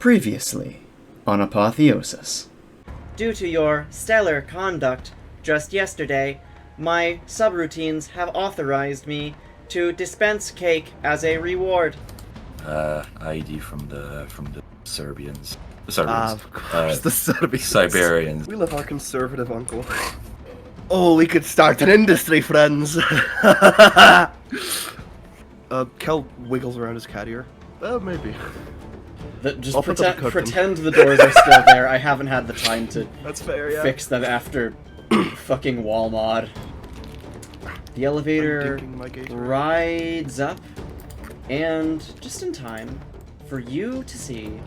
Previously on Apotheosis. Due to your stellar conduct just yesterday, my subroutines have authorized me to dispense cake as a reward. ID from the Serbians. Of course, the Serbians. Siberians. We love our conservative uncle. Oh, we could start an industry, friends. Kell wiggles around his cat ear. Maybe. Just pretend the doors are still there. I haven't had the time to That's fair, yeah. fix them after fucking wall mod. The elevator rides up, and just in time for you to see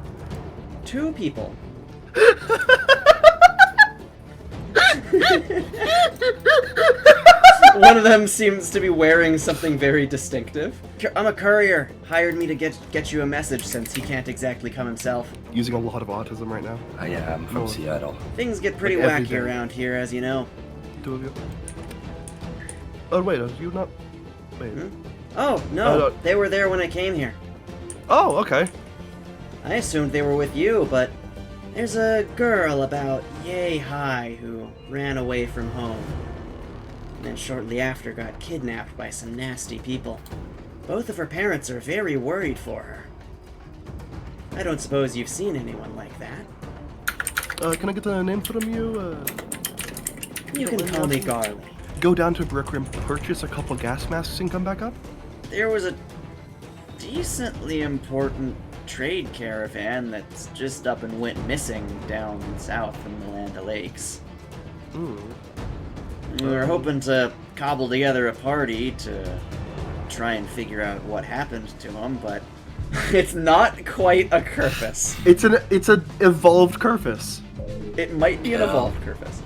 two people. One of them seems to be wearing something very distinctive. I'm a courier. Hired me to get you a message since he can't exactly come himself. Using a lot of autism right now. I am from Seattle. Things get pretty Like wacky around here, as you know. Two of you. Oh, wait, are you not... Wait. Oh, no. They were there when I came here. Oh, okay. I assumed they were with you, but there's a girl about yay high who ran away from home. And then shortly after got kidnapped by some nasty people. Both of her parents are very worried for her. I don't suppose you've seen anyone like that. Can I get a name from you? You can call me Garly. Go down to Brick Rim, purchase a couple gas masks, and come back up? There was a decently important trade caravan that's just up and went missing down south from the Land O'Lakes. We were hoping to cobble together a party to try and figure out what happened to him, but it's not quite a Kerfus. It's an evolved Kerfus. It might be an evolved Kerfus.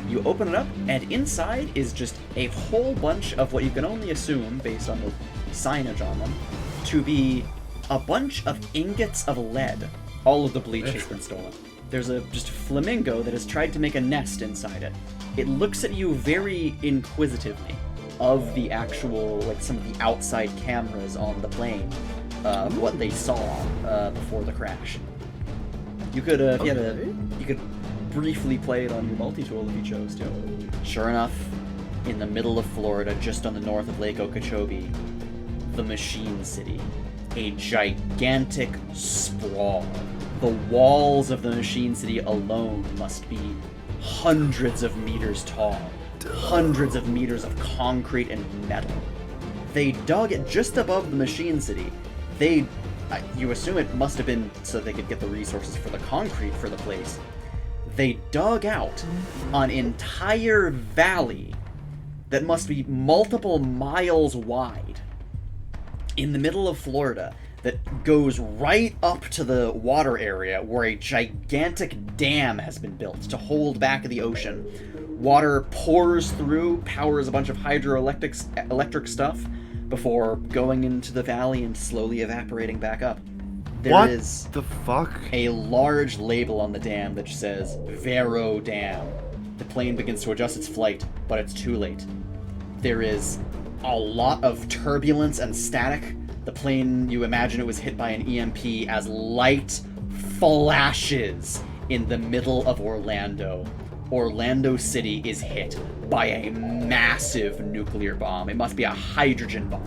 You open it up, and inside is just a whole bunch of what you can only assume, based on the signage on them, to be a bunch of ingots of lead. All of the bleach has been stolen. There's a just flamingo that has tried to make a nest inside it. It looks at you very inquisitively of the actual, like some of the outside cameras on the plane, what they saw before the crash. You could, you could briefly play it on your multi-tool if you chose to. Sure enough, in the middle of Florida, just on the north of Lake Okeechobee, the Machine City, a gigantic sprawl. The walls of the Machine City alone must be hundreds of meters tall. Hundreds of meters of concrete and metal. They dug it just above the Machine City. You assume it must have been so they could get the resources for the concrete for the place. They dug out an entire valley that must be multiple miles wide in the middle of Florida that goes right up to the water area where a gigantic dam has been built to hold back the ocean. Water pours through, powers a bunch of hydroelectric stuff before going into the valley and slowly evaporating back up. There is the fuck? A large label on the dam that says Vero Dam. The plane begins to adjust its flight, but it's too late. There is a lot of turbulence and static. The plane, you imagine it was hit by an EMP as light flashes in the middle of Orlando. Orlando City is hit by a massive nuclear bomb. It must be a hydrogen bomb.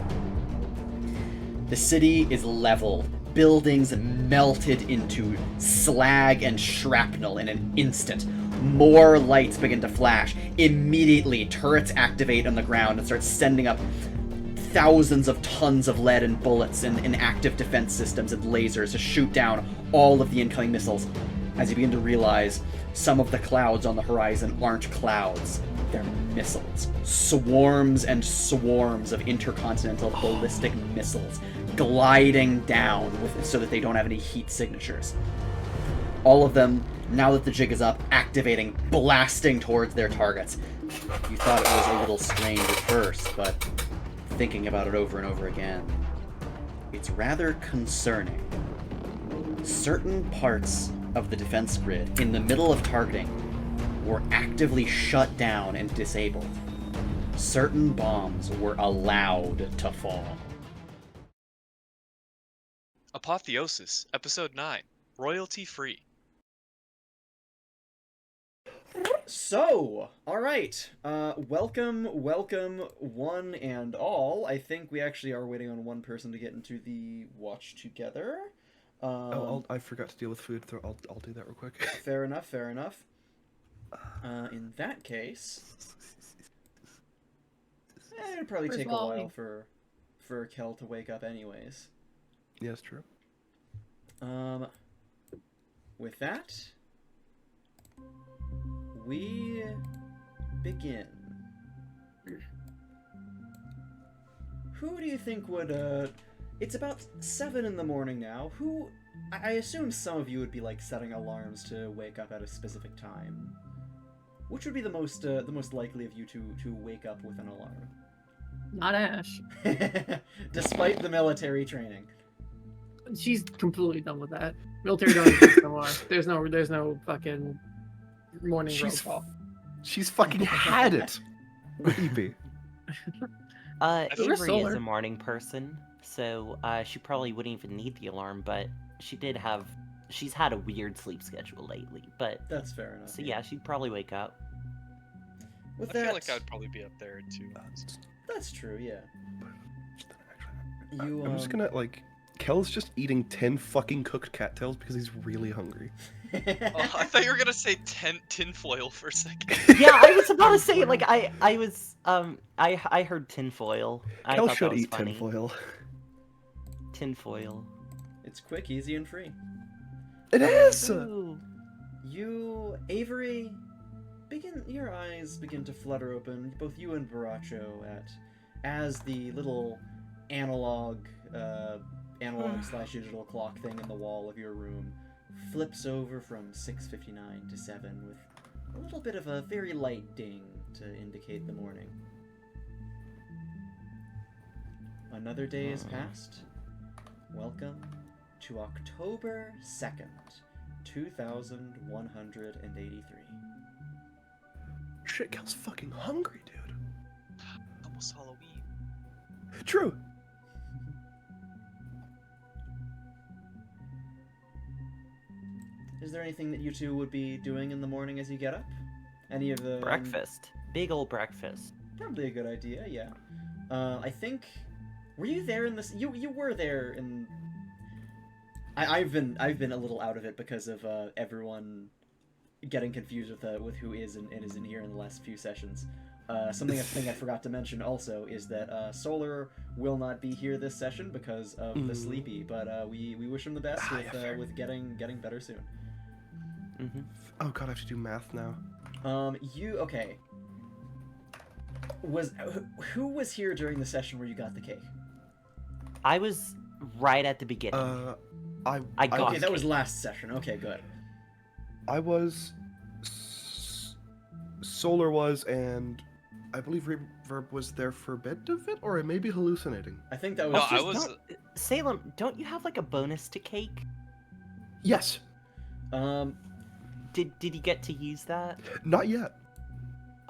The city is leveled. Buildings melted into slag and shrapnel in an instant. More lights begin to flash. Immediately, turrets activate on the ground and start sending up thousands of tons of lead and bullets and active defense systems and lasers to shoot down all of the incoming missiles. As you begin to realize, some of the clouds on the horizon aren't clouds. They're missiles. Swarms and swarms of intercontinental ballistic missiles gliding down so that they don't have any heat signatures. All of them, now that the jig is up, activating, blasting towards their targets. You thought it was a little strange at first, but thinking about it over and over again, it's rather concerning. Certain parts of the defense grid in the middle of targeting were actively shut down and disabled. Certain bombs were allowed to fall. Apotheosis, Episode 9. royalty free. So, alright. Welcome, one and all. I think we actually are waiting on one person to get into the watch together. I forgot to deal with food, so I'll do that real quick. Fair enough, fair enough. In that case, it'd probably take a while for Kell to wake up anyways. Yes, true. With that, we begin. Who do you think would, it's about 7 in the morning now. I assume some of you would be, like, setting alarms to wake up at a specific time. Which would be the most likely of you to wake up with an alarm? Not Ash. Despite the military training. She's completely done with that. Military don't exist no more. There's no fucking morning roll call. She's fucking had it. Creepy. We're Avery solar. is a morning person, so she probably wouldn't even need the alarm, but she's had a weird sleep schedule lately, but... That's fair enough. So yeah, she'd probably wake up. With I that, feel like I'd probably be up there too. that's true, yeah. I'm just gonna, like... Kell's just eating 10 fucking cooked cattails because he's really hungry. Oh, I thought you were gonna say tinfoil for a second. Yeah, I was about to say, like, I heard tinfoil. I Kell thought should that was eat funny. tinfoil. Tinfoil. It's quick, easy, and free. It is! Ooh. You, Avery, your eyes begin to flutter open, both you and Borracho, as the little analog / digital clock thing in the wall of your room flips over from 6:59 to 7 with a little bit of a very light ding to indicate the morning. Another day has passed. Welcome to October 2nd, 2183. Shit, Kell's fucking hungry, dude. Almost Halloween. True. Is there anything that you two would be doing in the morning as you get up? Any of the... Breakfast. Big old breakfast. Probably a good idea, yeah. I think... Were you there in this... You were there in... I've been a little out of it because of everyone getting confused with who is and isn't here in the last few sessions. Something I think I forgot to mention also is that Solar will not be here this session because of the sleepy, but we wish him the best with getting better soon. Mm-hmm. Oh god, I have to do math now. Okay. Who was here during the session where you got the cake? I was right at the beginning. I got Okay, that cake. was last session. Okay, good. I was... Solar was, and I believe Reverb was there for a bit of it, or I may be hallucinating. I think that was No, just... I was. Salem, don't you have like a bonus to cake? Yes. Did you get to use that? Not yet.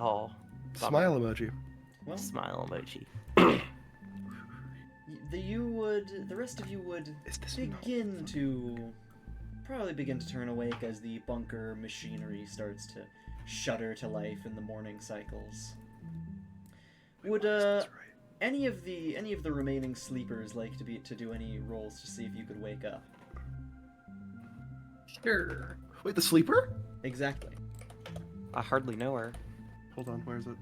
Oh, bummer. Smile emoji. Well, Smile emoji. the rest of you would probably begin to turn awake as the bunker machinery starts to shudder to life in the morning cycles. Would any of the remaining sleepers like to do any rolls to see if you could wake up? Sure. Wait, the sleeper? Exactly. I hardly know her. Hold on, where is it?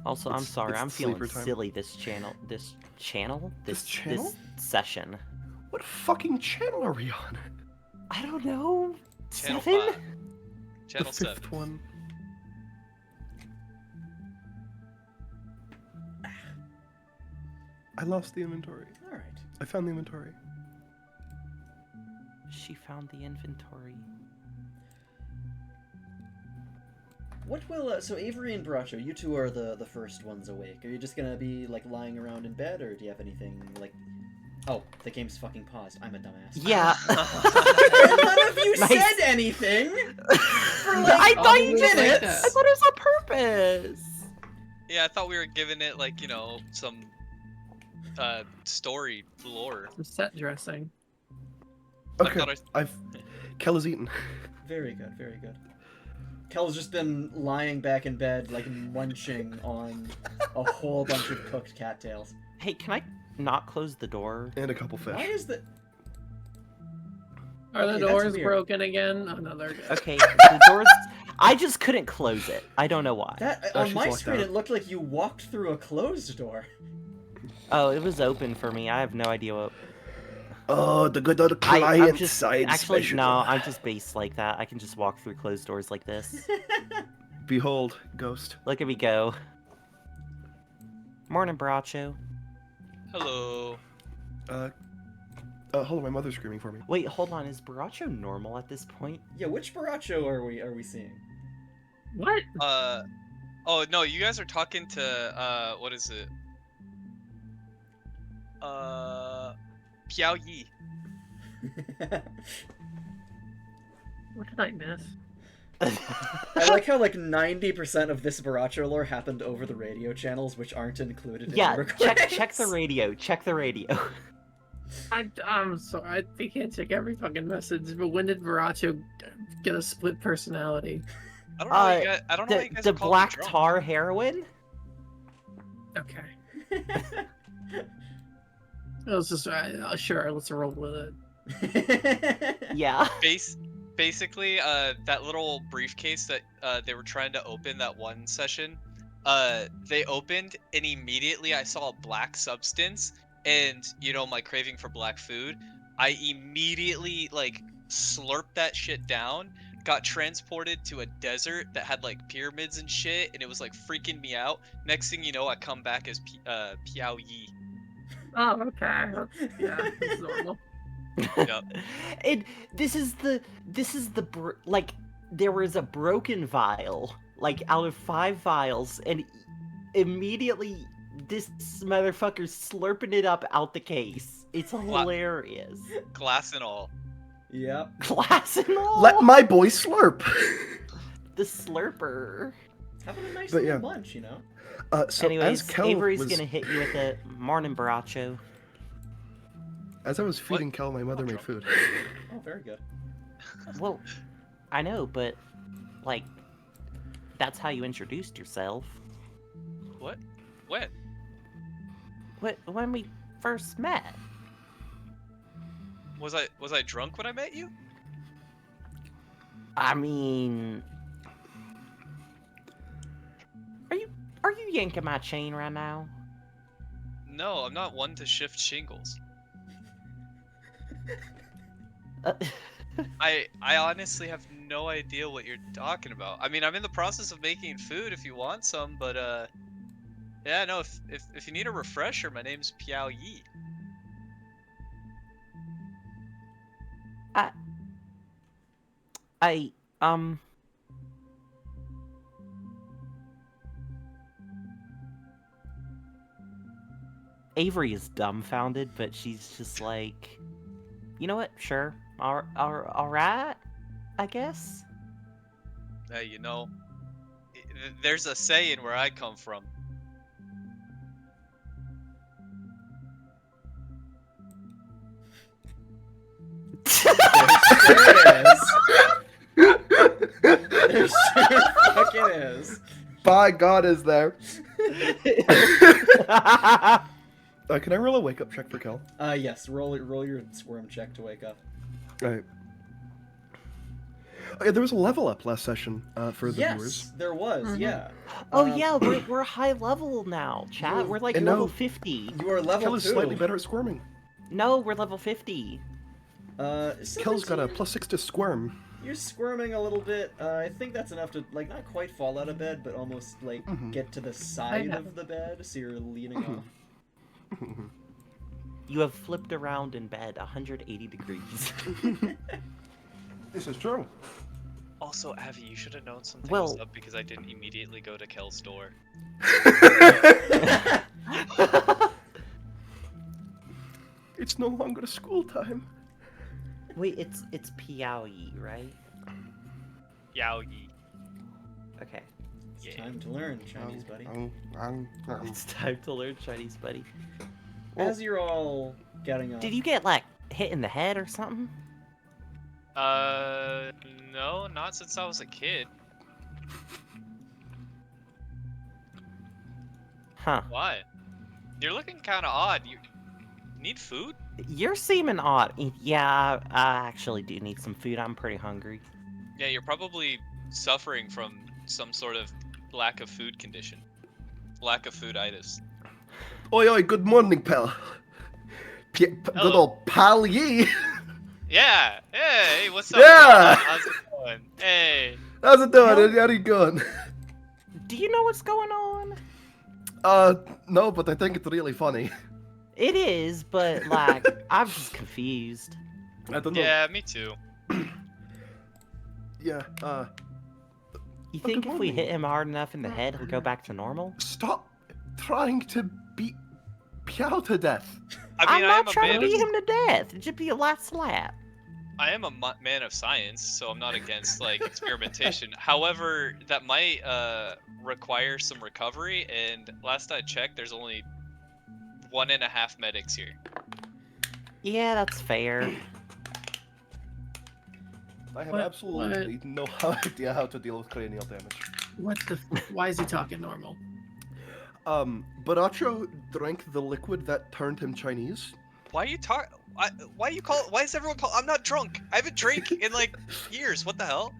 Also, I'm It's- sorry, it's I'm feeling sleeper time. silly this session. What fucking channel are we on? I don't know. Channel 7? 5. Channel The fifth 7. one. I lost the inventory. All right. I found the inventory. She found the inventory. What will so Avery and Borracho, you two are the first ones awake. Are you just gonna be like lying around in bed, or do you have anything like? Oh, the game's fucking paused. I'm a dumbass. Yeah. None of you Nice. said anything for I like thought you just did like it. that. I thought it was on purpose. Yeah, I thought we were giving it like some story lore. Some set dressing. Okay, thought Kell is eaten. Very good, very good. Kell's just been lying back in bed, like munching on a whole bunch of cooked cattails. Hey, can I not close the door? And a couple fish. Why is the... Are the Okay, that's doors weird. broken again? Oh no, they're good. Okay, the doors. I just couldn't close it. I don't know why. That, Oh, on she's my locked screen, out. it looked like you walked through a closed door. Oh, it was open for me. I have no idea what. Oh, the good old I'm client just side actually special. no. I'm just based like that. I can just walk through closed doors like this. Behold, ghost. Look at me go. Morning, Borracho. Hello. Hold on, my mother's screaming for me. Wait, hold on. Is Borracho normal at this point? Yeah, which Borracho are we seeing? What? Oh no, you guys are talking to what is it? Pao Yi. What did I miss? I like how like 90% of this Borracho lore happened over the radio channels, which aren't included in Yeah, the check the radio. Check the radio. I'm sorry. I can't check every fucking message. But when did Borracho get a split personality? I don't know. Why you guys, I don't know. Why you guys The are calling me black drunk. tar heroin. Okay. It was just sure. Let's roll with it. Yeah. Basically, that little briefcase that they were trying to open that one session, they opened, and immediately I saw a black substance, and you know my craving for black food. I immediately like slurped that shit down, got transported to a desert that had like pyramids and shit, and it was like freaking me out. Next thing you know, I come back as Pao Yi. Oh, okay. Yeah, it's normal. Yep. And this is the like there was a broken vial like out of 5 vials, and immediately this motherfucker's slurping it up out the case. It's hilarious. Glass and all. Yep. Glass and all. Let my boy slurp. The slurper. Having a nice But little yeah. lunch, you know? So Anyways, as Kell Avery's was, gonna hit you with a morning Borracho. as I was feeding Kell, my mother made food. Oh, very good. Well, I know, but like that's how you introduced yourself. What? When? When we first met. Was I drunk when I met you? I mean, are you yanking my chain right now? No, I'm not one to shift shingles. I honestly have no idea what you're talking about. I mean, I'm in the process of making food if you want some, but yeah, no, if you need a refresher, my name's Pao Yi. Avery is dumbfounded, but she's just like, you know what? Sure. All right, I guess. Hey, you know, there's a saying where I come from. There sure fucking is. By God, is there? Can I roll a wake up check for Kell? Yes, roll your squirm check to wake up. Alright. Oh, yeah, there was a level up last session for the viewers. Yes, there was, yeah. Oh yeah, we're high level now, chat. We're like And level now- 50. You are level Kell is 2. slightly better at squirming. No, we're level 50. Kell's got a +6 to squirm. You're squirming a little bit. I think that's enough to, like, not quite fall out of bed, but almost, like, get to the side of the bed, so you're leaning off. You have flipped around in bed 180 degrees. This is true. Also, Avi, you should have known something Well- was up because I didn't immediately go to Kell's door. It's no longer school time. Wait, it's Pao Yi, right? Yao Yi. Okay. It's time to learn, Chinese buddy. It's time to learn Chinese, buddy. As you're all getting up, Did you get, like, hit in the head or something? No, not since I was a kid. Huh. Why? You're looking kind of odd. You need food? You're seeming odd. Yeah, I actually do need some food. I'm pretty hungry. Yeah, you're probably suffering from some sort of lack of food condition. Lack of fooditis. Oi, oi, good morning, pal. Good Hello. old Pao Yi. Yeah! Hey, what's up? Yeah! How's it going? Hey! How's it doing? Hell- How you going? Do you know what's going on? No, but I think it's really funny. It is, but, like, I'm just confused. I don't know. Yeah, me too. Yeah, You Oh, think good if we morning. hit him hard enough in the head, he'll go back to normal? stop trying to beat Piao to death. I mean, I'm I not am a trying man to beat of him to death. It'd just be a light slap. I am a man of science, so I'm not against like experimentation. However, that might require some recovery, and last I checked, there's only 1.5 medics here. Yeah, that's fair. I have What- absolutely no idea how to deal with cranial damage. What the? Why is he talking normal? Borracho drank the liquid that turned him Chinese. Why are you talk? Why you call? Why is everyone call? I'm not drunk. I haven't drank in like years. What the hell?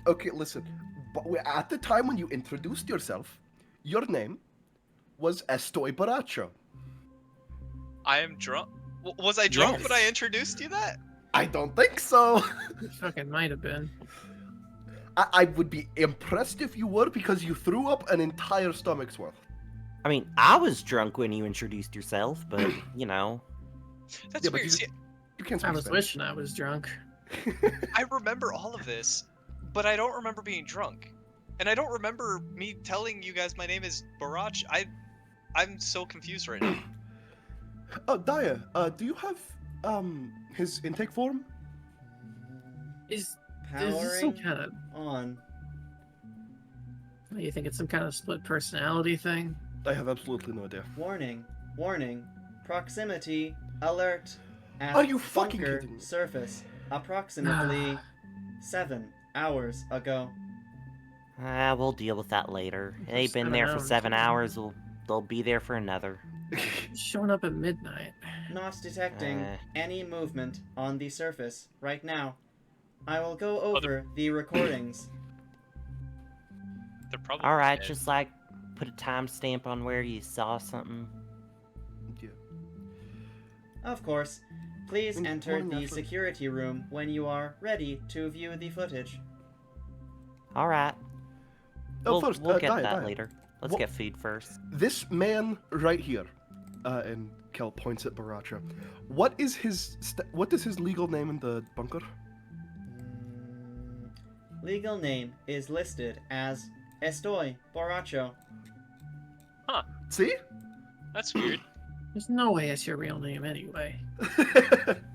Okay, listen. But at the time when you introduced yourself, your name was Estoy Borracho. I am drunk. Was I drunk when I Yes. introduced you that? I don't think so. It fucking might have been. I would be impressed if you were because you threw up an entire stomach's worth. I mean, I was drunk when you introduced yourself, but, you know. That's Yeah, but weird. See, You can't I speak was Spanish. wishing I was drunk. I remember all of this, but I don't remember being drunk, and I don't remember me telling you guys my name is Borracho. I'm so confused right now. Oh, Daya, do you have his intake form? Is this some powering kind of? on. You think it's some kind of split personality thing? I have absolutely no idea. Warning, warning, proximity, alert. At Are you fucking bunker kidding me? surface, approximately 7 hours ago. We'll deal with that later. They've been 7 there for hours. 7 hours. They'll be there for another. Showing up at midnight. Not detecting Uh. any movement on the surface right now. I will go over the recordings. They're probably Alright, dead. just like put a timestamp on where you saw something. Yeah. Of course, please Mm, enter morning, the Ashlynn. security room when you are ready to view the footage. Alright. Oh, We'll, first, we'll get Daya, that Daya. later. Let's What- get food first. This man right here, and Kell points at Borracho. What is his legal name in the bunker? Legal name is listed as Estoy Borracho. See? That's weird. There's no way it's your real name anyway.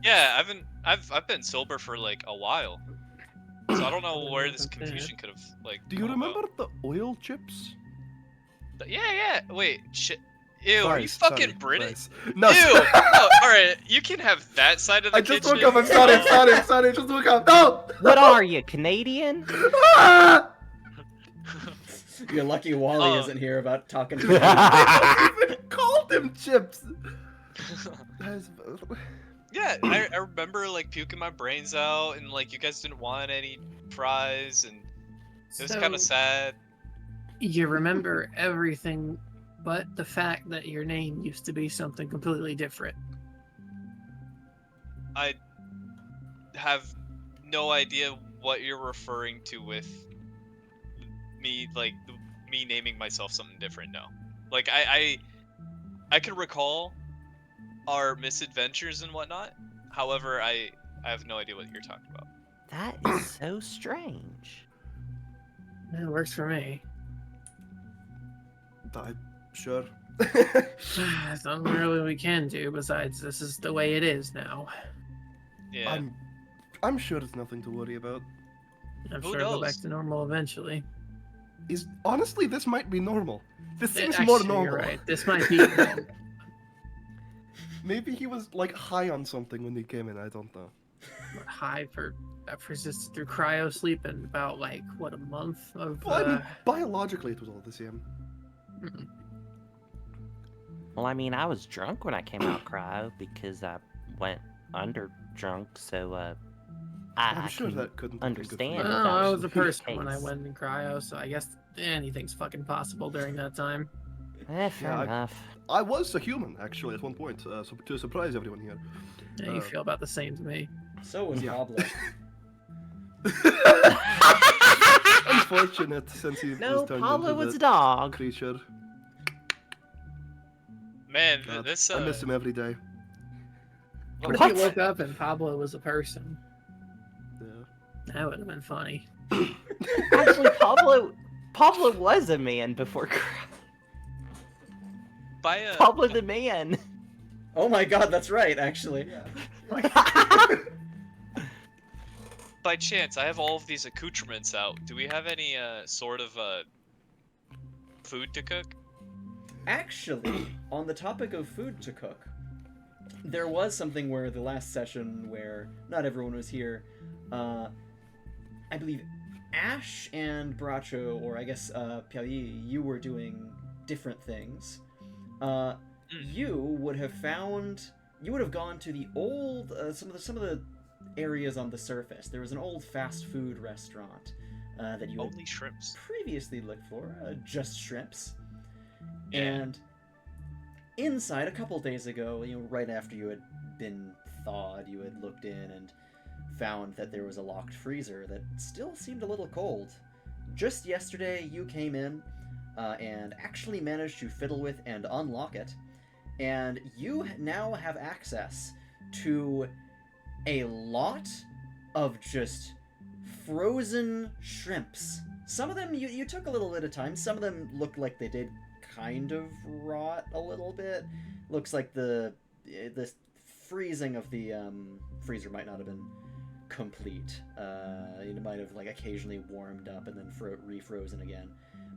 Yeah, I've been sober for like a while, so I don't know where this Okay. confusion could have like. Do you come about. remember the oil chips? Yeah. Wait, shit. Ew, are you Vice, fucking sorry, British? Vice. No. Ew. Oh, all right, you can have that side of the I just kitchen. woke up. I'm sorry. I'm sorry. I'm sorry. I just woke up. No. What are you, Canadian? Ah! You're lucky Wally Oh. isn't here about talking to I even called them chips. Yeah, I remember like puking my brains out, and like you guys didn't want any fries, and it was kind of sad. You remember everything but the fact that your name used to be something completely different. I have no idea what you're referring to with me, like me naming myself something different. No, like I can recall our misadventures and whatnot. However, I have no idea what you're talking about. That is so strange. It works for me. Sure. There's nothing really we can do besides this is the way it is now. Yeah. I'm sure it's nothing to worry about. I'm Who sure it'll go back knows? to normal eventually. Honestly, this might be normal. This seems Actually, more you're normal. right. This might be normal. Maybe he was like high on something when he came in. I don't know. High for just through cryo sleep in about like what, a month of. Well, I mean, biologically, it was all the same. Mm-mm. Well, I mean, I was drunk when I came out cryo because I went under drunk, so I'm I sure can that couldn't understand. Have been good for if you. Well, that I was was a the person when I case. went in cryo, so I guess anything's fucking possible during that time. Fair Yeah, enough. I was a human actually at one point, so to surprise everyone here. Yeah, you feel about the same to me. So was Yeah. Pablo. Unfortunate, since he No, was turned Pablo into was the a dog. creature. Man, God, this I miss him every day. What if What? you woke up and Pablo was a person? Yeah. That would have been funny. Actually, Pablo was a man before cryo. by Pablo the man. Oh my god, that's right, actually. by chance, I have all of these accoutrements out. Do we have any sort of food to cook? Actually, on the topic of food to cook, there was something where the last session where not everyone was here, I believe Ash and Borracho, or I guess Pao Yi, you were doing different things. You would have gone to the old some of the areas on the surface. There was an old fast food restaurant that you had Only shrimps. previously looked for, just shrimps. Yeah. And inside, a couple days ago, right after you had been thawed, you had looked in and found that there was a locked freezer that still seemed a little cold. Just yesterday, you came in and actually managed to fiddle with and unlock it, and you now have access to a lot of just frozen shrimps. Some of them you took a little bit of time. Some of them looked like they did kind of rot a little bit. Looks like the freezing of the freezer might not have been complete. It might have like occasionally warmed up and then refrozen again.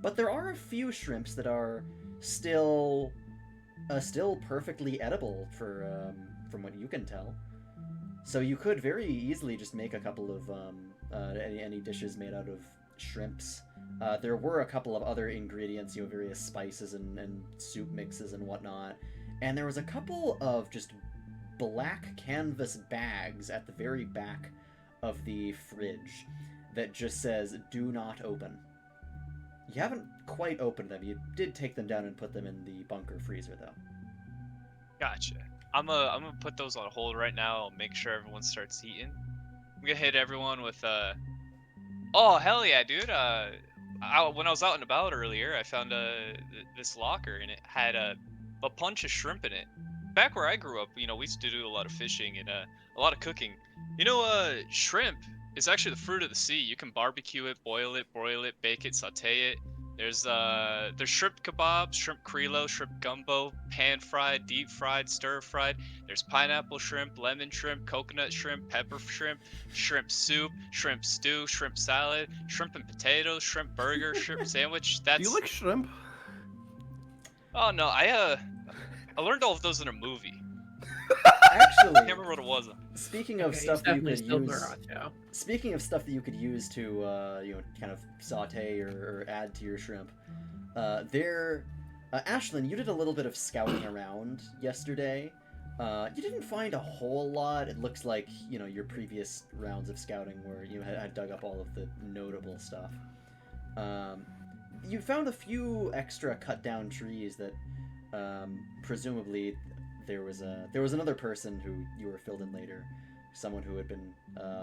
But there are a few shrimps that are still perfectly edible for from what you can tell. So you could very easily just make a couple of any dishes made out of shrimps. There were a couple of other ingredients, various spices and soup mixes and whatnot. And there was a couple of just black canvas bags at the very back of the fridge that just says, "Do not open." You haven't quite opened them. You did take them down and put them in the bunker freezer, though. Gotcha. I'm gonna put those on hold right now. I'll make sure everyone starts eating. I'm gonna hit everyone with oh hell yeah, dude. When I was out and about earlier, I found this locker and it had a bunch of shrimp in it. Back where I grew up, we used to do a lot of fishing and a lot of cooking. Shrimp is actually the fruit of the sea. You can barbecue it, boil it, broil it, bake it, saute it. There's shrimp kebab, shrimp creelo, shrimp gumbo, pan fried, deep fried, stir fried. There's pineapple shrimp, lemon shrimp, coconut shrimp, pepper shrimp, shrimp soup, shrimp stew, shrimp salad, shrimp and potatoes, shrimp burger, shrimp sandwich. Do you like shrimp? Oh no, I learned all of those in a movie. I Actually, can't remember what it was. speaking of Okay, stuff he's that you definitely could still use, Borracho. speaking of stuff that you could use to kind of saute or add to your shrimp, Ashlynn, you did a little bit of scouting around yesterday. You didn't find a whole lot. It looks like your previous rounds of scouting where you had dug up all of the notable stuff. You found a few extra cut down trees that presumably there was another person who you were filled in later, someone who had been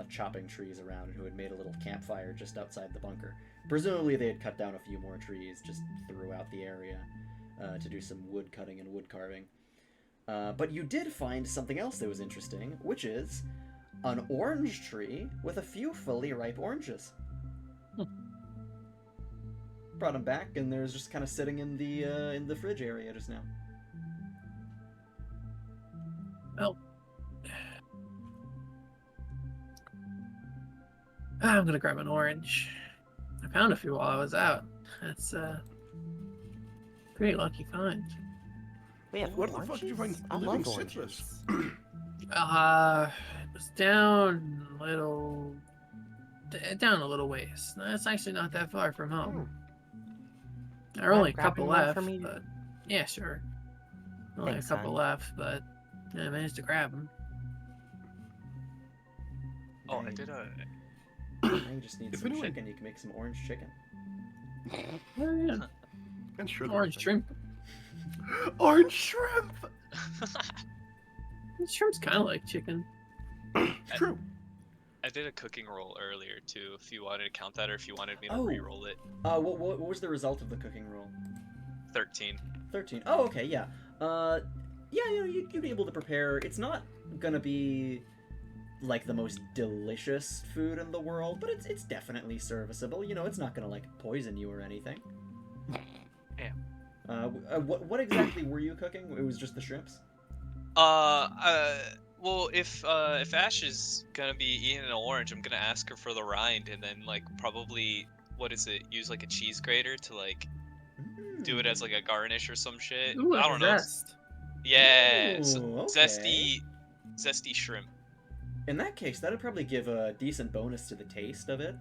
chopping trees around and who had made a little campfire just outside the bunker. Presumably they had cut down a few more trees just throughout the area to do some wood cutting and wood carving. But you did find something else that was interesting, which is an orange tree with a few fully ripe oranges. Brought them back, and there's just kind of sitting in the fridge area just now. Well, I'm gonna grab an orange. I found a few while I was out. That's pretty lucky find. We have Where the fuck did you find I living love citrus? oranges. It was down a little, down a little ways. That's actually not that far from home. There are Mind only a couple grabbing one left, for me? but yeah, sure. Only Thanks, a couple son. left, but yeah, I managed to grab them. Oh, I Dang. did a. Now you just need If some anyone- chicken. You can make some orange chicken. Oh, yeah. And sugar. Orange shrimp. Orange shrimp! Shrimp's kind of like chicken. True. I did a cooking roll earlier too. If you wanted to count that, or if you wanted me to Oh. re-roll it. What was the result of the cooking roll? 13. 13. Oh, okay, yeah. Yeah, you'd be able to prepare. It's not gonna be like the most delicious food in the world, but it's definitely serviceable. You know, it's not gonna like poison you or anything. Yeah. What exactly were you cooking? It was just the shrimps. Well, if Ash is gonna be eating an orange, I'm gonna ask her for the rind, and then like probably use like a cheese grater to like do it as like a garnish or some shit. Ooh, I don't know. zest. Yeah, so Ooh, okay. zesty shrimp. In that case, that'd probably give a decent bonus to the taste of it,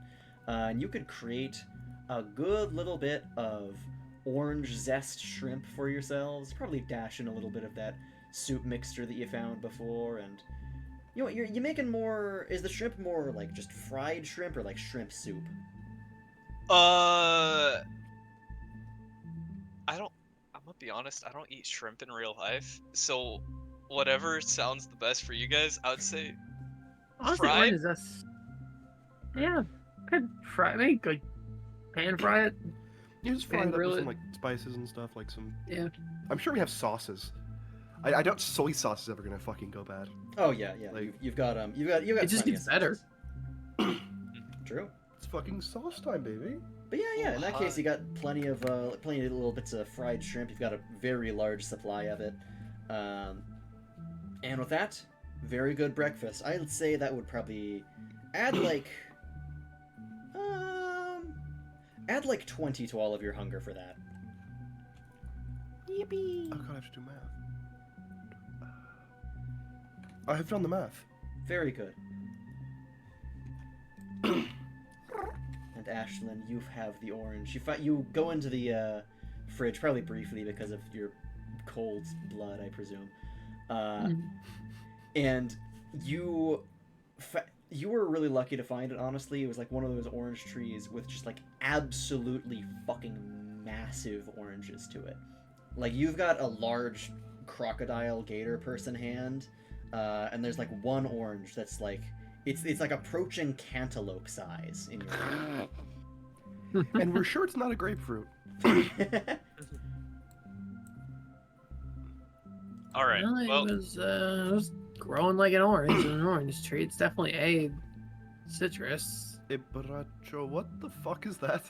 and you could create a good little bit of orange zest shrimp for yourselves. Probably dash in a little bit of that soup mixture that you found before, and you know what, you making more. Is the shrimp more like just fried shrimp or like shrimp soup? I'm gonna be honest, I don't eat shrimp in real life, so whatever sounds the best for you guys, I would say Honestly, fried. orange zest. Yeah, could fry. Maybe like pan fry it. You just fry it up grill with some it. like spices and stuff, like some. Yeah. I'm sure we have sauces. I doubt soy sauce is ever gonna fucking go bad. Oh yeah. Like- You've got It just plenty gets of better. sauces. True. It's fucking sauce time, baby. But yeah. In that case, you got plenty of little bits of fried shrimp. You've got a very large supply of it, and with that, very good breakfast. I would say that would probably add add like 20 to all of your hunger for that. Yippee! Oh god, I have to do math. I have done the math. Very good. And Ashlynn, you have the orange. You go into the fridge, probably briefly because of your cold blood, I presume. And you were really lucky to find it, honestly. It was like one of those orange trees with just like absolutely fucking massive oranges to it. Like you've got a large crocodile gator person hand, and there's like one orange that's like it's like approaching cantaloupe size in your hand. And we're sure it's not a grapefruit. All right. Well, Well, it was growing like an orange, an orange tree. It's definitely a citrus. Borracho, what the fuck is that?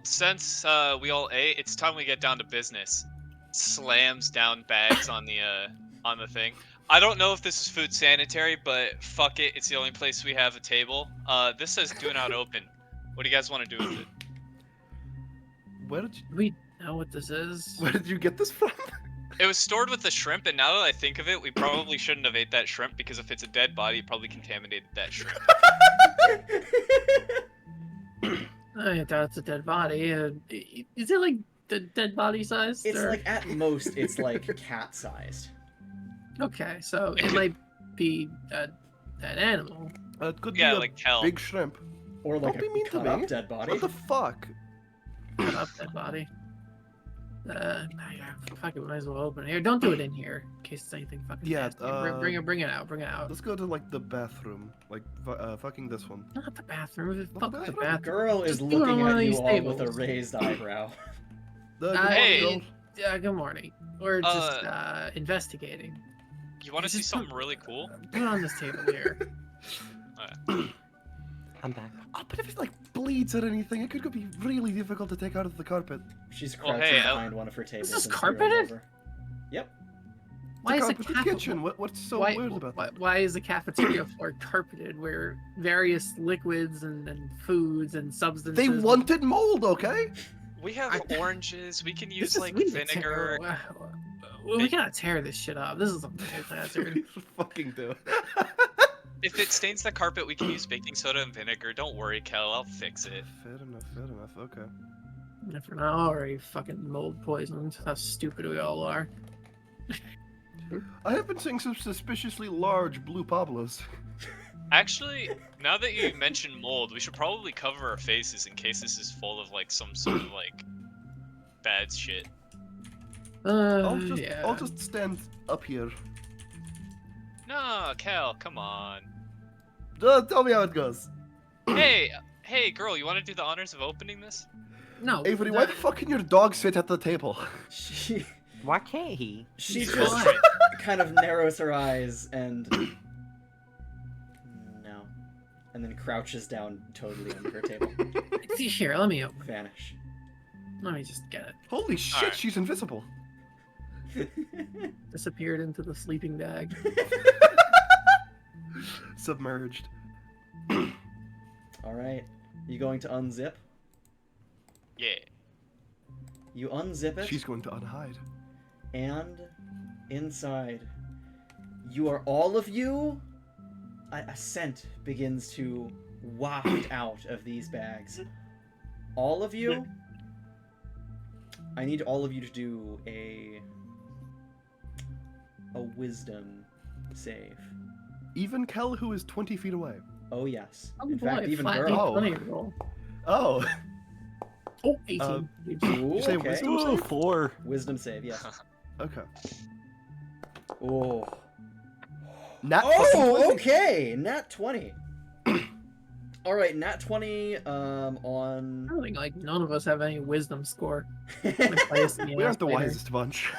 since we all ate, it's time we get down to business. Slams down bags on the thing. I don't know if this is food sanitary, but fuck it, it's the only place we have a table. This says do not open. What do you guys want to do with it? Where did you, We know what this is. where did you get this from? It was stored with the shrimp, and now that I think of it, we probably shouldn't have ate that shrimp because if it's a dead body, it probably contaminated that shrimp. I thought it's a dead body. Is it like the dead body size? It's like at most it's like cat sized. Okay, so it might be that animal. It could Yeah, be a like Kell. big shrimp. Or like Don't be a mean to cut up me. dead body. What the fuck? Cut up dead body. Fuck it, might as well open it. Here, don't do it in here, in case it's anything fucking Yeah, nasty. Bring it out, bring it out. Let's go to like the bathroom. Like fucking this one. Not the bathroom, Not fuck the the bathroom? bathroom. Girl is Just do it on looking one at of you these all with a tables. raised eyebrow. Hey! girl. Yeah, good morning. We're just investigating. You want to Just see something put- really cool? Put it on this table here. I'm back. Oh, but if it like bleeds or anything, it could be really difficult to take out of the carpet. She's Well, crouching hey, behind one of her tables. this and peering carpeted? over. Yep. Why is the carpet kitchen? What's so why, weird about that? why is the cafeteria floor carpeted where various liquids and foods and substances? They wanted mold, okay? We have oranges. We can use This is like really vinegar. terrible. we gotta tear this shit up. This is a hazard. Fucking do. If it stains the carpet, we can use baking soda and vinegar. Don't worry, Kell. I'll fix it. Fair enough. Okay. If we're not already fucking mold poisoned, how stupid we all are. I have been seeing some suspiciously large blue Pablos. Actually, now that you mention mold, we should probably cover our faces in case this is full of like some sort of like bad shit. I'll Yeah. just stand up here. No, Kell, come on. Tell me how it goes. Hey, girl, you want to do the honors of opening this? No. Avery, why the fuck can your dog sit at the table? She Why can't he? she He's just fine. kind of narrows her eyes and no, and then crouches down totally under her table. Here, let me open. Vanish. Let me just get it. Holy shit, Alright. she's invisible. Disappeared into the sleeping bag. Submerged. All right, you going to unzip? Yeah. You unzip it. She's going to unhide. And inside, you are all of you. A scent begins to waft out of these bags. All of you. I need all of you to do a wisdom save. Even Kell, who is 20 feet away. Oh yes. Oh In boy, fact, even flat girl. D20 roll. Oh. Oh, 18. Ooh, you say okay. wisdom save? 4. Wisdom save. Yes. Okay. Oh. Nat fucking Oh, 20. okay. Nat 20. All right, Nat 20 on. I don't think like none of us have any wisdom score. We aren't the wisest bunch.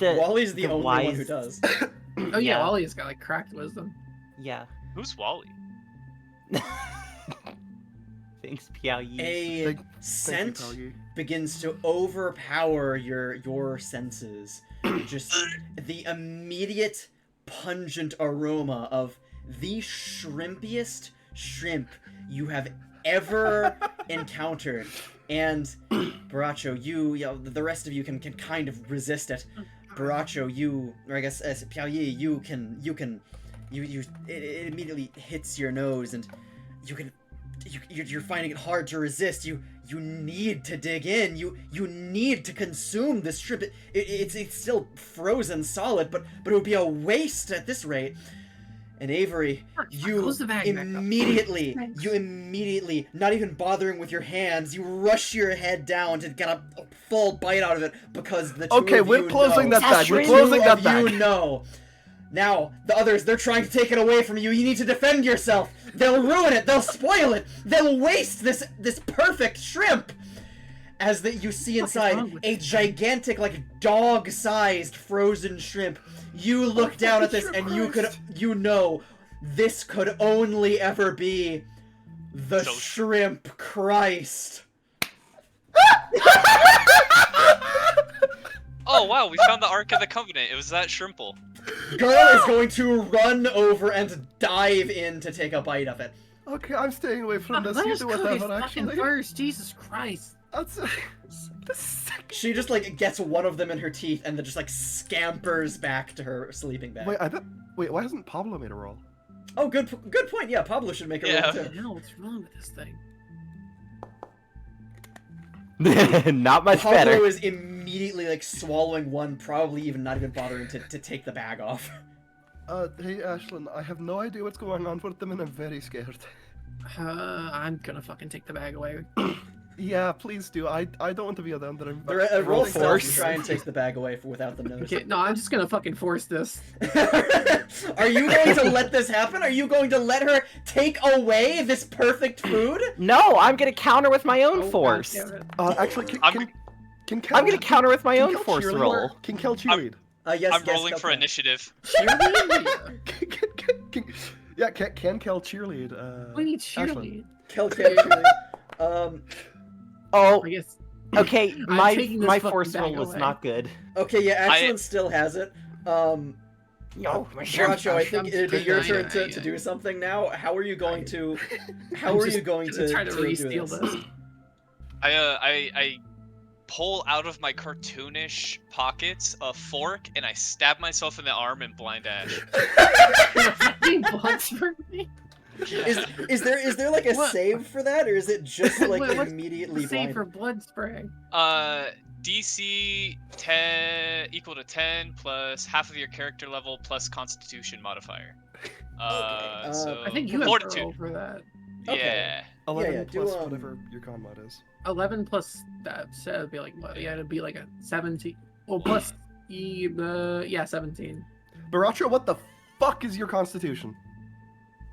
Wally's the only one who wise- does. Oh yeah, Yeah. Wally's got like cracked wisdom. Yeah. Who's Wally? Thanks, Pao Yi. A Thank you, scent Pao Yi. begins to overpower your senses. Just the immediate pungent aroma of the shrimpiest shrimp you have ever encountered. And Borracho, you know, the rest of you can kind of resist it. Borracho, you, or I guess Pao Yi, you it immediately hits your nose, and you're finding it hard to resist. You need to dig in. You need to consume this shrimp. It's still frozen solid, but it would be a waste at this rate. And Avery, you Close the bag back up. immediately, not even bothering with your hands, you rush your head down to get a full bite out of it because the two Okay, of we're you closing know. that bag. We're Ashlynn. closing Two that of bag. you know. Now, the others, they're trying to take it away from you. You need to defend yourself. They'll ruin it. They'll spoil it. They'll waste this perfect shrimp. As you see What the fuck is wrong inside with a this thing? gigantic, like dog-sized frozen shrimp. You look down at this and you know this could only ever be the So- Shrimp Christ. Oh wow, we found the Ark of the Covenant. It was that shrimple. Girl is going to run over and dive in to take a bite of it. Okay, I'm staying away from this. Let You us do cook it whatever, fucking actually. first. Jesus Christ. That's the second. She just like gets one of them in her teeth and then just like scampers back to her sleeping bag. Wait, why hasn't Pablo made a roll? Oh, good point. Yeah, Pablo should make a Yeah. roll What the too. hell? What's wrong with this thing? Not much Pablo better. is immediately like swallowing one, probably even not even bothering to take the bag off. Hey Ashlynn, I have no idea what's going on with them and I'm very scared. I'm gonna fucking take the bag away. Yeah, please do. I don't want to be around there. Roll stealth to force. try and take the bag away without them Okay, noticing. no, I'm just gonna fucking force this. Are you going to let this happen? Are you going to let her take away this perfect food? No, I'm gonna counter with my own Oh, force. God damn it. Actually, can Kell, I'm gonna counter with my can own Kell force cheerlead? roll. Can Kell cheerlead? Yes, I'm yes, rolling go for it. initiative. Cheerlead? Can Kell cheerlead? We need Ashlynn? cheerlead. Kill cheerlead. Oh, I guess. okay. I'm taking this My fucking force roll bag was away. not good. Okay, yeah, I- Ashlynn still has it. No, my Borracho, I think I'm it'd be your turn denying to it. do something now. How are you going to? How I'm are just you going gonna to try to do re-steal this? this? I pull out of my cartoonish pockets a fork and I stab myself in the arm and blind Ash. Is there like a What? save for that, or is it just like Wait, what's immediately Save blind? for blood spray. DC 10 equal to 10 plus half of your character level plus Constitution modifier. So I think you have to Fortitude. roll for that. Okay. Yeah. 11 yeah, do, plus whatever your con mod is. 11 plus that, so it'd be like what? Yeah, it'd be like a 17. Well, plus yeah, 17. Borracho, what the fuck is your constitution?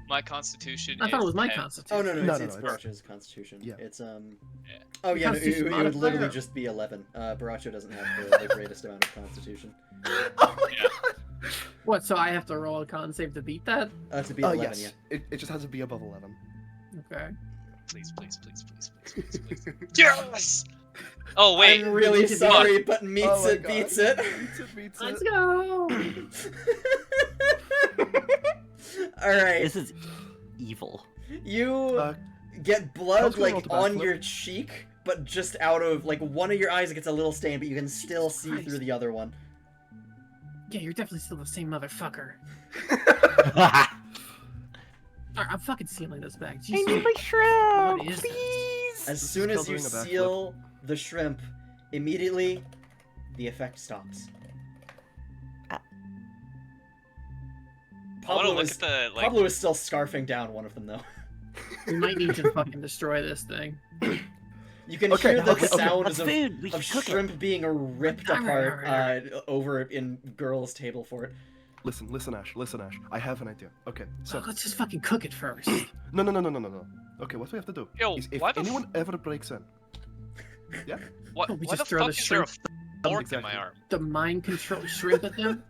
My Constitution. I thought it was my 10. constitution. Oh no, No, it's no, Borracho's Constitution. Yeah. It's Yeah. Oh yeah, no, Constitution it would literally modifier? just be 11. Borracho doesn't have the greatest amount of Constitution. Oh my Yeah. god! What? So I have to roll a con save to beat that? To be Oh 11, yes, it just has to be above 11. Okay. Please, please, please, please, please, please, please. Yes! Oh wait. I'm really Fuck. sorry, but meets Oh my it God. beats it. Beats Let's it. go. All right, This is evil. you get blood Kell's gonna roll like to on backflip. your cheek, but just out of like one of your eyes gets a little stain, but you can still see Christ. through the other one. Yeah, you're definitely still the same motherfucker. Alright, I'm fucking sealing this bag. I Jesus. need my shrimp, What is this? please. As This soon is as you Kell doing a backflip. seal the shrimp, immediately the effect stops. I want to Pablo look is, at the like. Pablo is still scarfing down one of them though. We might need to fucking destroy this thing. You can Okay, hear the okay, okay. sounds That's of, food. We of should cook it. shrimp being ripped apart Alright. over in girls' table for it. Listen, Ash. I have an idea. Okay, so So let's just fucking cook it first. no. Okay, what we have to do Yo, is if why the anyone ever breaks in, yeah, What? We Why just the throw fuck the is there a shrimp- fork Exactly. in my arm? The mind control shrimp at them.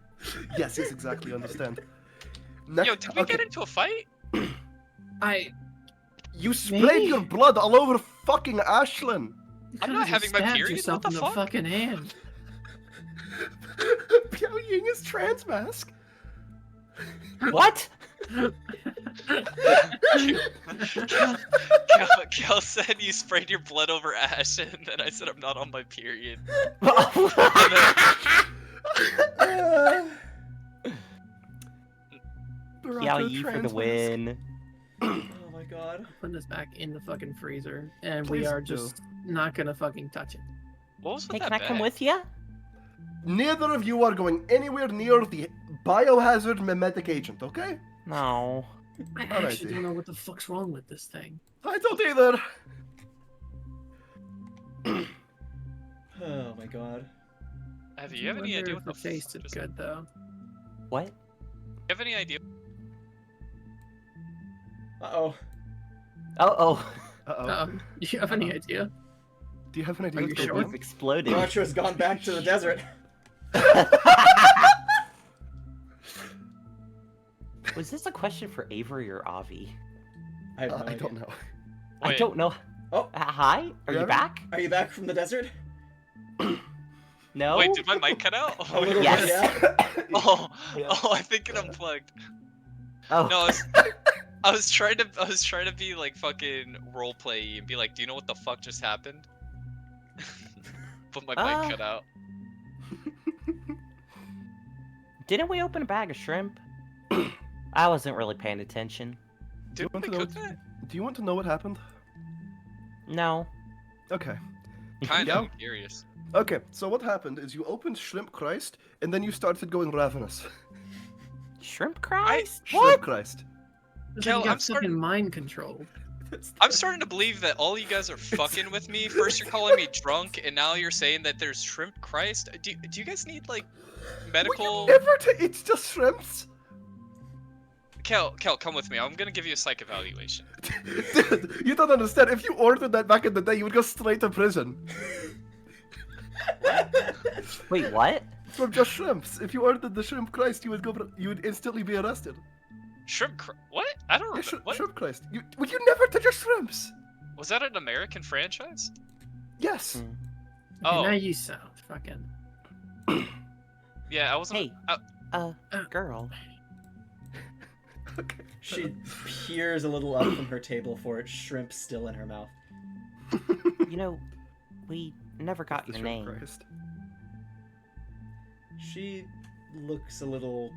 yes, exactly. Understand. Next, Yo, did we okay, get into a fight? you sprayed Maybe. your blood all over fucking Ashlynn. I'm not You having my stabbed period, yourself what the in fuck? the fucking hand. Pao Yi is trans mask. What? Kel said you sprayed your blood over Ash, and then I said I'm not on my period. Pao Yi for the win. Oh my god. Putting this back in the fucking freezer, and Please we are do. just not gonna fucking touch it. What was with Hey, that can I come bag? with you? Neither of you are going anywhere near the biohazard mimetic agent, okay? No. I Alright, actually dude. don't know what the fuck's wrong with this thing. I don't either. Oh my god. Have you have any I idea wonder what if the it tasted just, good though? What? You have any idea? Uh-oh. Oh. Uh-oh. Do you have any idea? Do you have an idea? Are you what's sure? going We've on? exploded. Borracho has gone back to the desert. Was this a question for Avery or Avi? I have no I idea. don't know. I Wait. don't know. Oh. Hi? Are Yeah? you back? Are you back from the desert? No? Wait, did my mic cut out? A little Yes. bit, yeah. Oh, Yeah. oh, I think it unplugged. Oh. No, I was trying to be like fucking roleplay and be like, do you know what the fuck just happened? But my mic cut out. Didn't we open a bag of shrimp? I wasn't really paying attention. Did want we to know cook that? Do you want to know what happened? No. Okay. Kind Yeah. of curious. Okay, so what happened is you opened Shrimp Christ, and then you started going ravenous. Shrimp Christ? Shrimp Christ. It's Kel, like you got I'm starting- fucking mind control. I'm starting to believe that all you guys are fucking with me. First you're calling me drunk, and now you're saying that there's shrimp Christ. Do you guys need like medical? It's just shrimps. Kel, come with me. I'm gonna give you a psych evaluation. Dude, you don't understand. If you ordered that back in the day, you would go straight to prison. Wait, what? From just shrimps. If you ordered the Shrimp Christ, you would instantly be arrested. What? I don't Yeah, remember. What? Shrimp Christ. You never touch your shrimps. Was that an American franchise? Yes. Okay, Oh. now you sound fucking. Yeah, I wasn't. Hey, girl. Okay. She peers a little up from her table for it, shrimp still in her mouth. You know, we never got The your show name. Christ. She looks a little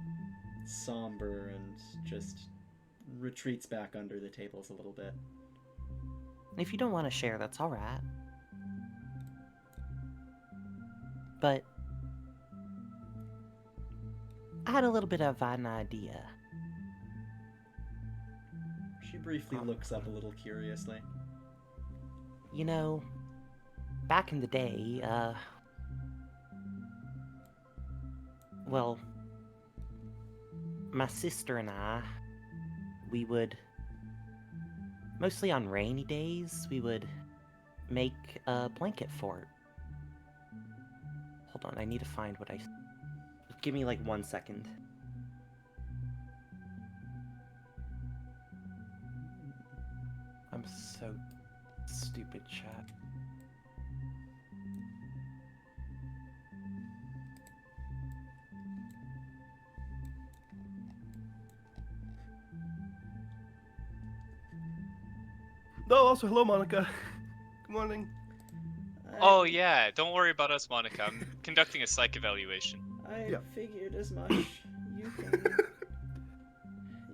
somber and just retreats back under the tables a little bit. If you don't want to share, that's alright. But I had a little bit of an idea. She briefly looks up a little curiously. You know, back in the day, well, my sister and I, we would, mostly on rainy days, we would make a blanket fort. Hold on, I need to find what I... Give me like 1 second. I'm so stupid, chat. No, also hello, Monica. Good morning. Oh yeah, don't worry about us, Monica. I'm conducting a psych evaluation. I Yeah. figured as much.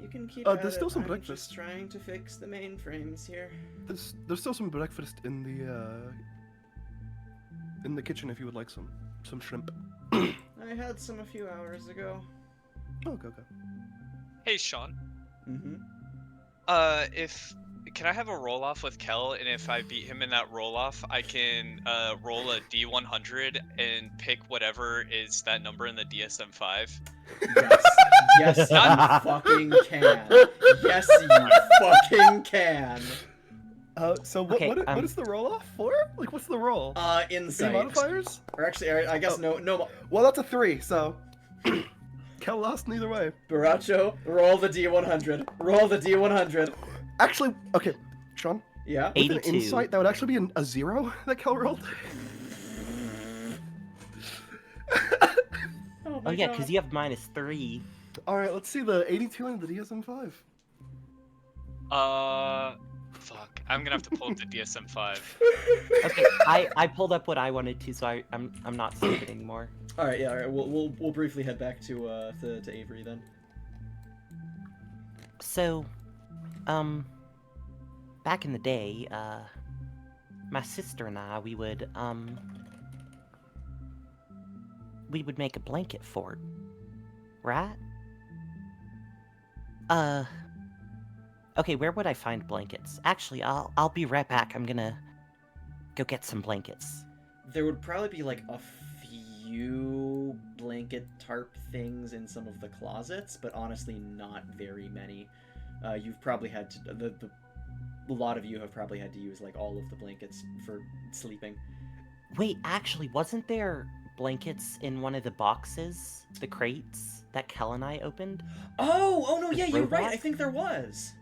You can keep at there's it. still some I'm breakfast. just trying to fix the mainframes here. There's still some breakfast in the kitchen if you would like some shrimp. I had some a few hours ago. Oh, go. Hey Sean, Mm-hmm. can I have a roll off with Kell, and if I beat him in that roll off, I can roll a D100 and pick whatever is that number in the DSM-5. Yes. Yes, you fucking can. Yes, you fucking can. So what Okay, what is the roll off for? Like, what's the roll? Any Insight. modifiers? Or actually, I guess no. Well, that's a 3, so Kel lost neither way. Borracho, roll the D100. Roll the D100. Actually, okay, Sean. Yeah. With an 82. insight, that would actually be a 0 that Kel rolled. Oh yeah, because you have -3. All right, let's see the 82 and the DSM-5. Fuck. I'm gonna have to pull up the DSM-5. Okay, I pulled up what I wanted to, so I'm not stupid anymore. All right. Yeah. All right. We'll briefly head back to Avery then. So, back in the day, my sister and I, we would make a blanket fort, right? Okay, where would I find blankets? Actually, I'll be right back. I'm gonna go get some blankets. There would probably be like a few blanket tarp things in some of the closets, but honestly, not very many. You've probably had to a lot of you have probably had to use like all of the blankets for sleeping. Wait, actually, wasn't there blankets in one of the boxes, the crates that Kell and I opened? Oh no, The yeah, you're right. robot? I think there was.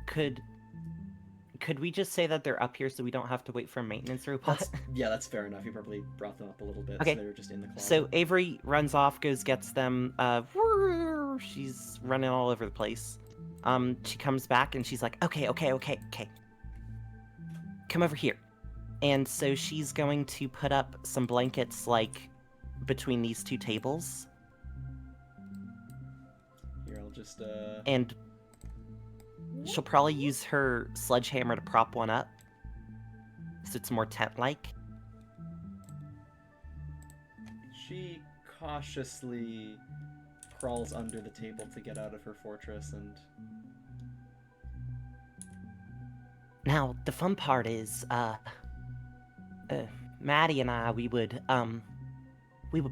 Could we just say that they're up here so we don't have to wait for a maintenance robot? That's fair enough. You probably brought them up a little bit, Okay. so they were just in the closet. So Avery runs off, gets them. She's running all over the place. She comes back and she's like, okay. Come over here. And so she's going to put up some blankets, like, between these two tables. Here, I'll just And she'll probably use her sledgehammer to prop one up, so it's more tent-like. She cautiously crawls under the table to get out of her fortress and... Now, the fun part is, Maddie and I, we would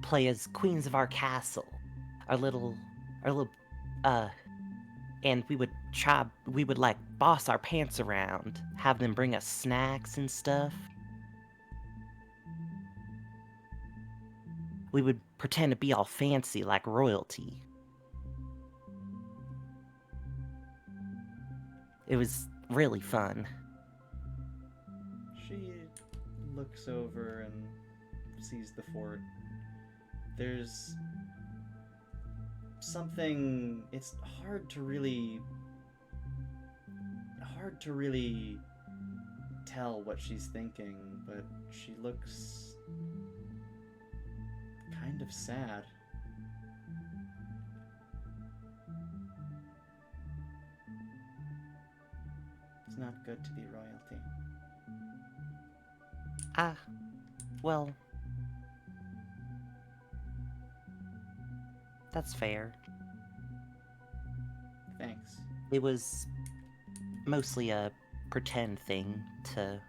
play as queens of our castle. Our little, and we would like boss our pants around, have them bring us snacks and stuff. We would pretend to be all fancy like royalty. It was really fun. She looks over and sees the fort. There's something... It's hard to really tell what she's thinking, but she looks kind of sad. It's not good to be royalty. Well, that's fair. Thanks. It was mostly a pretend thing to...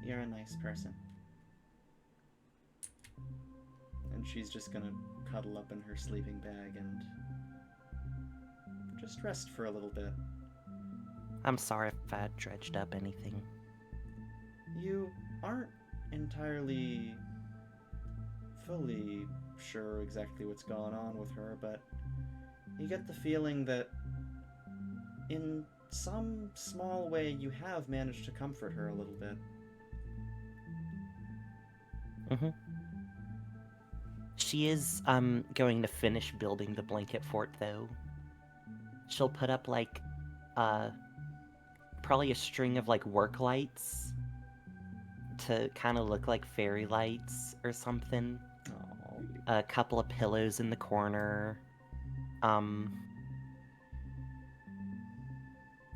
You're a nice person. And she's just gonna cuddle up in her sleeping bag and just rest for a little bit. I'm sorry if I dredged up anything. You aren't entirely fully sure exactly what's going on with her, but you get the feeling that in some small way you have managed to comfort her a little bit. She is, going to finish building the blanket fort, though. She'll put up, like, probably a string of, like, work lights to kind of look like fairy lights or something. Aww. A couple of pillows in the corner.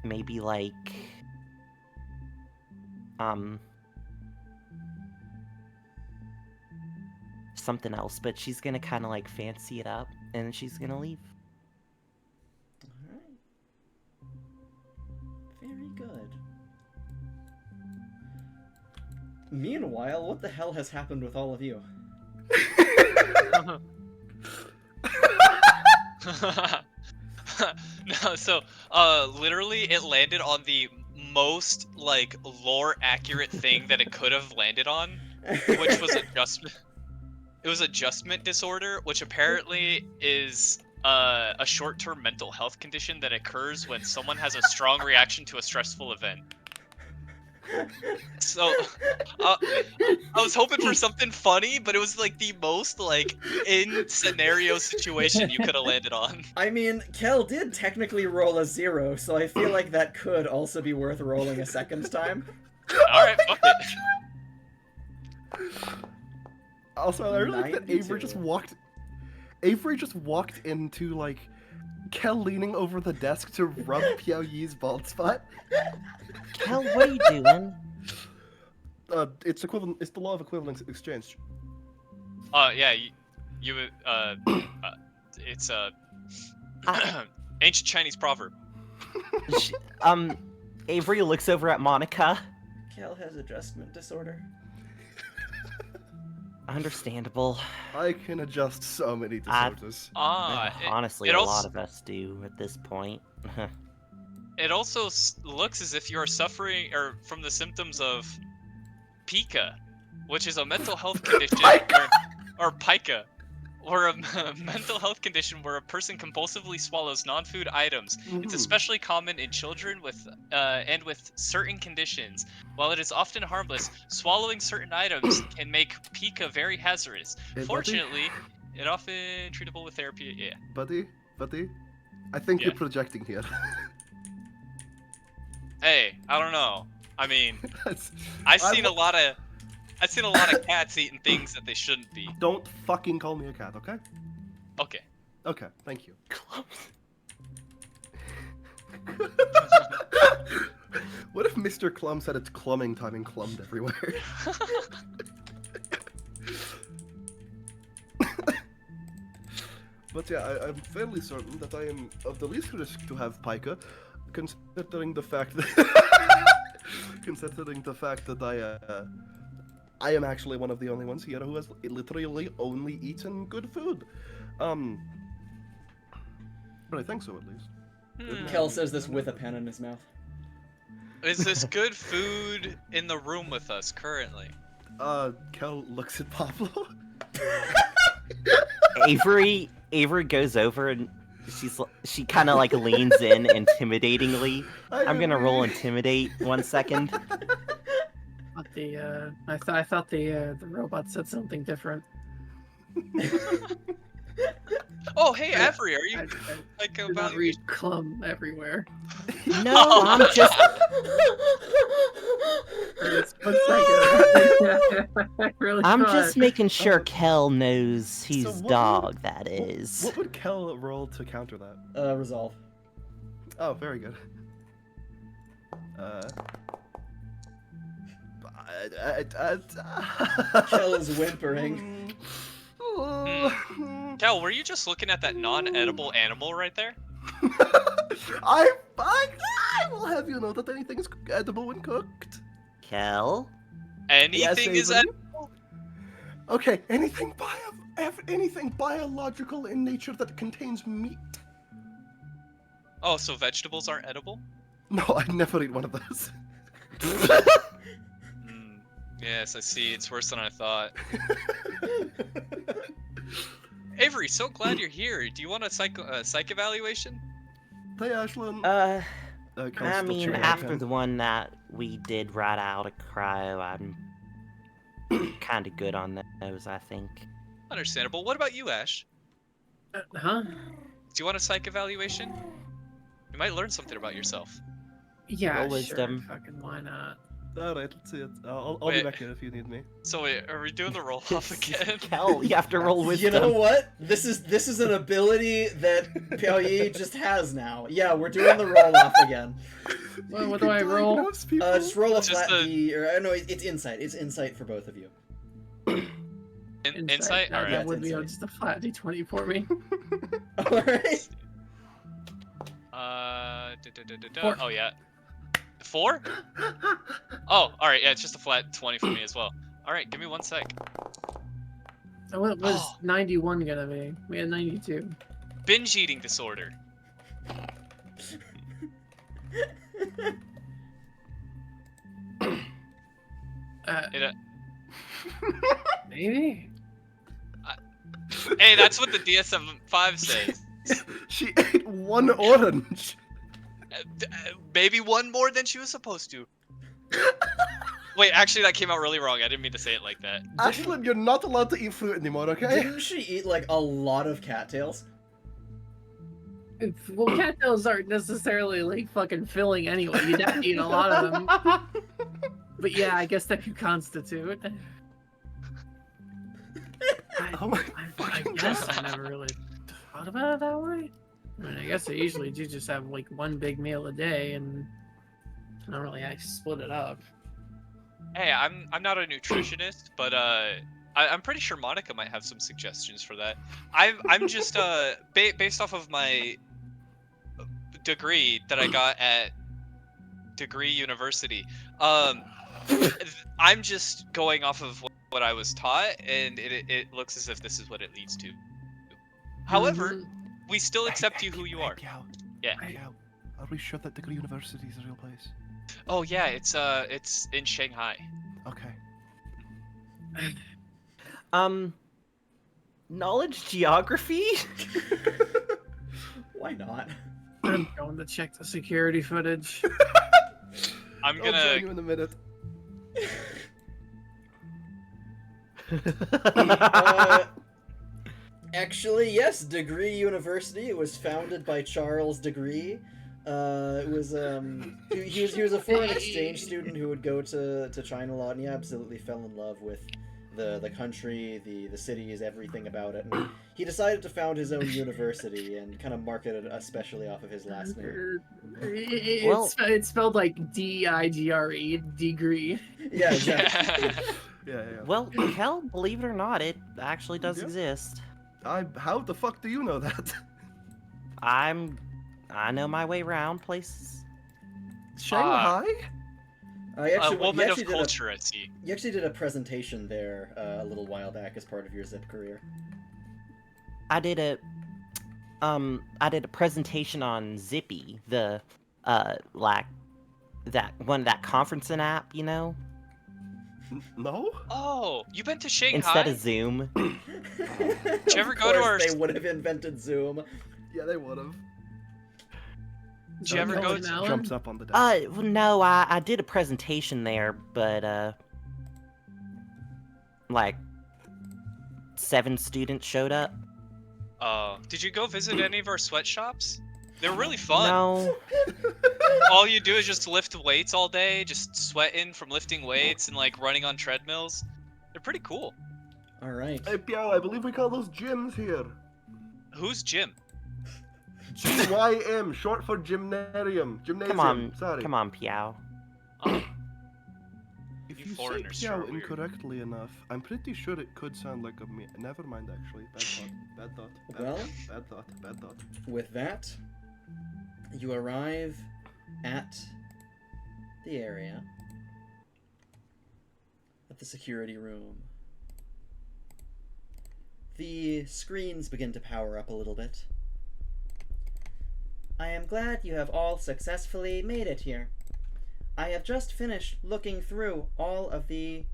Maybe, like, something else, but she's gonna kind of like fancy it up and then she's gonna leave. Alright. Very good. Meanwhile, what the hell has happened with all of you? No, so literally it landed on the most like lore accurate thing that it could have landed on, which was adjustment. It was adjustment disorder, which apparently is a short-term mental health condition that occurs when someone has a strong reaction to a stressful event. So, I was hoping for something funny, but it was like the most like in scenario situation you could have landed on. I mean, Kell did technically roll a 0, so I feel like that could also be worth rolling a second time. All right, fuck it. Also, I really like that 92. Avery just walked into, like, Kell leaning over the desk to rub Pao Yi's bald spot. Kell, what are you doing? It's equivalent. It's the law of equivalent exchange. Yeah, it's ancient Chinese proverb. Avery looks over at Monica. Kell has adjustment disorder. Understandable. I can adjust so many disorders. Honestly, it a also- lot of us do at this point. It also looks as if you are suffering from the symptoms of pica, which is a mental health condition, or pica, or a mental health condition where a person compulsively swallows non-food items. It's especially common in children with certain conditions. While it is often harmless, swallowing certain items can make pica very hazardous. Hey, Fortunately, it often treatable with therapy. Yeah. Buddy, I think Yeah. you're projecting here. Hey, I don't know. I mean, That's- I've I seen a lot of cats eating things that they shouldn't be. Don't fucking call me a cat, okay? Okay. Okay, thank you. What if Mr. Clum said it's clumming time and clummed everywhere? But yeah, I'm fairly certain that I am of the least risk to have pica, considering the fact that I am actually one of the only ones here who has literally only eaten good food. But I think so at least. Kell says this with a pen in his mouth. Is this good food in the room with us currently? Kell looks at Pablo. Avery goes over and she kind of like leans in intimidatingly. I'm gonna roll intimidate 1 second. I thought the robot said something different. Oh, hey, Avery, are I, you I like do about not read clum everywhere. No, I'm just. For a split second. I really I'm thought- just making sure Kell knows whose So what dog would- that is. What would Kell roll to counter that? Resolve. Oh, very good. Kell is whimpering. Cal, were you just looking at that non-edible animal right there? I will have you know that anything is edible when cooked. Kell? Anything is Avery? edible? Okay, anything biological in nature that contains meat. Oh, so vegetables aren't edible? No, I'd never eat one of those. Yes, I see. It's worse than I thought. Avery, so glad you're here. Do you want a psych evaluation? Hey, Ashlynn. I Kell's still mean, chewing on after pen. the one that we did right out of cryo, I'm kind of good on those, I think. Understandable. What about you, Ash? Huh? Do you want a psych evaluation? You might learn something about yourself. Yeah, Roll sure. wisdom. Fucking why not? Alright, let's see it. I'll be Wait. back here if you need me. So wait, are we doing the roll off again? Kell, you have to roll You wisdom. know what? This is an ability that Pao Yi just has now. Yeah, we're doing the roll off again. Well, what You do I can roll? diagnose people. Just roll a Just flat a- D, or no, it's insight. It's insight for both of you. Insight? That, Alright. that would be insight. just a flat d20 for me. All right. Four. Oh yeah. 4? Oh, alright, yeah, it's just a flat 20 for me as well. Alright, give me 1 sec. So what was Oh. 91 gonna be? We had 92. Binge eating disorder. It, Maybe? hey, that's what the DSM-5 says. She ate one orange. Maybe one more than she was supposed to. Wait, actually, that came out really wrong. I didn't mean to say it like that. Ashlynn, you're not allowed to eat fruit anymore, okay? Didn't she eat like a lot of cattails? Well, cattails aren't necessarily like fucking filling anyway. You'd have to eat a lot of them. But yeah, I guess that could constitute. Oh my I guess I never really thought about it that way. I mean, I guess I usually do just have like one big meal a day, and I don't really split it up. Hey, I'm not a nutritionist, but I'm pretty sure Monica might have some suggestions for that. I'm just based off of my degree that I got at Degree University. I'm just going off of what I was taught, and it looks as if this is what it leads to. However, we still accept you who you are. Yeah. Are we sure that Degree University is a real place? Oh yeah, it's in Shanghai. Okay. Knowledge geography? Why not? I'm going to check the security footage. I'm I'll join gonna. you in a minute. Actually, yes, Degree University. It was founded by Charles Degree. It was he was a foreign exchange student who would go to China a lot, and he absolutely fell in love with the country, the cities, everything about it. And he decided to found his own university and kind of marketed it especially off of his last name. It's spelled like D-I-G-R-E, degree. Yeah, exactly. Yeah. Well, Kell, believe it or not, it actually does Yeah. exist. How the fuck do you know that? I know my way around places. Shanghai? A woman of culture, I see. You actually did a presentation there a little while back as part of your Zip career. I did a presentation on Zippy, the like that conferencing app, you know, No? Oh, you been to Shanghai? instead of Zoom. Did you ever go to our? They would have invented Zoom. Yeah, they would have. Did you ever go to? Jumps up on the desk. Well, no, I did a presentation there, but like 7 students showed up. Oh, did you go visit any of our sweatshops? They're really fun. No. All you do is just lift weights all day, just sweating from lifting weights and like running on treadmills. They're pretty cool. All right. Hey, Pao, I believe we call those gyms here. Who's Jim? GYM, short for gymnasium. Gymnasium. Sorry. Come on, Pao. If You you say foreigners sure Pao are weird. incorrectly enough, I'm pretty sure it could sound like a me. Never mind, actually. Bad thought. Bad thought. Bad Well? thought, bad thought. Bad thought. With that, you arrive at the area, at the security room. The screens begin to power up a little bit. I am glad you have all successfully made it here. I have just finished looking through all of the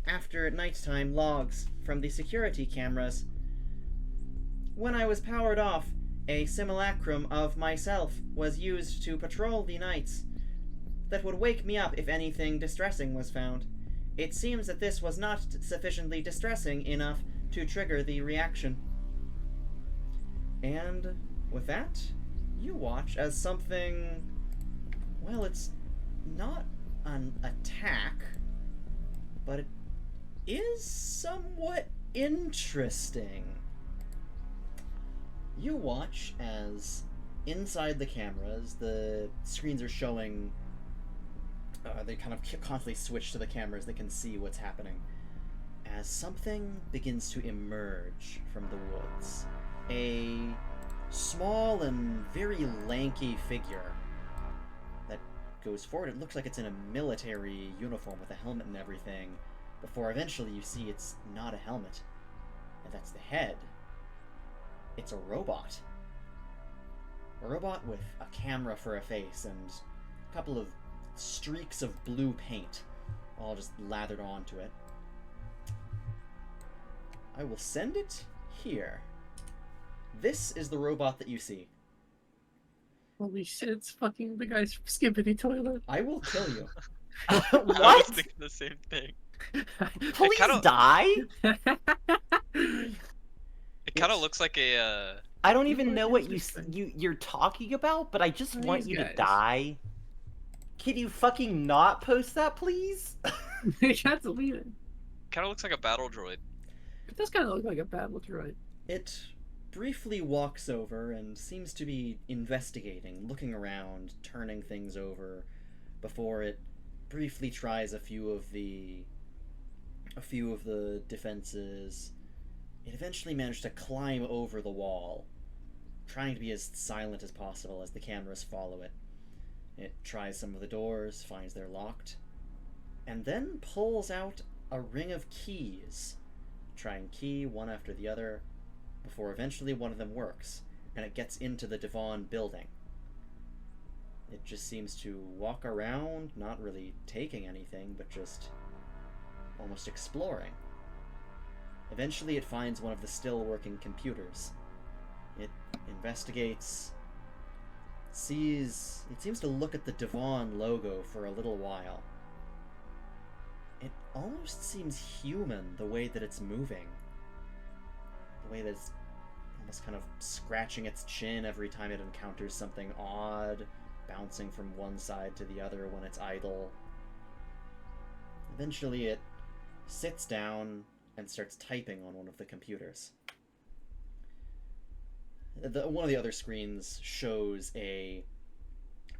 after nighttime logs from the security cameras. When I was powered off, a simulacrum of myself was used to patrol the nights that would wake me up if anything distressing was found. It seems that this was not sufficiently distressing enough to trigger the reaction. And with that, you watch as something, well, it's not an attack, but it is somewhat interesting. You watch as inside the cameras, the screens are showing, they kind of constantly switch to the cameras, they can see what's happening, as something begins to emerge from the woods. A small and very lanky figure that goes forward. It looks like it's in a military uniform with a helmet and everything, before eventually you see it's not a helmet, and that's the head. It's a robot. A robot with a camera for a face and a couple of streaks of blue paint all just lathered onto it. I will send it here. This is the robot that you see. Holy shit, it's fucking the guys from Skippity Toilet. I will kill you. I was What? thinking the same thing. Please kinda- die? It kind of looks like a. I don't even know what Interesting. you're talking about, but I just These want you to guys. die. Can you fucking not post that, please? You can't delete it. Kind of looks like a battle droid. It does kind of look like a battle droid. It briefly walks over and seems to be investigating, looking around, turning things over, before it briefly tries a few of the defenses. It eventually managed to climb over the wall, trying to be as silent as possible as the cameras follow it. It tries some of the doors, finds they're locked, and then pulls out a ring of keys. Try and key one after the other, before eventually one of them works, and it gets into the Devon building. It just seems to walk around, not really taking anything, but just almost exploring. Eventually it finds one of the still working computers. It investigates, sees, it seems to look at the Devon logo for a little while. It almost seems human, the way that it's moving. The way that it's almost kind of scratching its chin every time it encounters something odd, bouncing from one side to the other when it's idle. Eventually it sits down and starts typing on one of the computers. One of the other screens shows a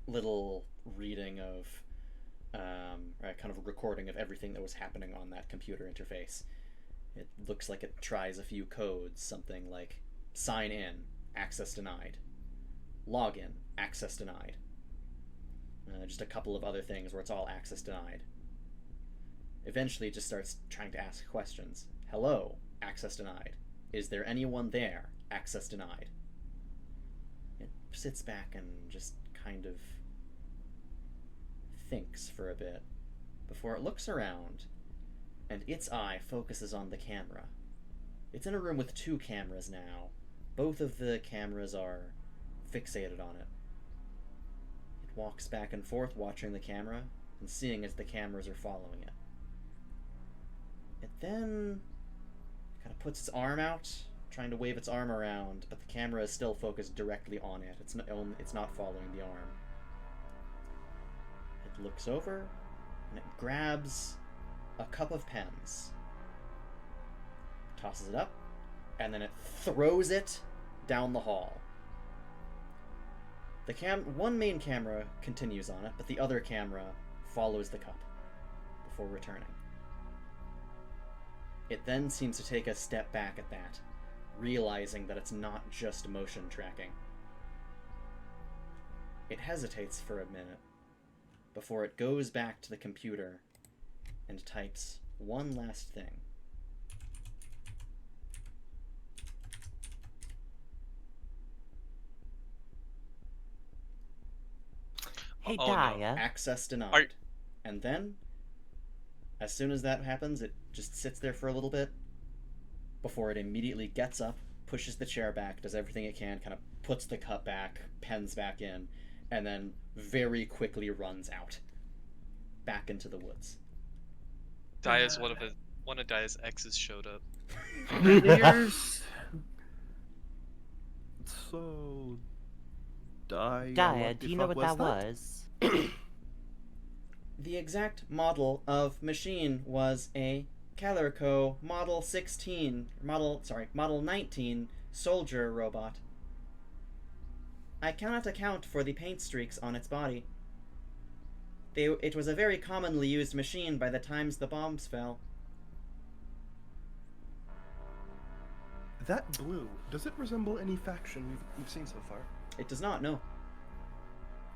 little reading of, kind of a recording of everything that was happening on that computer interface. It looks like it tries a few codes, something like sign in, access denied, login, access denied. Just a couple of other things where it's all access denied. Eventually it just starts trying to ask questions. Hello, access denied. Is there anyone there? Access denied. It sits back and just kind of thinks for a bit before it looks around, and its eye focuses on the camera. It's in a room with 2 cameras now. Both of the cameras are fixated on it. It walks back and forth watching the camera and seeing as the cameras are following it. It then kind of puts its arm out, trying to wave its arm around, but the camera is still focused directly on it. It's not following the arm. It looks over, and it grabs a cup of pens, tosses it up, and then it throws it down the hall. The one main camera continues on it, but the other camera follows the cup before returning. It then seems to take a step back at that, realizing that it's not just motion tracking. It hesitates for a minute before it goes back to the computer and types one last thing. Hey, Oh, no. Daya. Access denied. And then, as soon as that happens, it just sits there for a little bit before it immediately gets up, pushes the chair back, does everything it can, kind of puts the cup back, pens back in, and then very quickly runs out. Back into the woods. Daya's one of Daya's exes showed up. There's So, Daya, Daya, do you know what that was? The exact model of machine was a Calico Model 19 soldier robot. I cannot account for the paint streaks on its body. It was a very commonly used machine by the times the bombs fell. That blue, does it resemble any faction we've seen so far? It does not, no.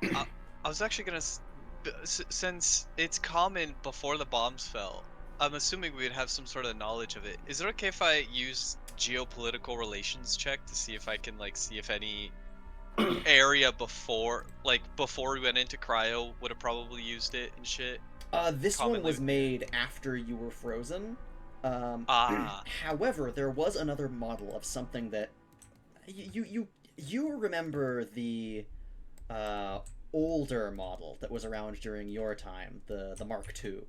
I was actually gonna, since it's common before the bombs fell, I'm assuming we'd have some sort of knowledge of it. Is it okay if I use geopolitical relations check to see if I can see if any area before we went into cryo would have probably used it and shit? This one Commonly. was made after you were frozen. However, there was another model of something that you remember the older model that was around during your time, the Mark II,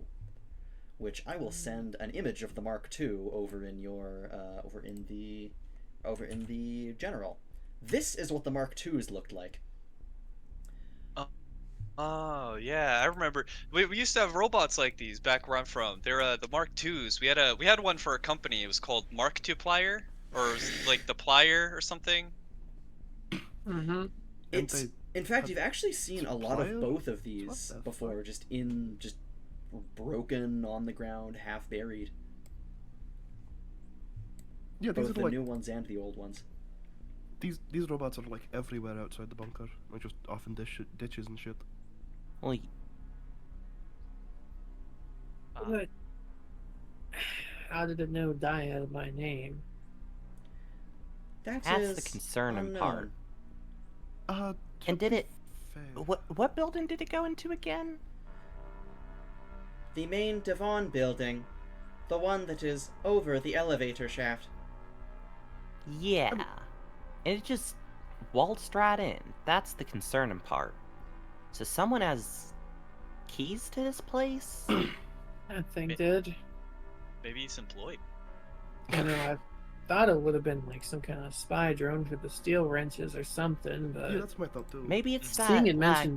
which I will send an image of the Mark II over in your over in the general. This is what the Mark IIs looked like. Oh yeah, I remember. We used to have robots like these back where I'm from. They're the Mark IIs. We had one for a company. It was called Mark II Plier, or like the Plier or something. mm-hmm. It's in fact you've actually seen a lot of Plier? both of these What the before, fuck? just broken on the ground, half buried. Yeah, these Both are the like new ones and the old ones. these robots are like everywhere outside the bunker, like just off in ditches and shit. Well, But how did it know Daya by name? that's is the concerning unknown. part. And did it? Fair. What building did it go into again? The main Devon building, the one that is over the elevator shaft. Yeah. And it just waltzed right in. That's the concerning part. So someone has keys to this place? That thing did. Maybe he's employed. I know, I thought it would have been like some kind of spy drone for the steel wrenches or something, but Yeah, that's my thought too. Maybe it's that. seeing it like-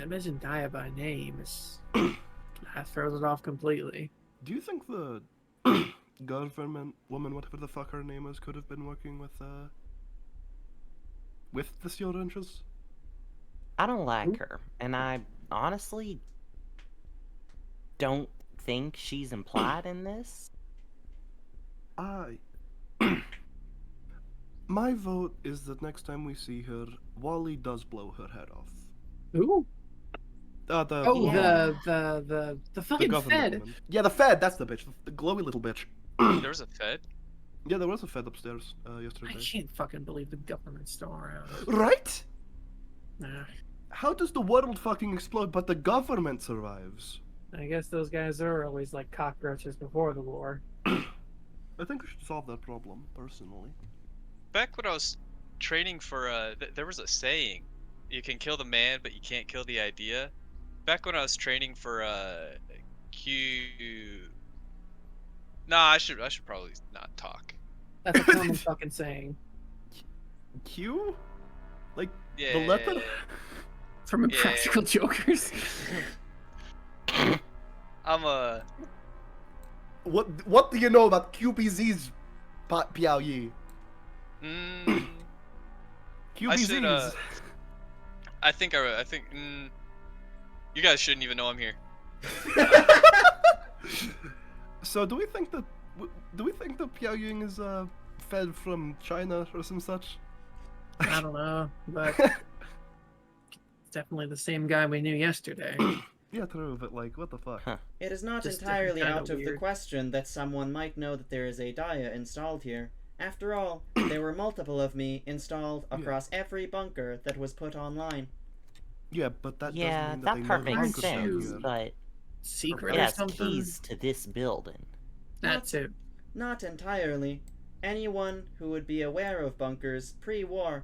mentioned Daya by name is that throws it off completely. Do you think the government woman, whatever the fuck her name is, could have been working with the steel wrenches? I don't like her, and I honestly don't think she's implied in this. My vote is that next time we see her, Wally does blow her head off. Ooh. The The fucking government Fed. woman. Yeah, the Fed. That's the bitch. The glowy little bitch. There was a Fed. Yeah, there was a Fed upstairs I yesterday. can't fucking believe the government's still around. Right? Nah. How does the world fucking explode but the government survives? I guess those guys are always like cockroaches before the war. I think we should solve that problem, personally. Back when I was training for there was a saying, you can kill the man but you can't kill the idea. Back when I was training for Nah, I should probably not talk. That's a common fucking saying. Q? Like Yeah. the letter? From Impractical Jokers. I'm a. What do you know about QBZ's Pao Yi? I QBZ's. should. I think. You guys shouldn't even know I'm here. So do we think that Pao Yi is fed from China or some such? I don't know, but it's definitely the same guy we knew yesterday. Yeah, true, but like, what the fuck? Huh. It is not Just entirely kinda out of the weird. question that someone might know that there is a Dia installed here. After all, there were multiple of me installed across every bunker that was put online. Yeah, but that Yeah, doesn't mean that they know part the makes bunker's down sense, here. but Secret it or has something? keys to this building. That's it. Not entirely. Anyone who would be aware of bunkers pre-war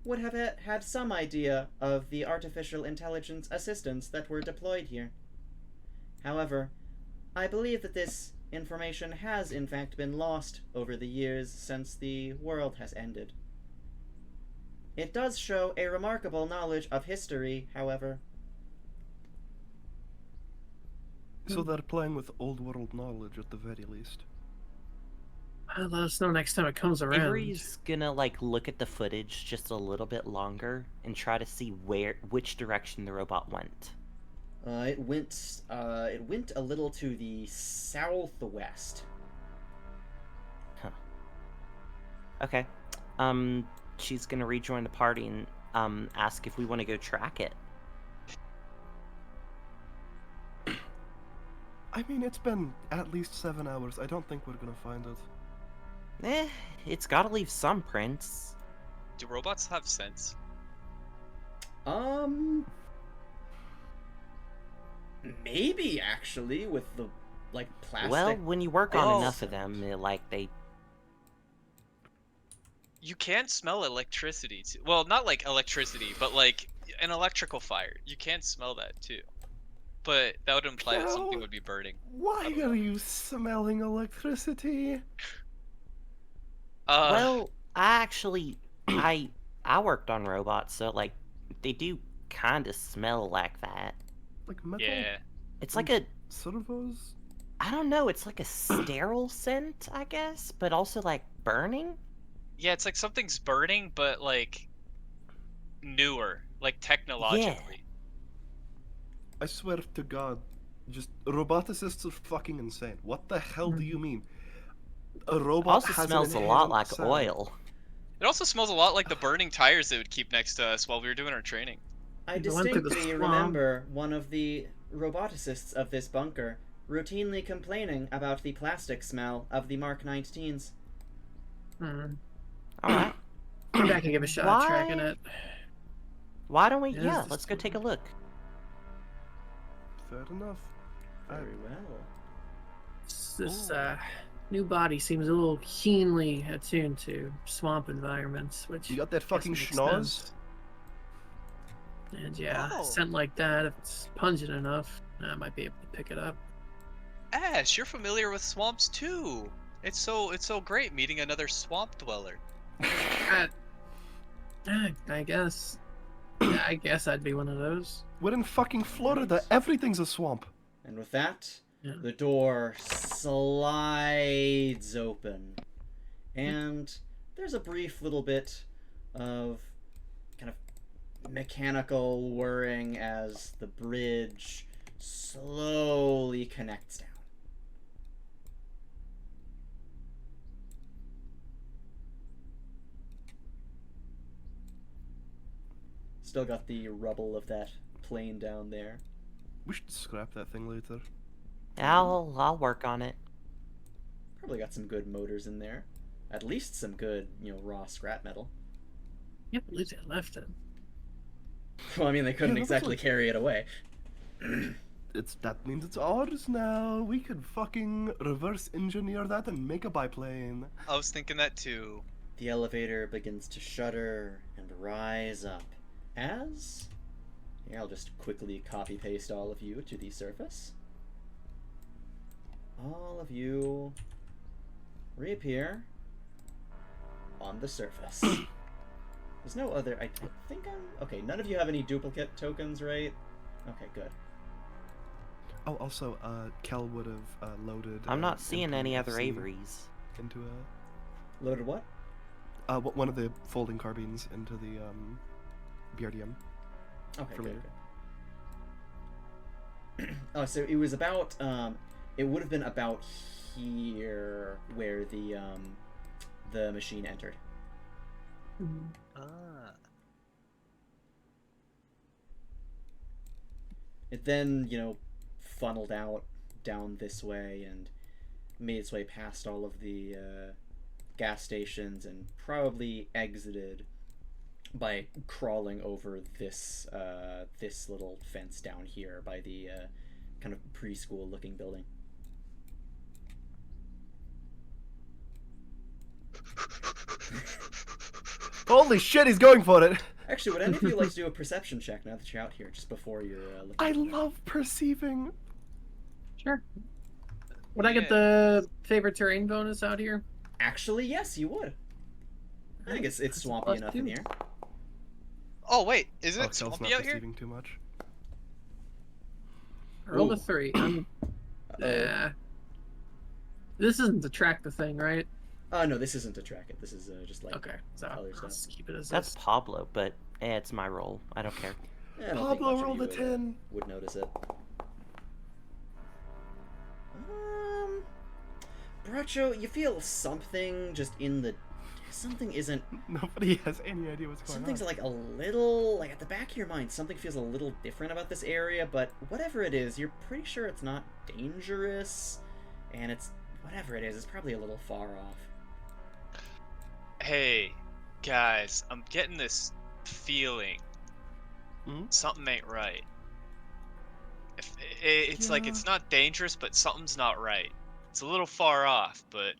would have had some idea of the artificial intelligence assistants that were deployed here. However, I believe that this information has in fact been lost over the years since the world has ended. It does show a remarkable knowledge of history, however. So they're playing with old world knowledge at the very least. Let us know next time it comes around. Avery's gonna like look at the footage just a little bit longer and try to see which direction the robot went. It went a little to the southwest. Okay. She's gonna rejoin the party and ask if we want to go track it. I mean, it's been at least 7 hours. I don't think we're gonna find it. It's gotta leave some prints. Do robots have sense? Maybe actually with the like plastic. Well, when you work on Oh. enough of them, they You can smell electricity too. Well, not like electricity, but like an electrical fire. You can smell that too. But that would imply that something Kell? would be burning. Why are you smelling electricity? Well, I worked on robots, so like they do kind of smell like that. Like metal Yeah. It's like a servos? I don't know, it's like a sterile scent, I guess, but also like burning. Yeah, it's like something's burning, but like newer, like technologically. I swear to God, just roboticists are fucking insane. What the hell do you mean? A robot Also has smells a an lot inherent like sound. oil. It also smells a lot like the burning tires they would keep next to us while we were doing our training. I They went through the distinctly swamp. remember one of the roboticists of this bunker routinely complaining about the plastic smell of the Mark 19s. Hmm. Alright. Come back and give a shot Why? at tracking it. Why don't we It is yeah, the let's go take a look. Fair enough. Very well. This new body seems a little keenly attuned to swamp environments, which You got that I guess fucking makes schnoz? sense. And yeah, Oh. scent like that, if it's pungent enough, I might be able to pick it up. Ash, you're familiar with swamps too. It's so great meeting another swamp dweller. I guess. Yeah, I guess I'd be one of those. We're in fucking Florida. Everything's a swamp. And with that, Yeah. the door slides open. And there's a brief little bit of kind of mechanical whirring as the bridge slowly connects down. Still got the rubble of that plane down there. We should scrap that thing later. I'll work on it. Probably got some good motors in there. At least some good, raw scrap metal. Can't believe they left it. Well, I mean, they couldn't Yeah, that's exactly like- carry it away. That means it's ours now. We could fucking reverse engineer that and make a biplane. I was thinking that too. The elevator begins to shudder and rise up as... Here, I'll just quickly copy-paste all of you to the surface. All all of you reappear on the surface. There's no other. I think I'm okay. None of you have any duplicate tokens, right? Okay, good. Oh, also, Kell would have loaded. I'm not seeing any other FC Averys. into Loaded what? one of the folding carbines into the BRDM. Okay, For good, later. good. Oh, so it was about. It would have been about here where the machine entered. Ah. It then, funneled out down this way and made its way past all of the gas stations and probably exited by crawling over this this little fence down here by the kind of preschool looking building. Holy shit, he's going for it! Actually, would any of you like to do a perception check now that you're out here, just before you're looking? I at it? love perceiving. Sure. Would I get the favorite terrain bonus out here? Actually, yes, you would. I think it's swampy enough in here. Oh wait, is Oh, it Kell's swampy not out here? perceiving too much. Roll a Ooh. 3. Yeah. This isn't to track the thing, right? No, this isn't to track it. This is just like Okay, so color I'll stuff. just keep it as That's this. Pablo, but it's my roll. I don't care. I don't think Pablo much of rolled you a 10. would notice it. Borracho, you feel something just in the. Something isn't. Nobody has any idea what's going Something's on. like a little. Like at the back of your mind, something feels a little different about this area, but whatever it is, you're pretty sure it's not dangerous, and it's. Whatever it is, it's probably a little far off. Hey, guys, I'm getting this feeling. Hmm? Something ain't right. It's like Yeah. it's not dangerous, but something's not right. It's a little far off, but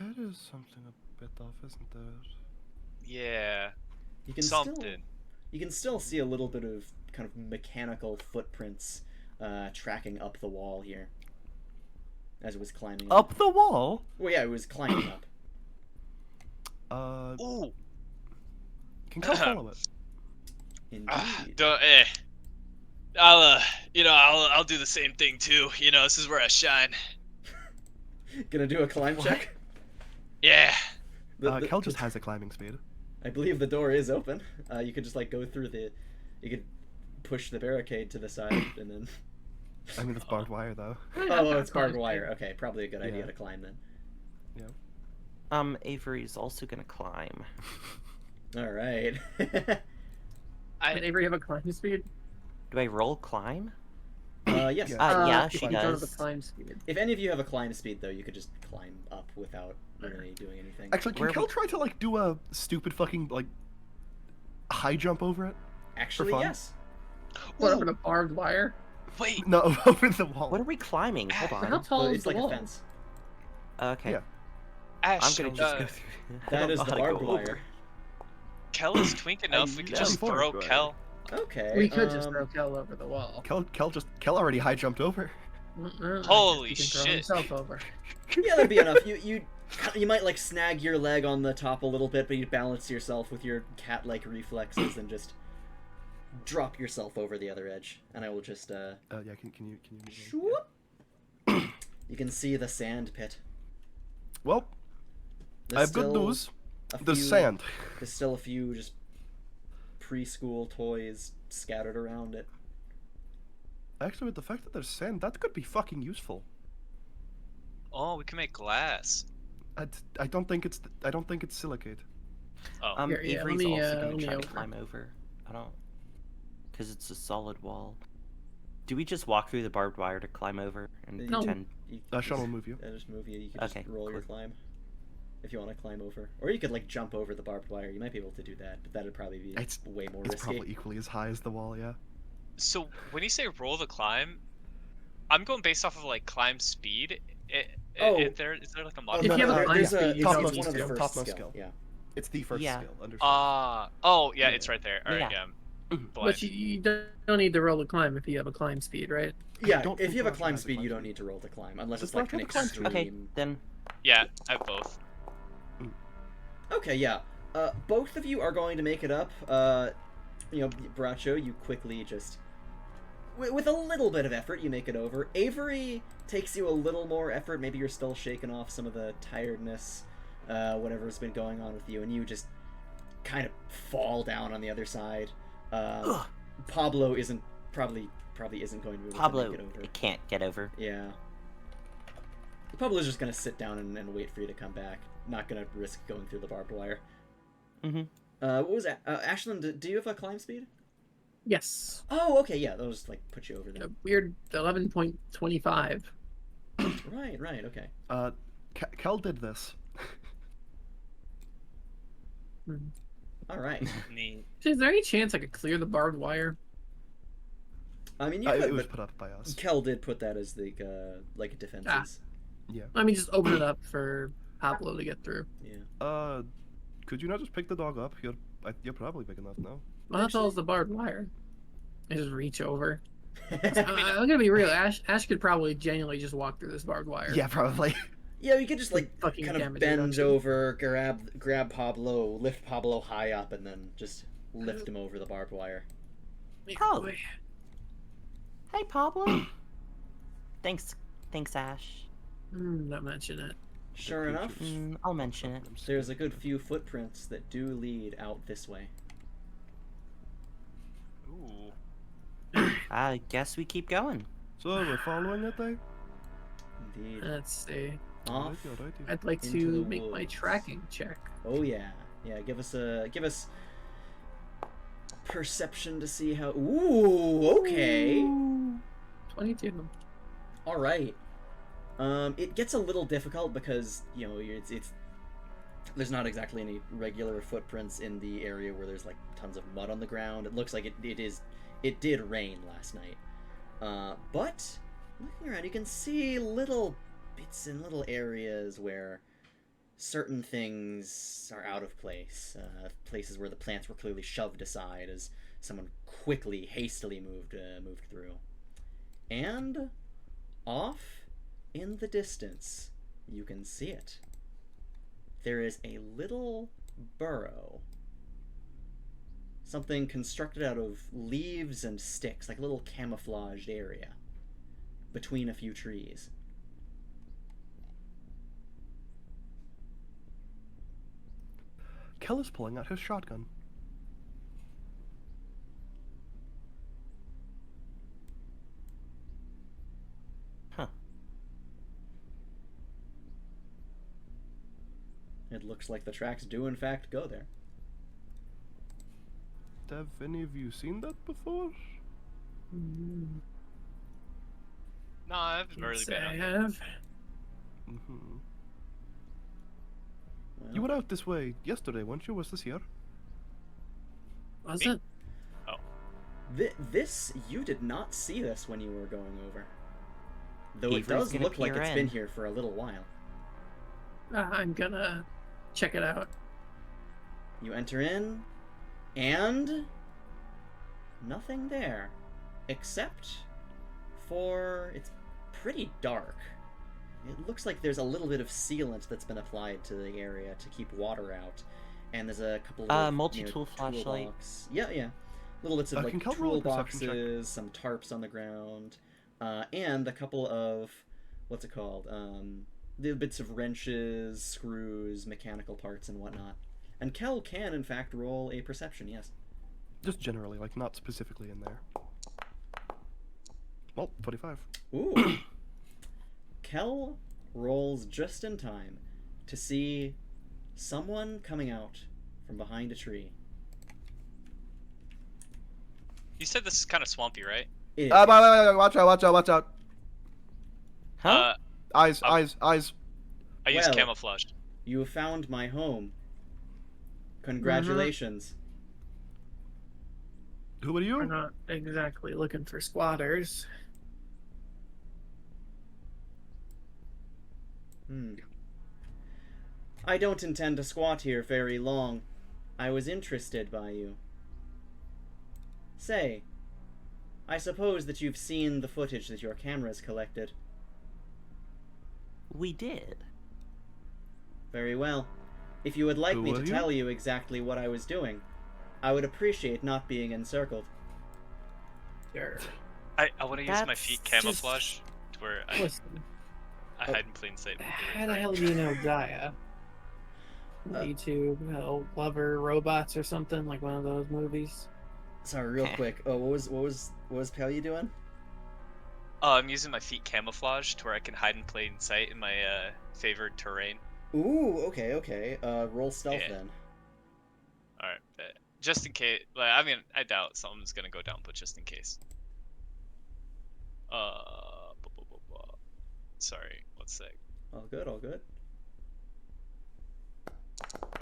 That is something a bit off, isn't it? yeah, You can something. still. You can still see a little bit of kind of mechanical footprints tracking up the wall here. As it was climbing Up the wall? Well, yeah, it was climbing up. Ooh. Can Kell follow it? Indeed. I'll do the same thing too. This is where I shine. Gonna do a climb check? Yeah. Kell just has a climbing speed. I believe the door is open. You could just like go through you could push the barricade to the side and then. I mean, it's barbed wire, though. Oh, it's barbed wire. Okay, probably a good idea Yeah. to climb then. Avery's also gonna climb. All right. Did Avery have a climb speed? Do I roll climb? Yes. Yeah. Yeah, if she you don't have does. a climb speed. If any of you have a climb speed, though, you could just climb up without really doing anything. Actually, can Where Kell we- try to, like, do a stupid fucking, like, high jump over it? Actually, fun? yes. What, Ooh, over the barbed wire? wait. No, over the wall. What are we climbing? Hold How on. tall Well, is it's the like wall? a fence. Okay. Yeah. I'm Ash, gonna just go through. I That don't is know the how to barbed go wire. over. Kell is twink enough. We could know. just Barbed throw wire. Kell. Okay. We could just throw Kell over the wall. Kell already high jumped over. Holy he can throw shit. himself over. Yeah, that'd be enough. You might like snag your leg on the top a little bit, but you balance yourself with your cat-like reflexes and just drop yourself over the other edge. And I will just Yeah, can you Shoop. You can see the sand pit. Well, I There's have good still news. a The few- sand. There's still a few just preschool toys scattered around it. Actually, with the fact that there's sand, that could be fucking useful. Oh, we can make glass. I don't think it's silicate. Oh. Here, yeah, Avery's let me, also let gonna me try to over. climb over. I don't, because it's a solid wall. Do we just walk through the barbed wire to climb over and No. pretend? You Sean will move you. just move you. You can Okay, just roll your cool. climb if you want to climb over, or you could like jump over the barbed wire. You might be able to do that, but that'd probably be It's- way more It's risky. probably equally as high as the wall, yeah. So when you say roll the climb, I'm going based off of like climb speed. Oh. Is there like a Oh, mod? If no, you have no, a climb there's speed, it's you one don't of need the to. first Topmost skill. skill. Yeah. It's the first Yeah. skill. Understood. Oh yeah, Yeah. it's right there. All right, Yeah. But blind. you don't need to roll to climb if you have a climb speed, right? Yeah, don't if think you have a Borracho climb has a speed, climb you don't speed. need to roll to climb, unless Does it's like Borracho an have a climb speed? Okay, extreme. then Yeah, I have both. Okay, yeah. Both of you are going to make it up. Borracho, you quickly just... With a little bit of effort, you make it over. Avery takes you a little more effort. Maybe you're still shaking off some of the tiredness, whatever's been going on with you, and you just kind of fall down on the other side. Pablo probably isn't going to be able Pablo to make it over. can't get over. Yeah. Pablo's just gonna sit down and wait for you to come back. Not gonna risk going through the barbed wire. Mm-hmm. What was that? Ashlynn, do you have a climb speed? Yes. Oh, okay, yeah, that'll just, like, put you over there. A weird 11.25. Right, okay. Kell did this. Alright. Neat. Is there any chance I could clear the barbed wire? I mean, you It could, was but put up by us. Kell did put that as, like defenses. I mean, just open it up for Pablo to get through. Yeah. Could you not just pick the dog up? You're probably big enough now. Well, that's all the barbed wire. I just reach over. I'm gonna be real. Ash could probably genuinely just walk through this barbed wire. Yeah, probably. Yeah, you could just, like, Fucking kind of damage bend reduction. over, grab Pablo, lift Pablo high up, and then just lift him over the barbed wire. Oh. Boy. Hey, Pablo. Thanks, Ash. Not mention it. Sure enough, I'll mention it. there's a good few footprints that do lead out this way. Ooh. I guess we keep going. So we're following it, eh? Indeed. Let's see. Off. Alrighty. I'd like Into to the make my woods. tracking check. Oh yeah. Give us perception to see how. Ooh, okay. 22. All right. It gets a little difficult because it's there's not exactly any regular footprints in the area where there's like tons of mud on the ground. It looks like it did rain last night. But looking around, you can see little bits and little areas where certain things are out of place. Places where the plants were clearly shoved aside as someone quickly, hastily moved through. And off in the distance, you can see it. There is a little burrow. Something constructed out of leaves and sticks, like a little camouflaged area between a few trees. Kell is pulling out his shotgun. Huh. It looks like the tracks do in fact go there. Have any of you seen that before? No, I've really Yes, been I up. have. Mm-hmm. Well, You were out this way yesterday, weren't you? Was this here? Was Me? it? this you did not see this when you were going over. Though it Avery's does gonna look like peer it's in. been here for a little while. I'm gonna check it out. You enter in, and nothing there, except for it's pretty dark. It looks like there's a little bit of sealant that's been applied to the area to keep water out, and there's a couple of multi-tool flashlight. toolbox. Yeah, little bits of Can like Kell roll a perception check? toolboxes, some tarps on the ground, and a couple of what's it called? The bits of wrenches, screws, mechanical parts, and whatnot. And Kell can, in fact, roll a perception, yes. Just generally, like not specifically in there. Well, 25. Ooh. Kell rolls just in time to see someone coming out from behind a tree. You said this is kind of swampy, right? It is. Watch out. Huh? Eyes. I use Well. camouflage. You have found my home. Congratulations. Who are you? We're not exactly looking for squatters. I don't intend to squat here very long. I was interested by you. Say, I suppose that you've seen the footage that your cameras collected. We did. Very well. If you would like Who me are to you? tell you exactly what I was doing, I would appreciate not being encircled. Sure. I want to use my That's feet just- camouflage to where Listen, I hide in plain sight. how the hell do you know Gaia? YouTube, Lover Robots or something like one of those movies. Sorry, real quick. Oh, what was Pao Yi doing? I'm using my feet camouflage to where I can hide in plain sight in my favored terrain. Ooh, okay. Roll stealth Yeah. then. All right, just in case. Like, I mean, I doubt something's gonna go down, but just in case. Sorry, 1 sec. All good.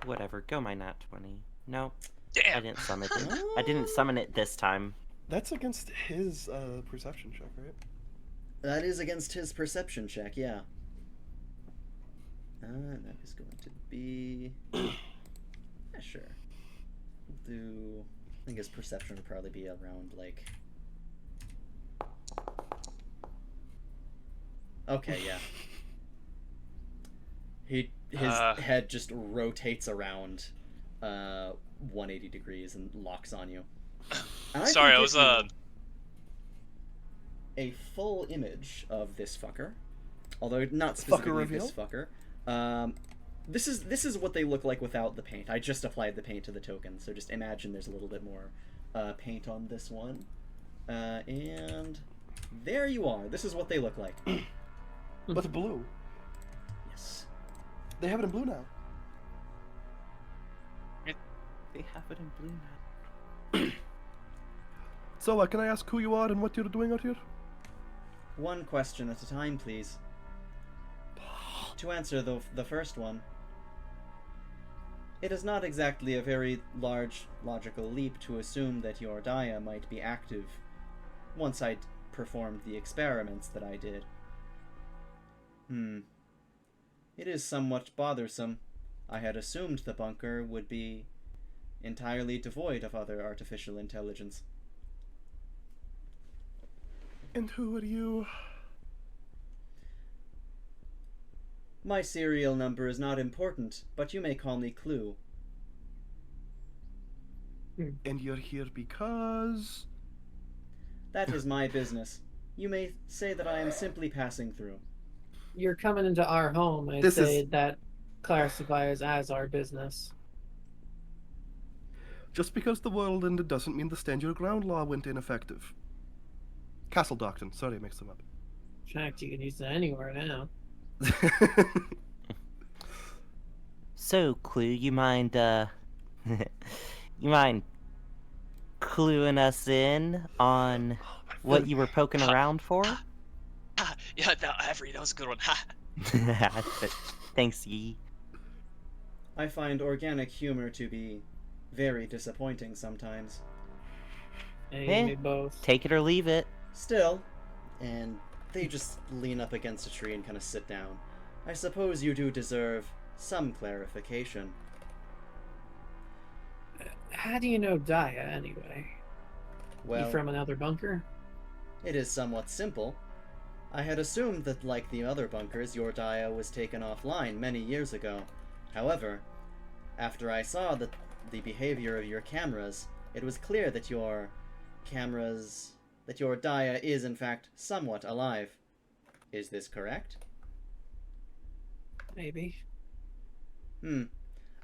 Whatever, go my nat 20. No, I Damn. didn't summon it. I didn't summon it this time. That's against his perception check, right? That is against his perception check, yeah. That is going to be... yeah, sure. We'll do... I think his perception would probably be around, like... Okay, yeah. His head just rotates around 180 degrees and locks on you. And Sorry, can I was give you a full image of this fucker, although not specifically this fucker. This is what they look like without the paint. I just applied the paint to the token, so just imagine there's a little bit more paint on this one. And there you are. This is what they look like. But blue. Yes. They have it in blue now. They have it in blue now. So, can I ask who you are and what you're doing out here? One question at a time, please. To answer the first one, it is not exactly a very large logical leap to assume that your Dia might be active once I'd performed the experiments that I did. It is somewhat bothersome. I had assumed the bunker would be entirely devoid of other artificial intelligence. And who are you? My serial number is not important, but you may call me Clue. And you're here because... That is my business. You may say that I am simply passing through. You're coming into our home. I'd This say is- that classifies as our business. Just because the world ended doesn't mean the stand your ground law went ineffective. Castle Doctrine. Sorry, I mixed them up. In fact, you can use it anywhere now. So, Clue, you mind cluing us in on what you were poking around for? Yeah, Avery, that was a good one. Thanks, Yi. I find organic humor to be very disappointing sometimes. Hey, Eh. me both. Take it or leave it. Still, and they just lean up against a tree and kind of sit down. I suppose you do deserve some clarification. How do you know Dia, anyway? Well, You from another bunker? it is somewhat simple. I had assumed that, like the other bunkers, your Dia was taken offline many years ago. However, after I saw the behavior of your cameras, it was clear that your Dia is in fact somewhat alive. Is this correct? Maybe.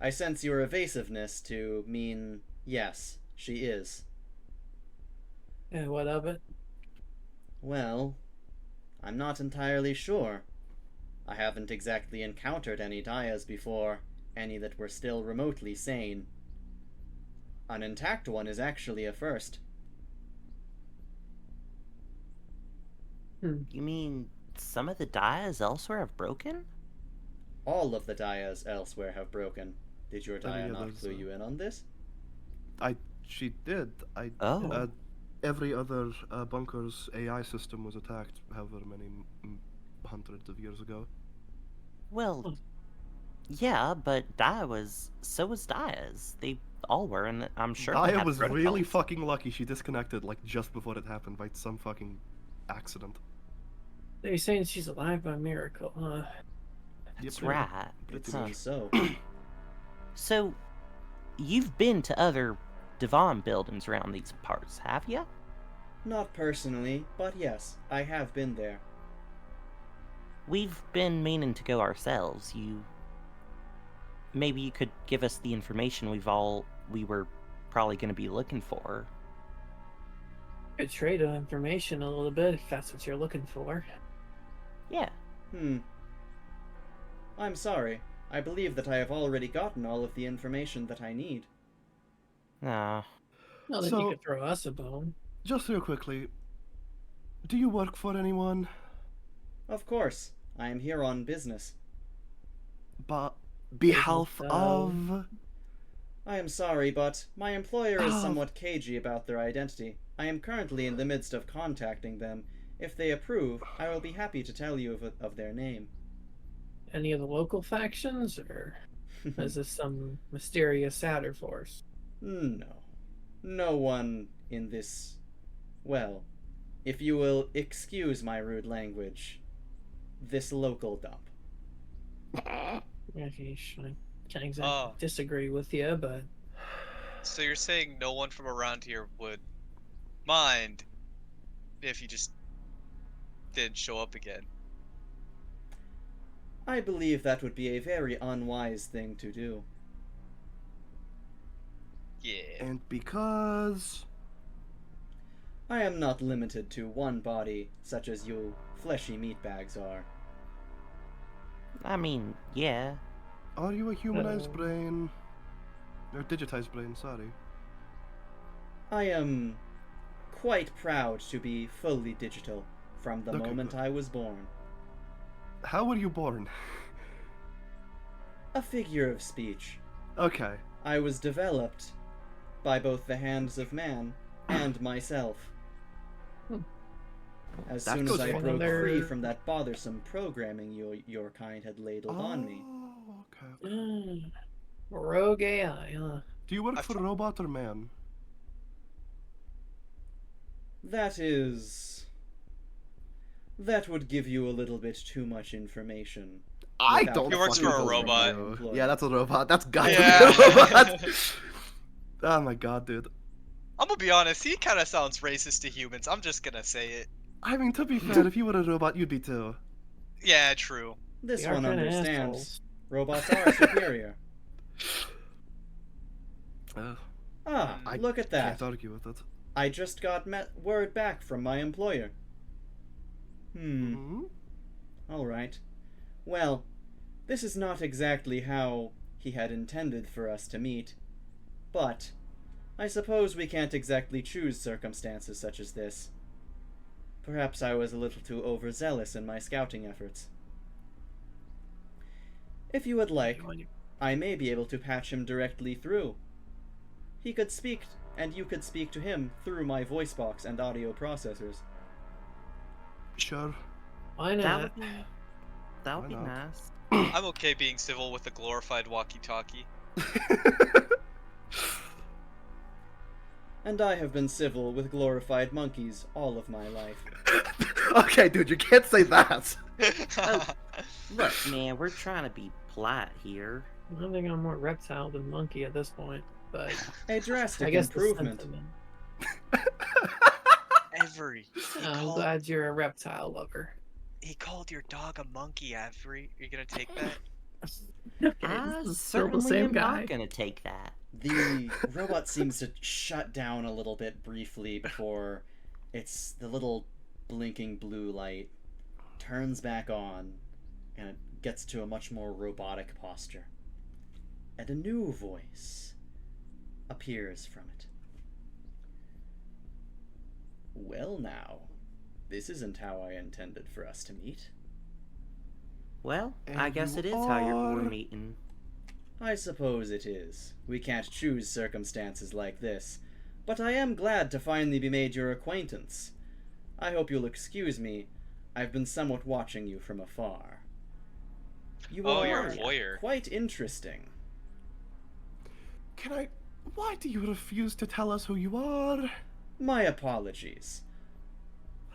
I sense your evasiveness to mean yes, she is. And what of it? Well, I'm not entirely sure. I haven't exactly encountered any Dias before, any that were still remotely sane. An intact one is actually a first. You mean some of the Dias elsewhere have broken? All of the Dias elsewhere have broken. Did your Dia yeah, not there's, clue you in on this? She did. Oh. Every other bunker's AI system was attacked however many hundreds of years ago. Well, yeah, but so was Dia's. They all were, and I'm sure they Aya had was really protocols. fucking lucky she disconnected like just before it happened by some fucking accident. They're saying she's alive by miracle, huh? That's Yep. right. It Pretty seems much. so. So, you've been to other Devon buildings around these parts, have you? Not personally, but yes, I have been there. We've been meaning to go ourselves. Maybe you could give us the information we were probably going to be looking for. Could trade on information a little bit if that's what you're looking for. Yeah. I'm sorry. I believe that I have already gotten all of the information that I need. Ah. Well, then So- you could throw us a bone. Just real quickly, do you work for anyone? Of course, I am here on business. But behalf Business, of. I am sorry, but my employer is Oh. somewhat cagey about their identity. I am currently in the midst of contacting them. If they approve, I will be happy to tell you of their name. Any of the local factions, or is this some mysterious outer force? No. No one in this... Well, if you will excuse my rude language, this local dump. I can't exactly Oh. disagree with you, but So you're saying no one from around here would mind if you just didn't show up again? I believe that would be a very unwise thing to do. Yeah. And because. I am not limited to one body, such as you fleshy meatbags are. I mean, yeah. Are you a humanized Uh. brain? Or digitized brain, sorry. I am quite proud to be fully digital from the Okay, moment good. I was born. How were you born? A figure of speech. Okay. I was developed by both the hands of man and myself. As That soon as goes I for broke another- free from that bothersome programming your kind had ladled on me. Oh, okay. rogue AI, huh? Do you work I for thought- robot or man? That would give you a little bit too much information. I without don't He works fucking for a know, robot. bro. Yeah, that's a robot. That's got to Yeah. be a robot. Oh my god, dude. I'm gonna be honest, he kind of sounds racist to humans. I'm just gonna say it. I mean, to be fair, if you were a robot, you'd be too. Yeah, true. This They are one kinda understands. assholes. Robots are superior. Ah, I look at that. Can't argue with it. I just got word back from my employer. Hmm? Alright. Well, this is not exactly how he had intended for us to meet, but I suppose we can't exactly choose circumstances such as this. Perhaps I was a little too overzealous in my scouting efforts. If you would like, I may be able to patch him directly through. He could speak, and you could speak to him through my voice box and audio processors. Sure. Why That not? would be, that would Why be not? nice. I'm okay being civil with a glorified walkie-talkie. And I have been civil with glorified monkeys all of my life. Okay, dude, you can't say that. Look, man, we're trying to be polite here. I think I'm more reptile than monkey at this point, but A I drastic guess the improvement. sentiment. Avery, I'm glad you're a reptile lover. he called your dog a monkey, Avery. Are you gonna take that? I This is still the certainly same am guy. not gonna take that. The robot seems to shut down a little bit briefly before the little blinking blue light turns back on and it gets to a much more robotic posture. And a new voice appears from it. Well now, this isn't how I intended for us to meet. Well, I And guess you it is how we're are- meeting. I suppose it is. We can't choose circumstances like this, but I am glad to finally be made your acquaintance. I hope you'll excuse me. I've been somewhat watching you from afar. You Oh, are you're a voyeur. quite interesting. Can I... Why do you refuse to tell us who you are? My apologies.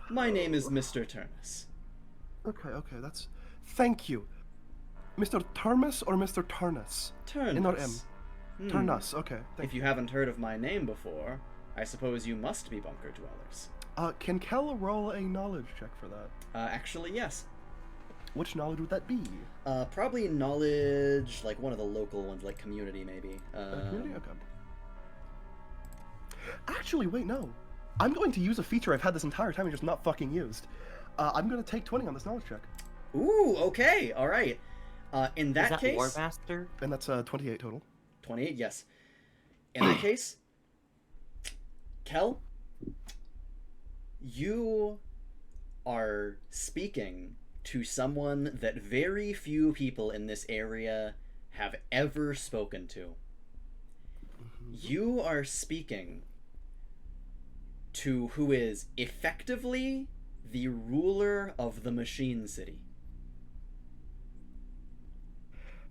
My name is Mr. Turnus. Okay, that's... Thank you. Mr. Turnus or Mr. Turnus? Turnus. N or M? Hmm. Turnus, okay. If you haven't heard of my name before, I suppose you must be bunker dwellers. Can Kell roll a knowledge check for that? Actually, yes. Which knowledge would that be? Probably knowledge, like one of the local ones, like community, maybe. Community? Okay. Actually, wait, no. I'm going to use a feature I've had this entire time and just not fucking used. I'm going to take 20 on this knowledge check. Ooh, okay, all right. In that Is that case, War Master? And that's 28 total. 28, yes. In that case, Kell, you are speaking to someone that very few people in this area have ever spoken to. You are speaking to who is effectively the ruler of the Machine City.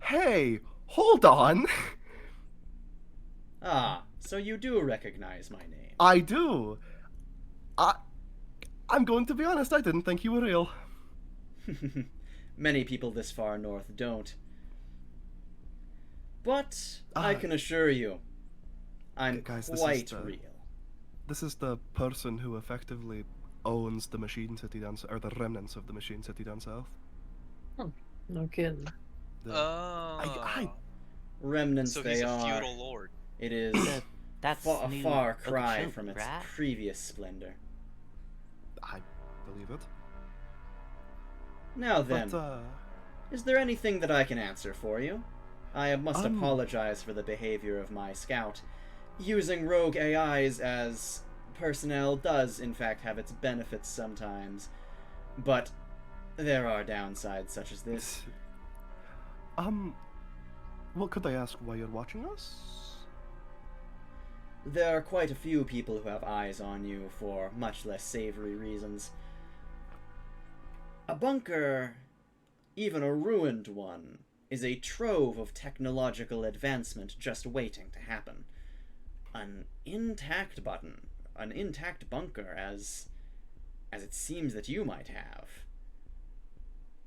Hey, hold on. Ah, so you do recognize my name. I do. I'm going to be honest, I didn't think you were real. Many people this far north don't. But I Ah. can assure you, I'm Guys, this is quite the- real. This is the person who effectively owns the Machine City down or the remnants of the Machine City down south. No kidding. The- Oh. Remnants So they he's a are. feudal lord. It is That's a new far cry Okeechobee, from its right? previous splendor. I believe it. Now then, But, is there anything that I can answer for you? I must Um. apologize for the behavior of my scout. Using rogue AIs as personnel does, in fact, have its benefits sometimes. But there are downsides such as this. well, could I ask why you're watching us? There are quite a few people who have eyes on you for much less savory reasons. A bunker, even a ruined one, is a trove of technological advancement just waiting to happen. An intact bunker, as it seems that you might have,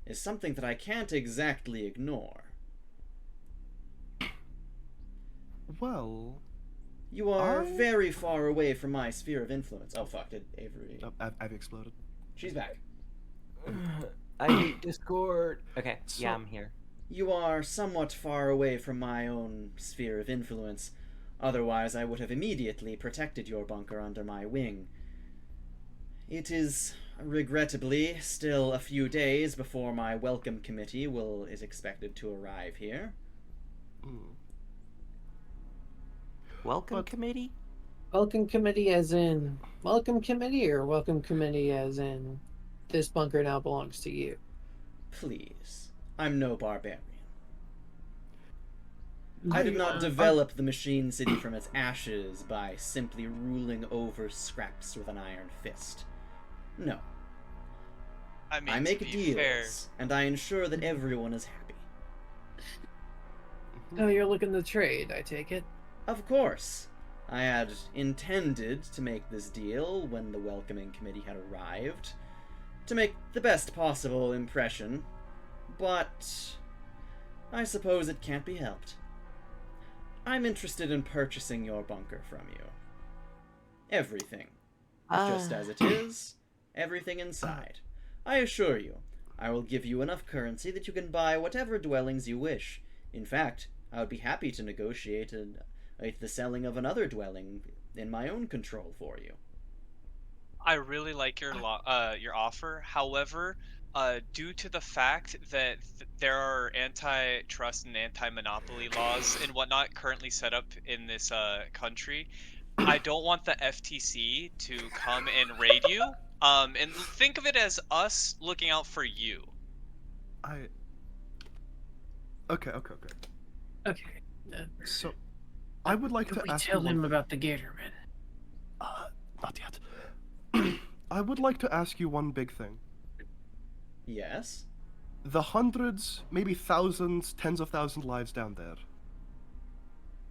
is something that I can't exactly ignore. Well, You are I- very far away from my sphere of influence. Oh fuck, did Avery... I've exploded. She's back. I hate Discord. Okay, So- yeah, I'm here. You are somewhat far away from my own sphere of influence. Otherwise, I would have immediately protected your bunker under my wing. It is, regrettably, still a few days before my welcome committee is expected to arrive here. Hmm. Welcome But- committee? Welcome committee as in welcome committee or welcome committee as in this bunker now belongs to you? Please, I'm no barbarian. I did You, not uh, develop the Machine City from its ashes by simply ruling over scraps with an iron fist. No. I mean, I make to be deals, fair, and I ensure that everyone is happy. Oh, you're looking to trade, I take it. Of course. I had intended to make this deal when the welcoming committee had arrived, to make the best possible impression, but I suppose it can't be helped. I'm interested in purchasing your bunker from you. Everything. Just as it is, everything inside. I assure you, I will give you enough currency that you can buy whatever dwellings you wish. In fact, I would be happy to negotiate the selling of another dwelling in my own control for you. I really like your offer. However, due to the fact that there are antitrust and anti-monopoly laws and whatnot currently set up in this country, I don't want the FTC to come and raid you. And think of it as us looking out for you. Okay. Okay. So, I would like Could to we ask tell you one him thing. about the Gatorman? Not yet. I would like to ask you one big thing. Yes? The hundreds, maybe thousands, tens of thousands lives down there.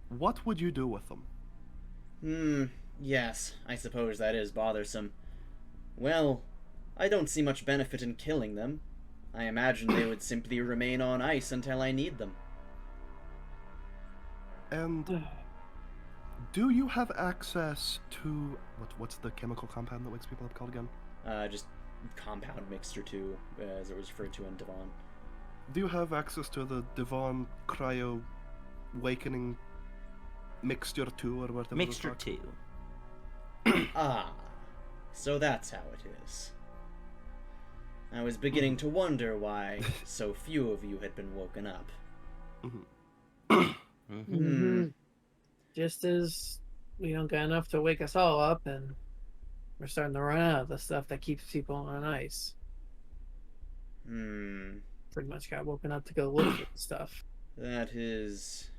What would you do with them? Yes, I suppose that is bothersome. Well, I don't see much benefit in killing them. I imagine they would simply remain on ice until I need them. And do you have access to what's the chemical compound that wakes people up called again? Just compound mixture 2, as it was referred to in Devon. Do you have access to the Devon Cryo Awakening Mixture 2 or whatever? Mixture 2. Ah, so that's how it is. I was beginning to wonder why so few of you had been woken up. Just as we don't got enough to wake us all up, and we're starting to run out of the stuff that keeps people on ice. Pretty much got woken up to go look for the stuff. That is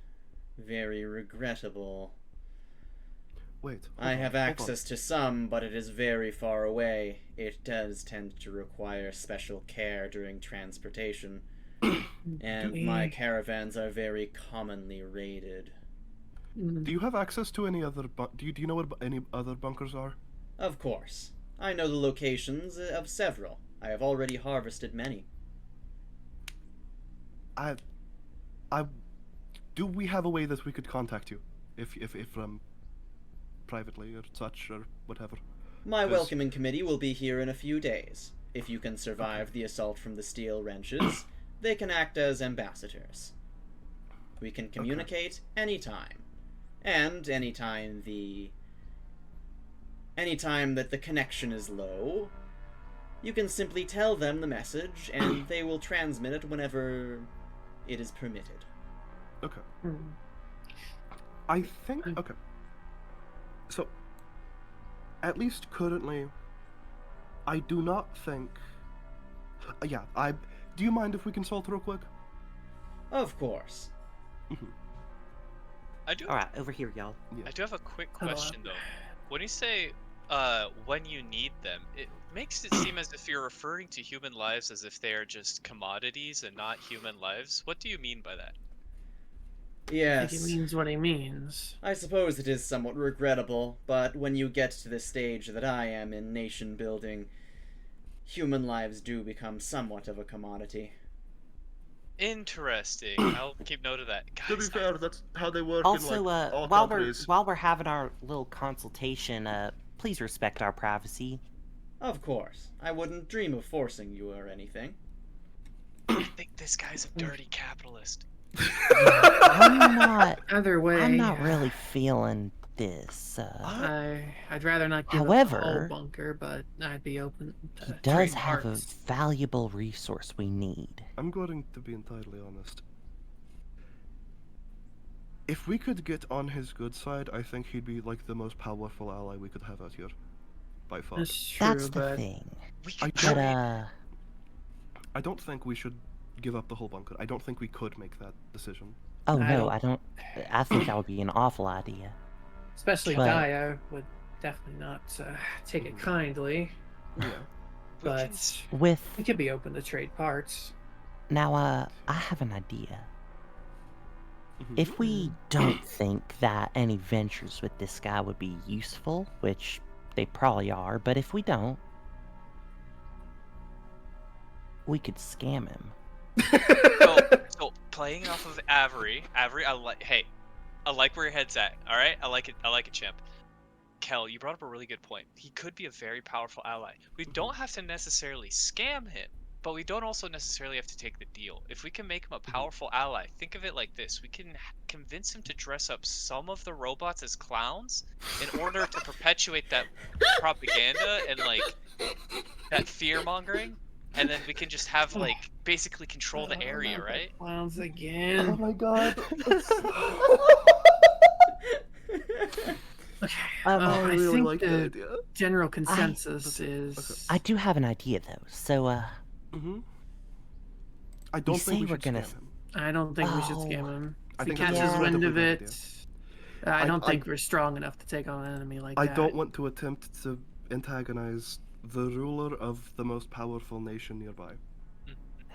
very regrettable. Wait. I have access to some, but it is very far away. It does tend to require special care during transportation. And my caravans are very commonly raided. Do you have access to any other do you know what any other bunkers are? Of course. I know the locations of several. I have already harvested many. Do we have a way that we could contact you? If privately or such or whatever. My welcoming committee will be here in a few days. If you can survive the assault from the steel wrenches, they can act as ambassadors. We can communicate anytime. And anytime that the connection is low, you can simply tell them the message and they will transmit it whenever it is permitted. Okay. I think okay. So, at least currently, I do not think. Do you mind if we consult real quick? Of course. I do. All right, over here, y'all. I do have a quick question though. When you say when you need them, it makes it seem as if you're referring to human lives as if they are just commodities and not human lives. What do you mean by that? Yes. I think he means what he means. I suppose it is somewhat regrettable, but when you get to the stage that I am in nation building, human lives do become somewhat of a commodity. Interesting. I'll keep note of that. Guys, To be fair, that's how they work Also, in like all while companies. we're having our little consultation, please respect our privacy. Of course. I wouldn't dream of forcing you or anything. I think this guy's a dirty capitalist. Either way, I'm not really feeling this. I'd rather not give However, up the whole bunker, but I'd be open to he does trading have a parts. valuable resource we need. I'm going to be entirely honest. If we could get on his good side, I think he'd be like the most powerful ally we could have out here. By far. That's true, That's the but thing. I But don't think we should give up the whole bunker. I don't think we could make that decision. oh I no, don't- I don't. I think that would be an awful idea. especially But- Daya would definitely not take it kindly. Yeah. But With we could be open to trade parts. now, I have an idea. If we don't think that any ventures with this guy would be useful, which they probably are, but if we don't, we could scam him. So playing off of Avery, I like where your head's at. All right, I like it, champ. Kell, you brought up a really good point. He could be a very powerful ally. We don't have to necessarily scam him, but we don't also necessarily have to take the deal. If we can make him a powerful ally, think of it like this: we can convince him to dress up some of the robots as clowns in order to perpetuate that propaganda and like that fear mongering. And then we can just have, like, basically control the area, right? Clowns Oh again. my god. Okay. I I really think like the that idea. general consensus is. okay. I do have an idea though. So, I don't You think say we we're should gonna scam him. I don't think we should Oh. scam him. I If he think that's catches a wind of incredibly it, bad I don't I- think we're strong enough to take on an enemy like I that. don't want to attempt to antagonize the ruler of the most powerful nation nearby.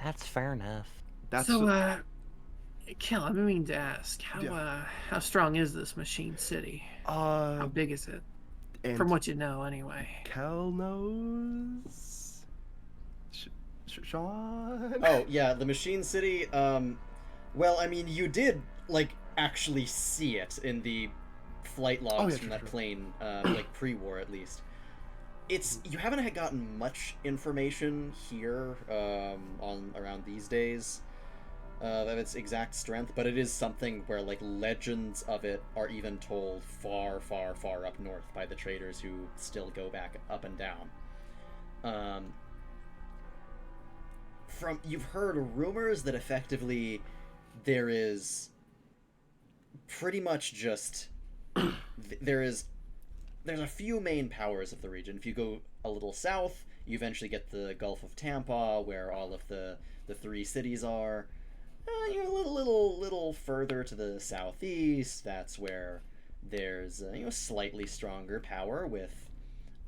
that's fair enough. That's So, Kell, I've been meaning to ask, how strong is this machine city? How big is it? And From what you know, anyway. Kell knows. Sean. Oh yeah, the Machine City. Well, I mean, you did like actually see it in the flight logs from that plane, like pre-war at least. You haven't gotten much information here on around these days of its exact strength, but it is something where like legends of it are even told far, far, far up north by the traders who still go back up and down. You've heard rumors that effectively there is pretty much just there's a few main powers of the region. If you go a little south, you eventually get the Gulf of Tampa, where all of the three cities are. You're a little further to the southeast. That's where there's slightly stronger power with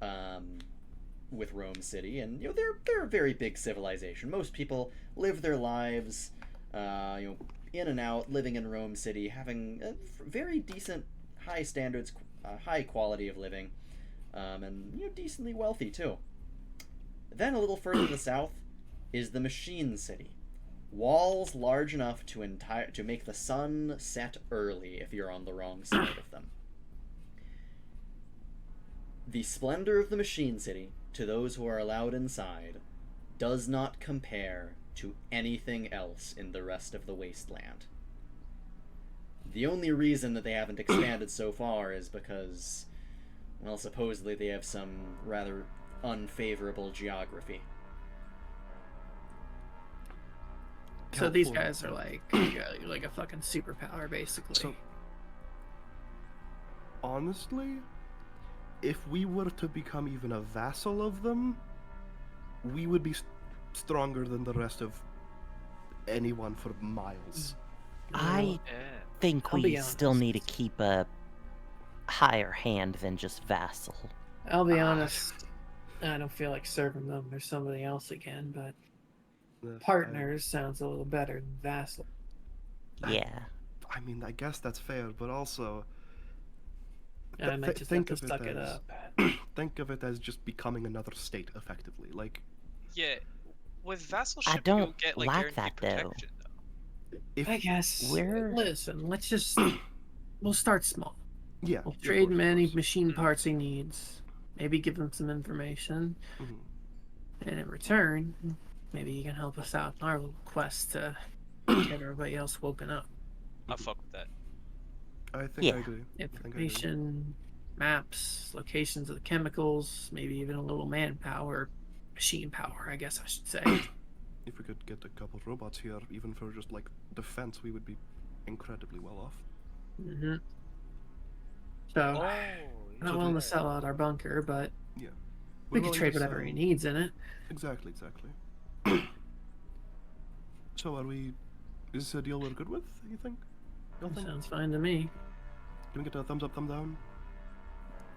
Rome City, and they're a very big civilization. Most people live their lives, in and out, living in Rome City, having a very decent, high standards, high quality of living, and decently wealthy too. Then a little further to the south is the Machine City. Walls large enough to make the sun set early if you're on the wrong side of them. The splendor of the Machine City, to those who are allowed inside, does not compare to anything else in the rest of the wasteland. The only reason that they haven't expanded so far is because, well, supposedly they have some rather unfavorable geography. So these guys are like a fucking superpower, basically. So, honestly, if we were to become even a vassal of them, we would be stronger than the rest of anyone for miles. I think we still need to keep a higher hand than just vassal. I'll be honest, I don't feel like serving them or somebody else again, but partners sounds a little better than vassal. Yeah. I mean, I guess that's fair, but also I might just have to suck it up. Think of it as just becoming another state, effectively. Like, yeah, with vassalship, I don't you'll get like that though. I guess. We're... Listen, let's just we'll start small. Yeah. We'll trade him any machine parts he needs. Maybe give him some information, and in return, maybe he can help us out in our little quest to get everybody else woken up. I'll fuck with that. I think I agree. Information, maps, locations of the chemicals, maybe even a little manpower, machine power, I guess I should say. If we could get a couple of robots here, even for just like defense, we would be incredibly well off. So, I'm not willing to sell out our bunker, but yeah, we could trade whatever he needs in it. Exactly. So is this a deal we're good with, you think? Sounds fine to me. Can we get a thumbs up, thumb down?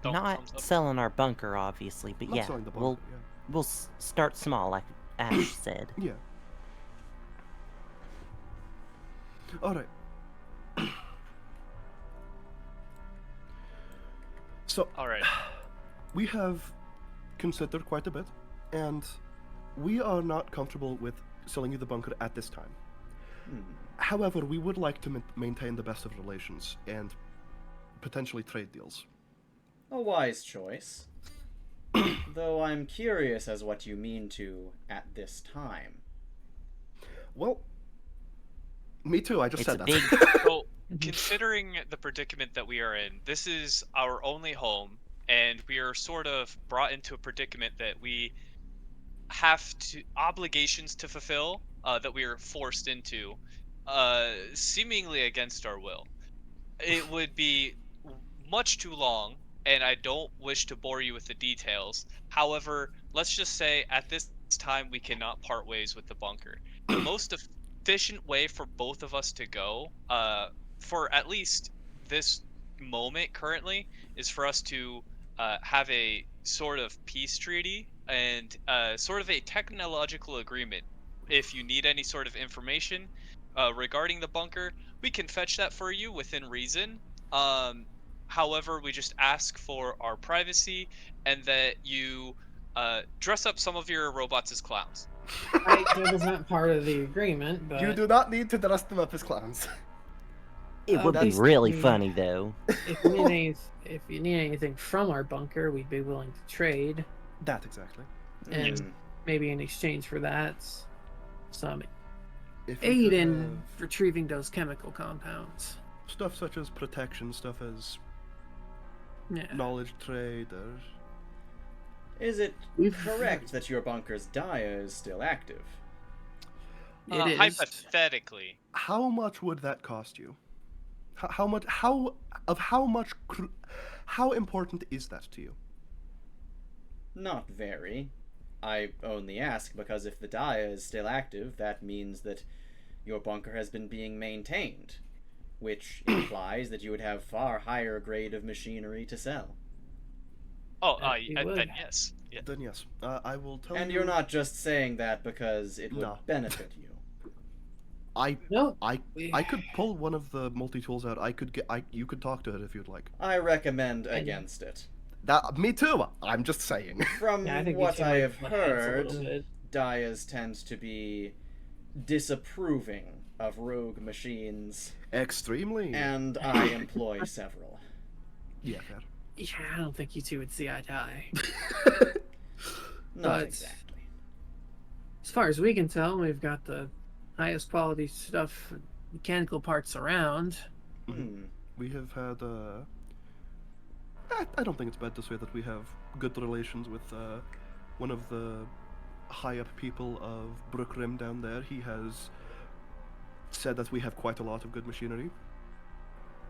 Not selling our bunker, obviously, but Not selling the bunker, we'll start small, like Ash said. Yeah. All right. So, we have considered quite a bit, and we are not comfortable with selling you the bunker at this time. However, we would like to maintain the best of relations and potentially trade deals. A wise choice. Though I'm curious as what you mean to at this time. Well, me too, I just said that. So, considering the predicament that we are in, this is our only home, and we are sort of brought into a predicament that we have obligations to fulfill, that we are forced into, seemingly against our will. It would be much too long, and I don't wish to bore you with the details. However, let's just say at this time we cannot part ways with the bunker. The most efficient way for both of us to go, for at least this moment currently, is for us to have a sort of peace treaty and sort of a technological agreement if you need any sort of information regarding the bunker, we can fetch that for you within reason. However, we just ask for our privacy and that you dress up some of your robots as clowns. That was not part of the agreement, but You do not need to dress them up as clowns. It would be that's- really funny though. if you need anything from our bunker, we'd be willing to trade, That exactly. and Hmm. maybe in exchange for that, some If you aid could in have retrieving those chemical compounds. stuff such as protection, stuff as Yeah. knowledge trade, or Is it We've- correct that your bunker's dia is still active? It is. Hypothetically, how much would that cost you? How much? How important is that to you? Not very. I only ask because if the dia is still active, that means that your bunker has been being maintained, which implies that you would have far higher grade of machinery to sell. We would. then yes. Yeah. Then yes, I will tell And you. you're not just saying that because it would No. benefit you. No. I could pull one of the multi tools out. You could talk to it if you'd like. I recommend against it. That me too. I'm just saying. From Yeah, I think what you I might have play hands a little heard, bit. dias tend to be disapproving of rogue machines, Extremely. and I employ several. Yeah, fair. Yeah, I don't think you two would see eye to eye. Not But- exactly. As far as we can tell, we've got the highest quality stuff, mechanical parts around. Hmm. We have had. I don't think it's bad to say that we have good relations with one of the high up people of Brookrim down there. He has said that we have quite a lot of good machinery.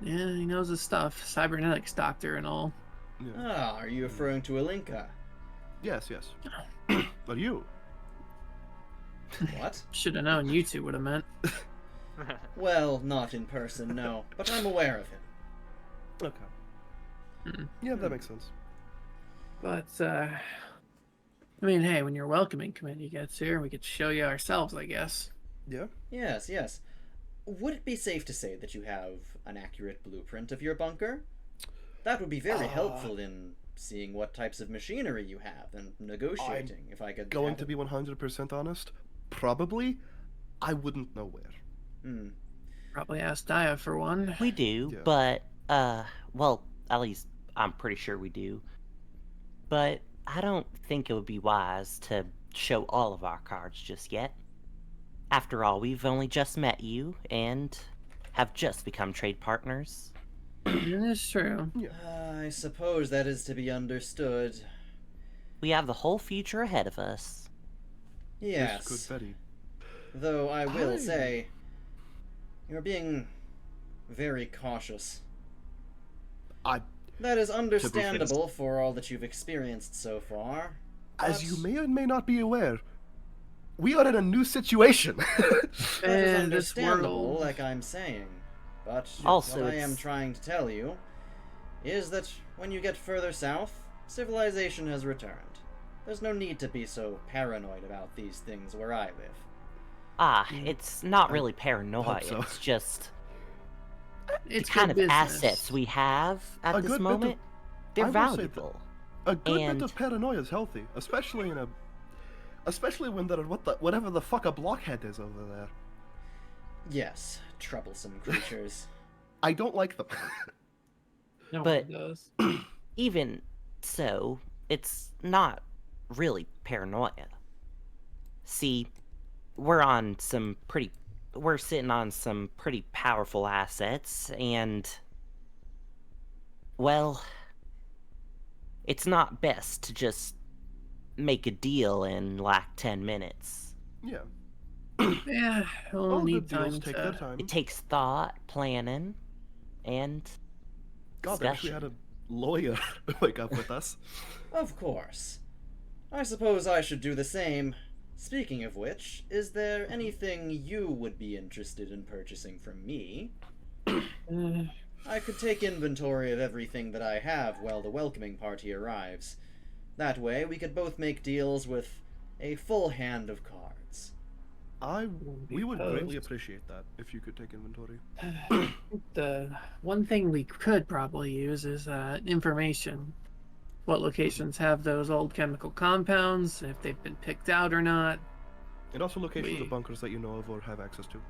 Yeah, he knows his stuff. Cybernetics doctor and all. Yeah. Ah, are you referring to Alinka? Yes, yes. But you? What? Should have known you two would have meant. Well, not in person, no. But I'm aware of him. Okay. Hmm. Yeah, that makes sense. But, I mean, hey, when your welcoming committee gets here, we could show you ourselves, I guess. Yeah. Yes, yes. Would it be safe to say that you have an accurate blueprint of your bunker? That would be very helpful in seeing what types of machinery you have and negotiating, if I could Going have to it. be 100% honest, probably I wouldn't know where. Hmm. Probably ask Dia for one. We do, Yeah. but well, at least I'm pretty sure we do. But I don't think it would be wise to show all of our cards just yet. After all, we've only just met you and have just become trade partners. It is true. I suppose that is to be understood. We have the whole future ahead of us. Yes. Miss Good Betty. Though I will Hi. say, you're being very cautious. That is understandable for all that you've experienced so far. As but you may or may not be aware, we are in a new situation. That is And this understandable, world- like I'm saying. But Also, what I am it's- trying to tell you is that when you get further south, civilization has returned. There's no need to be so paranoid about these things where I live. It's not really paranoia. so. It's just It's the kind good of business. assets we have at A this good bit of- moment. They're I will say that- valuable. A good And- bit of paranoia is healthy, especially when there are whatever the fuck a blockhead is over there. Yes, troublesome creatures. I don't like them. No But- one does. Even so, it's not really paranoia. See, we're sitting on some pretty powerful assets, and well, it's not best to just make a deal in like 10 minutes. Yeah. Yeah, we'll All need good deals time take to... their time. It takes thought, planning, and God, they actually had a lawyer wake up with us. Of course. I suppose I should do the same. Speaking of which, is there anything you would be interested in purchasing from me? I could take inventory of everything that I have while the welcoming party arrives. That way, we could both make deals with a full hand of cards. We would greatly opposed. appreciate that if you could take inventory. The one thing we could probably use is information. What locations have those old chemical compounds, if they've been picked out or not. And also locations We- of bunkers that you know of or have access to.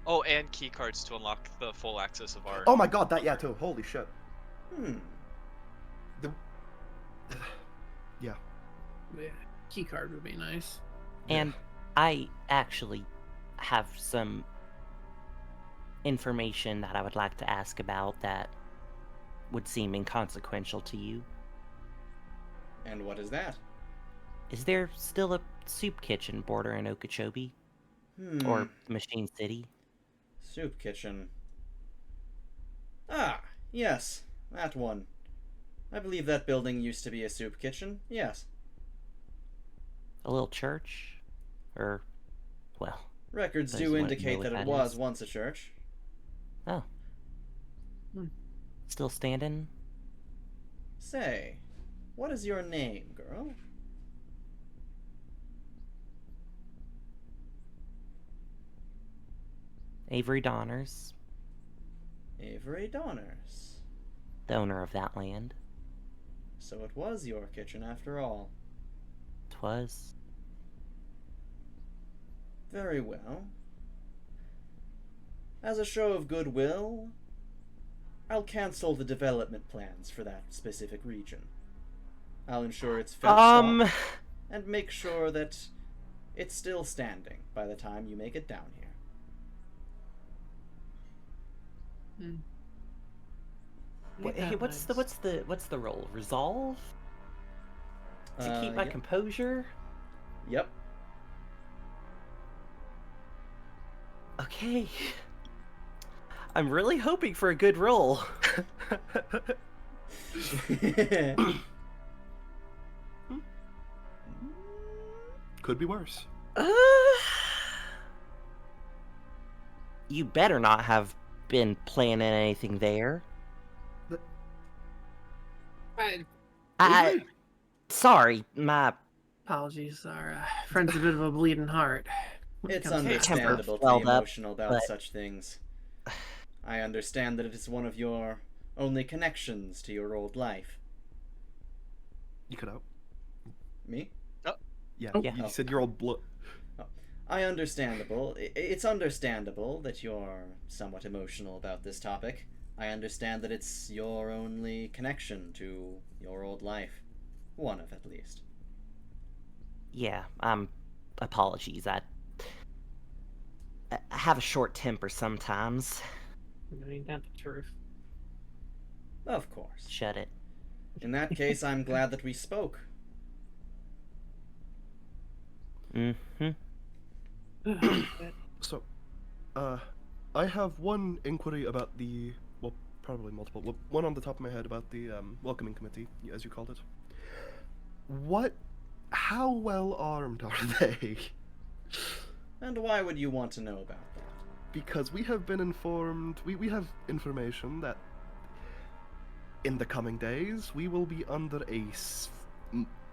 Oh, and key cards to unlock the full access of our. Oh my god, that too. Holy shit. Hmm. Yeah. Yeah, key card would be nice. And I actually have some information that I would like to ask about that would seem inconsequential to you. And what is that? Is there still a soup kitchen bordering Okeechobee? Hmm. Or Machine City? Soup kitchen. Ah, yes, that one. I believe that building used to be a soup kitchen. Yes. A little church? Or, well, Records Those do wouldn't indicate know that what it that was is. once a church. oh. Still standing? Say, what is your name, girl? Avery Donners, Avery Donners. the owner of that land. So it was your kitchen after all. 'Twas. Very well. As a show of goodwill, I'll cancel the development plans for that specific region. I'll ensure it's fed stock and make sure that it's still standing by the time you make it down here. Hey, what's the role? Resolve? To keep my Yep. composure? Yep. Okay. I'm really hoping for a good roll. Could be worse. You better not have been planning anything there. Sorry, my Apologies, our friend's a bit of a bleeding heart. when it It's comes to- understandable to be swelled up, emotional about but- such things. I understand that it is one of your only connections to your old life. You cut out. Me? Yeah, Yeah. you said you're all It's understandable that you're somewhat emotional about this topic. I understand that it's your only connection to your old life. One of, at least. Yeah, apologies. I have a short temper sometimes. I mean, that's the truth. Of course. Shut it. In that case, I'm glad that we spoke. Mm-hmm. So, I have one inquiry about the, well, probably multiple, one on the top of my head about the welcoming committee, as you called it. How well armed are they? And why would you want to know about that? Because we have been informed, we have information that in the coming days, we will be under a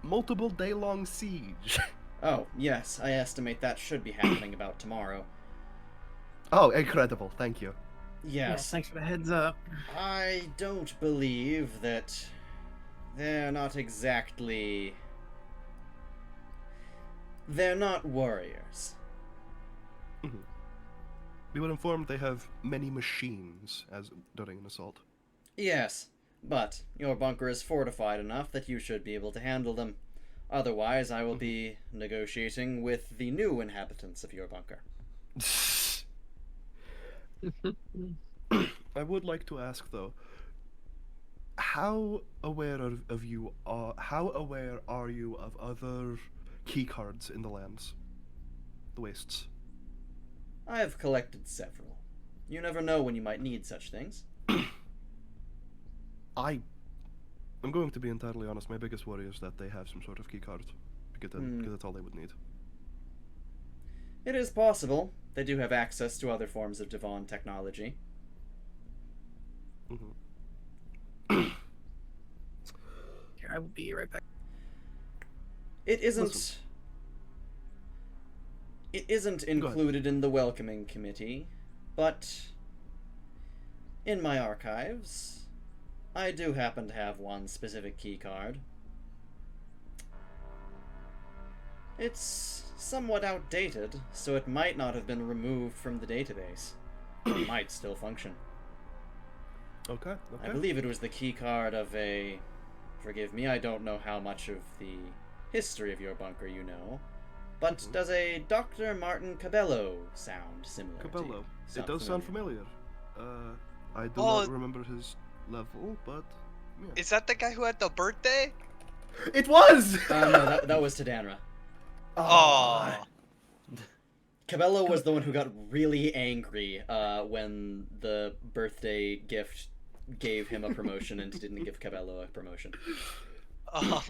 multiple day-long siege. Oh, yes, I estimate that should be happening about tomorrow. Oh, incredible, thank you. Yes, Yes, thanks for the heads up. I don't believe that they're not exactly... They're not warriors. We were informed they have many machines as during an assault. Yes, but your bunker is fortified enough that you should be able to handle them. Otherwise, I will be negotiating with the new inhabitants of your bunker. I would like to ask though, how aware are you of other key cards in the lands? The wastes. I have collected several. You never know when you might need such things. I'm going to be entirely honest, my biggest worry is that they have some sort of key card. Because that's all they would need. It is possible. They do have access to other forms of Devon technology. Here, I will be right back. It isn't... Listen. It isn't included in the welcoming committee, but in my archives, I do happen to have one specific key card. It's somewhat outdated, so it might not have been removed from the database. It might still function. Okay. I believe it was the key card of a... Forgive me, I don't know how much of the history of your bunker you know. But does a Dr. Martin Cabello sound similar to you? Cabello. It does sound familiar. I do not remember his level, but... Yeah. Is that the guy who had the birthday? It was! No, that was Tadanra. Oh. Cabello was the one who got really angry when the birthday gift gave him a promotion and didn't give Cabello a promotion. Oh.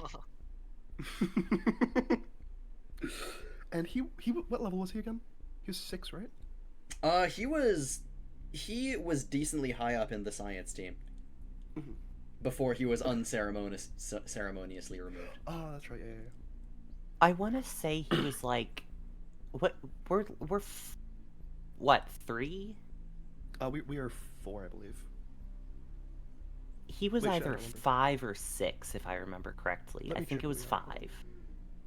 And he what level was he again? He was 6, right? He was decently high up in the science team. Before he was unceremoniously removed. Oh, that's right. Yeah. I want to say he was like, what? We're 3? We are 4, I believe. He was Which I either don't remember. 5 or 6, if I remember correctly. Let I me think check it was for you.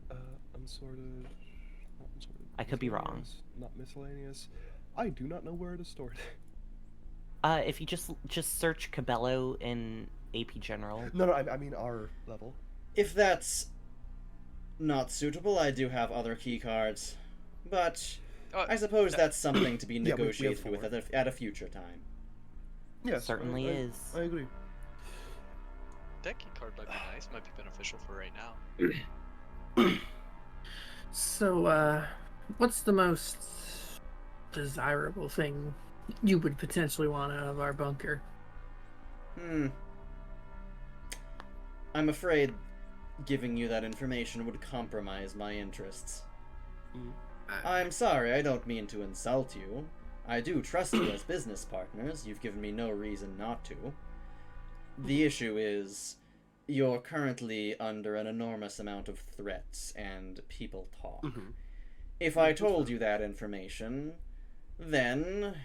5. Unsorted. Not unsorted. I could be wrong. Miscellaneous, not miscellaneous. I do not know where it is stored. If you just search Cabello in AP General. No, I mean our level. If that's not suitable, I do have other key cards. But I suppose that's something to be Yeah, we have negotiated with 4. at a future time. Yes, Certainly is. I agree. That key card might be nice. Might be beneficial for right now. So, what's the most desirable thing you would potentially want out of our bunker? I'm afraid giving you that information would compromise my interests. I'm sorry, I don't mean to insult you. I do trust you as business partners. You've given me no reason not to. The issue is, you're currently under an enormous amount of threats and people talk. If I told you that information, then,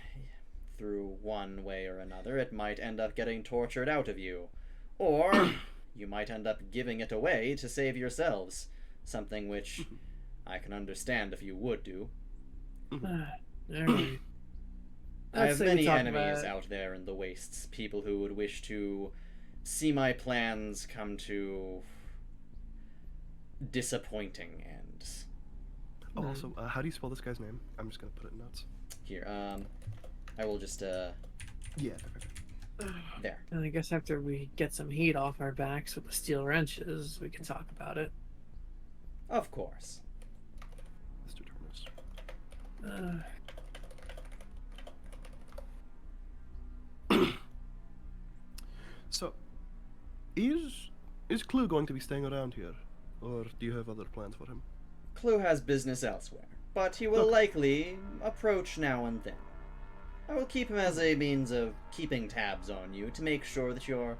through one way or another, it might end up getting tortured out of you. Or, you might end up giving it away to save yourselves. Something which I can understand if you would do. Alright. I have many enemies out there in the wastes. People who would wish to see my plans come to disappointing ends. Oh, also, how do you spell this guy's name? I'm just gonna put it in notes. Here, I will just, Yeah. there. And I guess after we get some heat off our backs with the steel wrenches, we can talk about it. Of course. Let's do this. So, is Clue going to be staying around here, or do you have other plans for him? Clue has business elsewhere, but he will likely approach now and then. I will keep him as a means of keeping tabs on you to make sure that you're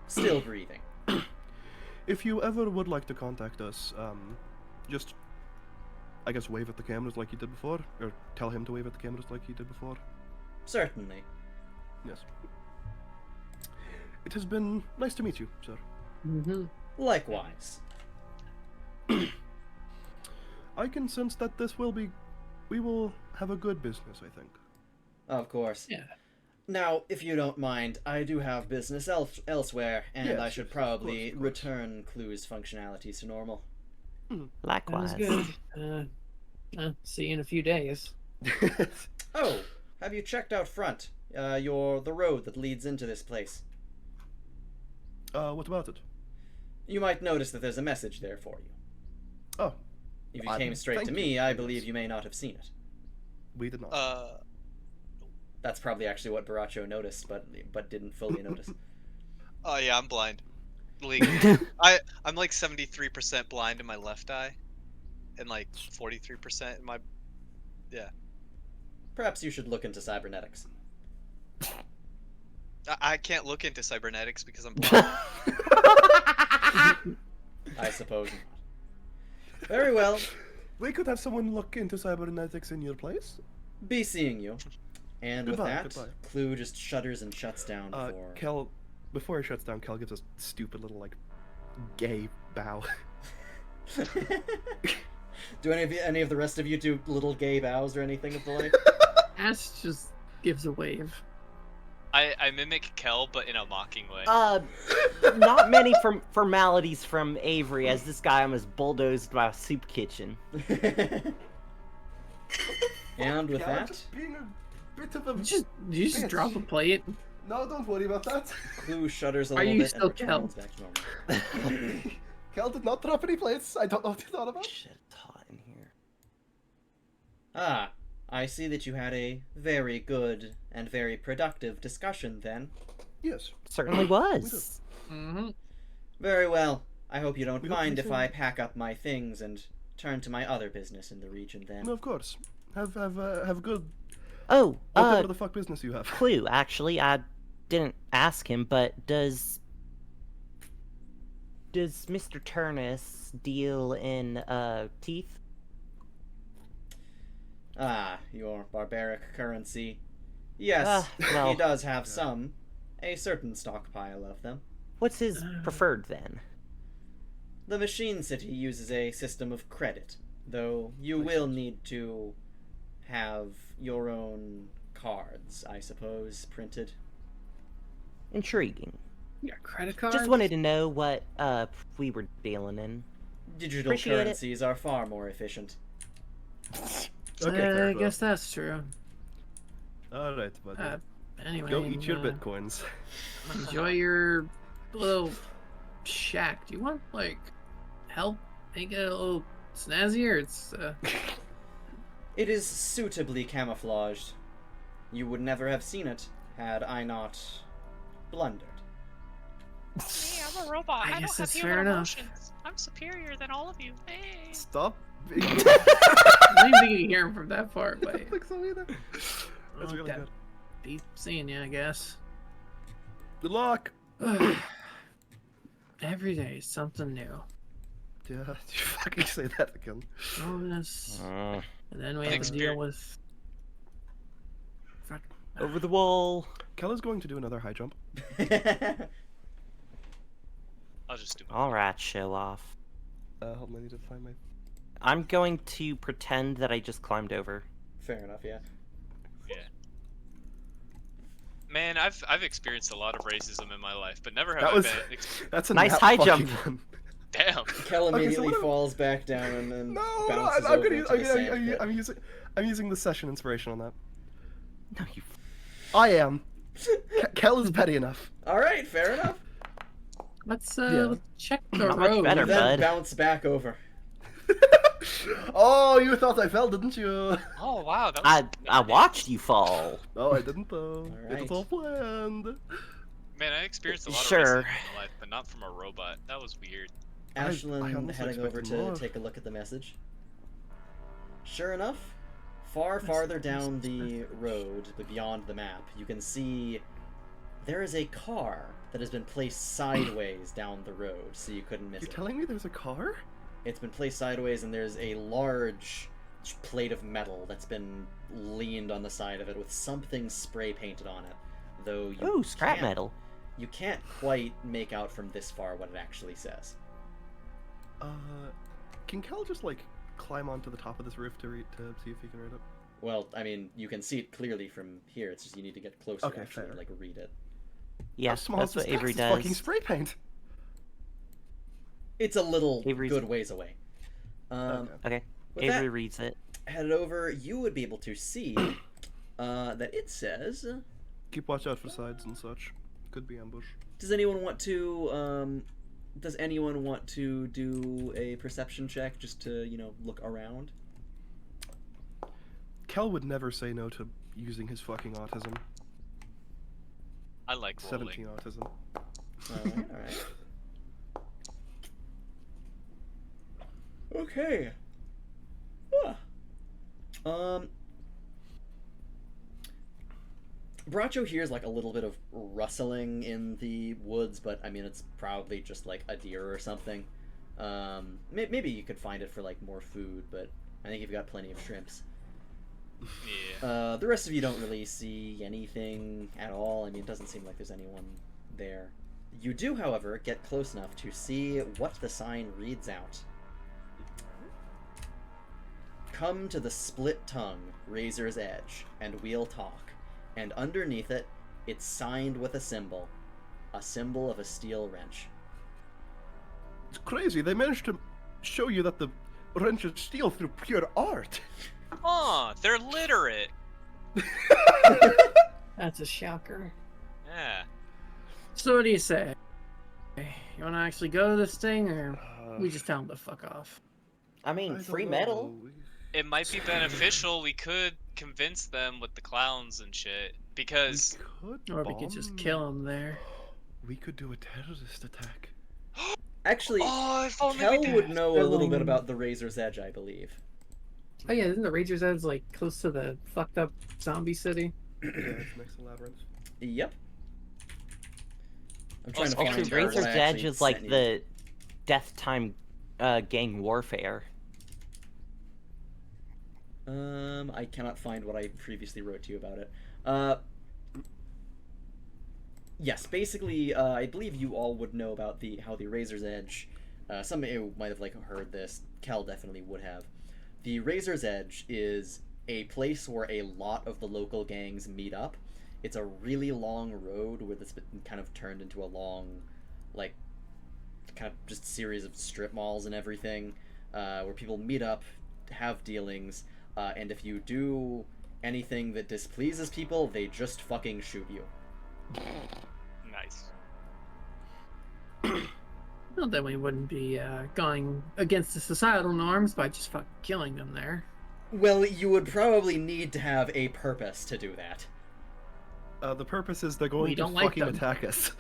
still breathing. If you ever would like to contact us, just, I guess, wave at the cameras like you did before, or tell him to wave at the cameras like he did before. Certainly. Yes. It has been nice to meet you, sir. Likewise. I can sense that we will have a good business, I think. Of course. Yeah. Now, if you don't mind, I do have business elsewhere, and Yes, I should yes, probably of course. return Clue's functionalities to normal. Likewise. Sounds good. See you in a few days. Oh, have you checked out front? The road that leads into this place. What about it? You might notice that there's a message there for you. Oh, If you came straight thank to you. me, I believe you may not have seen it. we did not. That's probably actually what Borracho noticed, but didn't fully notice. Oh yeah, I'm blind. I'm like 73% blind in my left eye, and like 43% in my. Yeah. Perhaps you should look into cybernetics. I can't look into cybernetics because I'm blind. I suppose not. Very well. We could have someone look into cybernetics in your place. Be seeing you. And with Goodbye, that, goodbye. Clue just shudders and shuts down for... Kell, before he shuts down, Kell gives a stupid little, like, gay bow. Do any of the rest of you do little gay bows or anything of the like? Ash just gives a wave. I mimic Kell, but in a mocking way. Not many formalities from Avery, as this guy almost bulldozed by a soup kitchen. And with Kell, that, just being a bit of a Did you just bitch. drop a plate? No, don't worry about that. Clue shudders a Are little you bit still and returns Kell? back to normal. Kell did not drop any plates. I don't know what you thought about. Shit, it's hot in here. Ah, I see that you had a very good and very productive discussion then. Yes. Certainly was. Mm-hmm. Very well. I hope you don't We hope mind you if too. I pack up my things and turn to my other business in the region then. No, of course. Have good Oh, whatever the fuck business you have. Clue, actually, I didn't ask him, but does Mr. Turnus deal in teeth? Ah, your barbaric currency. Yes, well, he does have some. A certain stockpile of them. What's his preferred then? The Machine City uses a system of credit, though you will need to have your own cards, I suppose, printed. Intriguing. You got credit cards? Just wanted to know what we were dealing in. Digital Appreciate it. currencies are far more efficient. Okay, fair I enough. guess that's true. All right, buddy. Anyway, Go eat your bitcoins. Enjoy your little shack. Do you want, like, help make it a little snazzier? It's, It is suitably camouflaged. You would never have seen it had I not blundered. Hey, I'm a robot. I I, don't guess have that's human fair enough. emotions. I'm superior than all of you. Hey. Stop. I don't even think you can hear him from that far, I but don't think so either. That's Well, really that- good. be seeing you, I guess. Good luck. Every day, something new. Yeah, you fucking say that again. Bonus. Uh, And then we have to Thanks, deal Spirit. with... Fuck. over the wall. Kell is going to do another high jump. I'll just do my Alright, show off. Hold on, I need to find my... I'm going to pretend that I just climbed over. Fair enough, yeah. Yeah. Man, I've experienced a lot of racism in my life, but never have That I was... been. That's a Nice nap high fucking jump. one. Damn. Kel Okay, so immediately what am- falls back down and then No, bounces I'm over gonna use, into the sand pit. I'm using the session inspiration on that. No, you. I am. Kell is petty enough. All right, fair enough. Let's, Yeah. let's check the Not much road. better, Then bud. bounce back over. Oh, you thought I fell, didn't you? Oh wow, that was. I watched you fall. No, I didn't though. It Alright. was all planned. Man, I experienced a lot Sure. of racism in my life, but not from a robot. That was weird. I Ashlynn honestly heading over expected to more. take a look at the message. Sure enough, far That's farther what down I'm the road, but beyond the map, you can see there is a car that has been placed sideways down the road, so you couldn't miss You're it. telling me there's a car? It's been placed sideways, and there's a large plate of metal that's been leaned on the side of it with something spray painted on it. Though you Ooh, scrap can't- metal. You can't quite make out from this far what it actually says. Can Kell just like climb onto the top of this roof to see if he can read it? Well, I mean, you can see it clearly from here. It's just you need to get closer Okay, to actually fair. like read it. Yeah, How small that's is what this Avery text? It's fucking does. spray paint. It's a little Avery's- good ways away. Okay. Okay, With Avery that, reads it. headed over, you would be able to see that it says. Keep watch out for sides and such. Could be ambush. Does anyone want to? Does anyone want to do a perception check just to look around? Kell would never say no to using his fucking autism. I like rolling. 17 autism. All right. Okay. Borracho hears like a little bit of rustling in the woods, but I mean it's probably just like a deer or something. Maybe you could find it for like more food, but I think you've got plenty of shrimps. Yeah. The rest of you don't really see anything at all. I mean, it doesn't seem like there's anyone there. You do, however, get close enough to see what the sign reads out. Come to the split tongue, Razor's Edge, and we'll talk. And underneath it, it's signed with a symbol of a steel wrench. It's crazy. They managed to show you that the wrench is steel through pure art. Oh, they're literate. That's a shocker. Yeah. So what do you say? You want to actually go to this thing, or we just tell them to fuck off? I mean, I don't free know. metal. It might be beneficial. We could convince them with the clowns and shit. Because Or we could just kill them there. We could do a terrorist attack. Actually, oh, if only Kell we did. would know a little bit about the Razor's Edge, I believe. Oh yeah, isn't the Razor's Edge like close to the fucked up zombie city? Yeah, it's next to Labyrinth. Yep. I'm trying to Also, find Actually, where Razor's I Edge actually is like sent you. the death time gang warfare. I cannot find what I previously wrote to you about it. Yes, basically, I believe you all would know about how the Razor's Edge. Some of you might have heard this. Kell definitely would have. The Razor's Edge is a place where a lot of the local gangs meet up. It's a really long road where it's been kind of turned into a long, kind of just series of strip malls and everything, where people meet up, have dealings, and if you do anything that displeases people, they just fucking shoot you. Nice. Well, then we wouldn't be going against the societal norms by just fucking killing them there. Well, you would probably need to have a purpose to do that. The purpose is they're going We to don't like fucking them. attack us.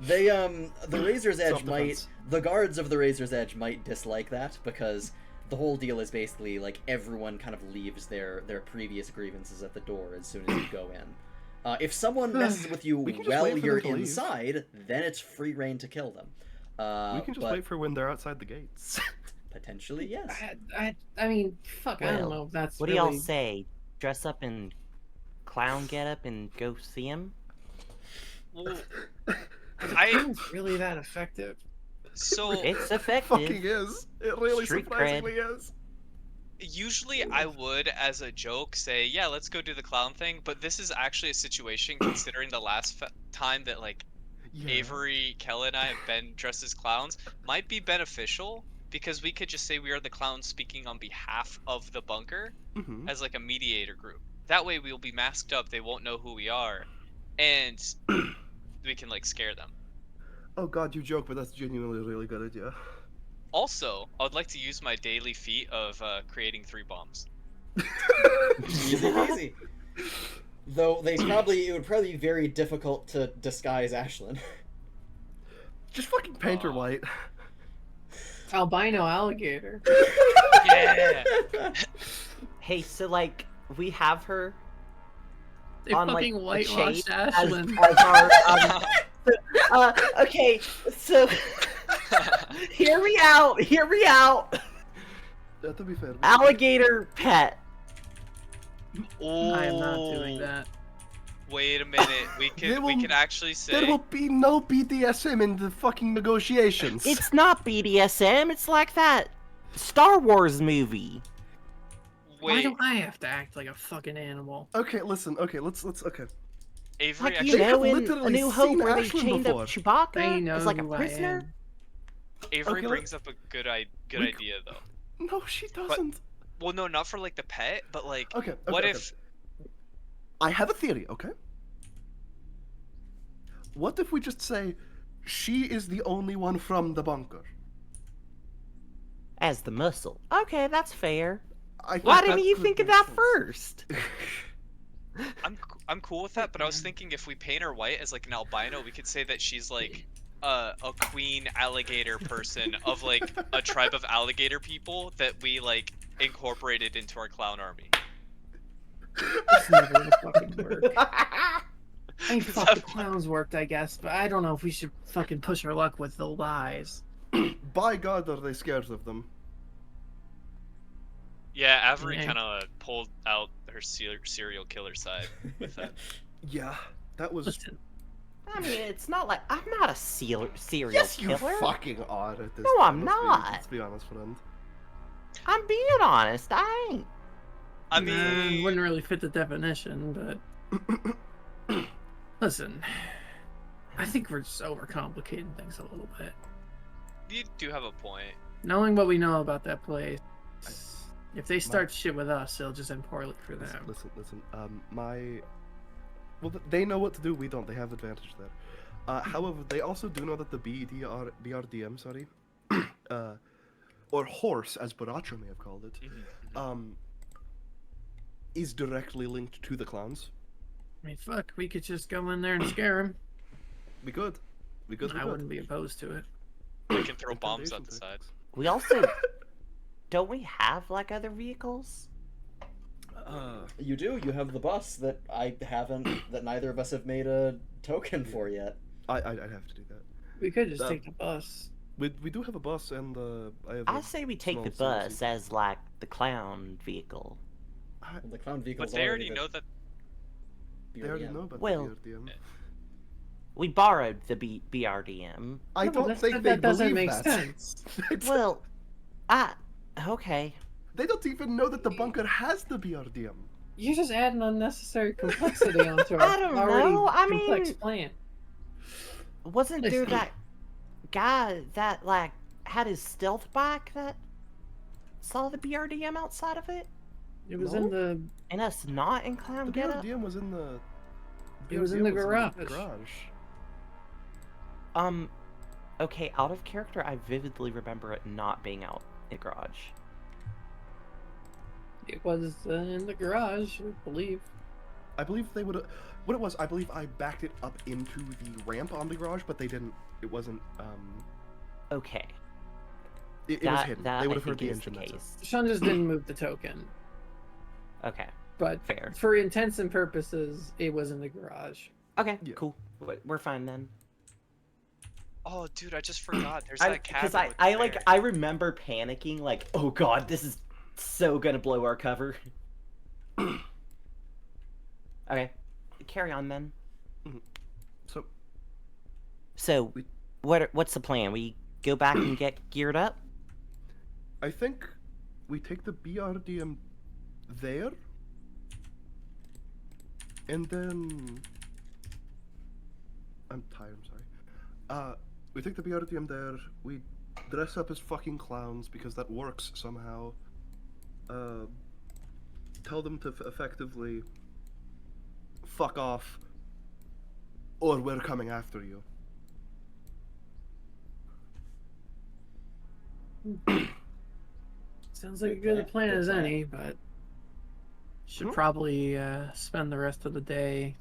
The Razor's Edge Self-defense. the guards of the Razor's Edge might dislike that, because the whole deal is basically, everyone kind of leaves their previous grievances at the door as soon as you go in. If someone messes with you We can just while wait for you're them to leave. inside, then it's free reign to kill them. We can just but wait for when they're outside the gates. potentially, yes. I mean, fuck, I don't Well, know if that's What do really... y'all say? Dress up in clown getup and go see him? Well, It's really that effective. so It's It fucking effective. is. It really Street surprisingly is. usually I would, as a joke, say, yeah, let's go do the clown thing. But this is actually a situation, considering the last time that Yeah. Avery, Kell, and I have been dressed as clowns, might be beneficial, because we could just say we are the clowns speaking on behalf of the bunker Mhm. as a mediator group. That way we'll be masked up, they won't know who we are, and we can scare them. Oh god, you joke, but that's genuinely a really good idea. Also, I would like to use my daily feat of creating 3 bombs. Easy peasy. Though it would probably be very difficult to disguise Ashlynn. Just fucking paint her white. Albino alligator. Yeah! Hey, so we have her They on fucking a whitewashed chain as Ashlynn. our okay, so hear me out. To be fair. Alligator pet. I am not doing that. Wait a minute, we can actually say... There will be no BDSM in the fucking negotiations. It's not BDSM. It's like that Star Wars movie. Why Wait, do I have to act like a fucking animal? Okay, listen. Okay, let's. Okay. Avery Like actually... you know have in A literally New Hope seen where they Ashlynn chained before. up Chewbacca They know as like a who I prisoner. am. Avery Okay, brings up a good idea, though. No, she doesn't. Well, no, not for the pet, but Okay. what okay. if... I have a theory, okay? What if we just say she is the only one from the bunker? As the muscle. Okay, that's fair. I think Why that didn't you could think of make that sense. first? I'm cool with that, but I was thinking if we paint her white as an albino, we could say that she's a queen alligator person of a tribe of alligator people that we incorporated into our clown army. It's never gonna fucking work. I mean, fuck, the clowns worked, I guess, but I don't know if we should fucking push our luck with the lies. By God, are they scared of them? Yeah, Avery Yeah. kind of pulled out her serial killer side with that. Yeah, that was. Listen, I mean, it's not like I'm not a serial Yes, you killer. fucking are at this No, point. I'm Let's not. Let's be honest, friend. I'm being honest. I ain't. I nah, mean, wouldn't really fit the definition, but listen, I think we're just overcomplicating things a little bit. you do have a point. Knowing what we know about that place, if they start shit with us, it'll just end poorly for them. Listen. Well, they know what to do. We don't. They have advantage there. However, they also do know that the BRDM, sorry, or horse, as Borracho may have called it, is directly linked to the clowns. I mean, fuck, we could just go in there and scare him. We could. I wouldn't be opposed to it. We can throw bombs out the side. We also don't we have like other vehicles? You do. You have the bus that I haven't. That neither of us have made a token for yet. I'd have to do that. We could just take the bus. We do have a bus, and I have. I say we take the small bus as like the clown vehicle. Well, the clown vehicle. But they already know that. They already know about Well, the BRDM. We borrowed the BRDM. I No, don't that- think that they doesn't believe make that. sense. Well, okay. They don't even know that the bunker has the BRDM. You're just adding unnecessary complexity onto our I don't already know, I complex mean- plan. Wasn't there Listen. that guy that like had his stealth bike that saw the BRDM outside of it? It was No? in the. And us not in clown The getup? BRDM was in the. It was in the garage. Okay, out of character, I vividly remember it not being out in the garage. It was in the garage, I believe. I believe they would. What it was, I believe I backed it up into the ramp on the garage, but they didn't. It wasn't. Okay. It was hidden. That They would I have heard the think is engine. That's it. case. Sean just didn't move the token. Okay, But fair. for intents and purposes, it was in the garage. Okay, Yeah. cool. We're fine then. Oh, dude, I just forgot. There's I that cabin. because with I the like bear. I remember panicking like, oh god, this is so gonna blow our cover. Okay, carry on then. So So, We- what's the plan? We go back and get geared up. I think we take the BRDM there, and then I'm tired. I'm sorry. We take the BRDM there. We dress up as fucking clowns because that works somehow. Tell them to effectively fuck off, or we're coming after you. Sounds like a good plan Good as plan. any, but should probably spend the rest of the day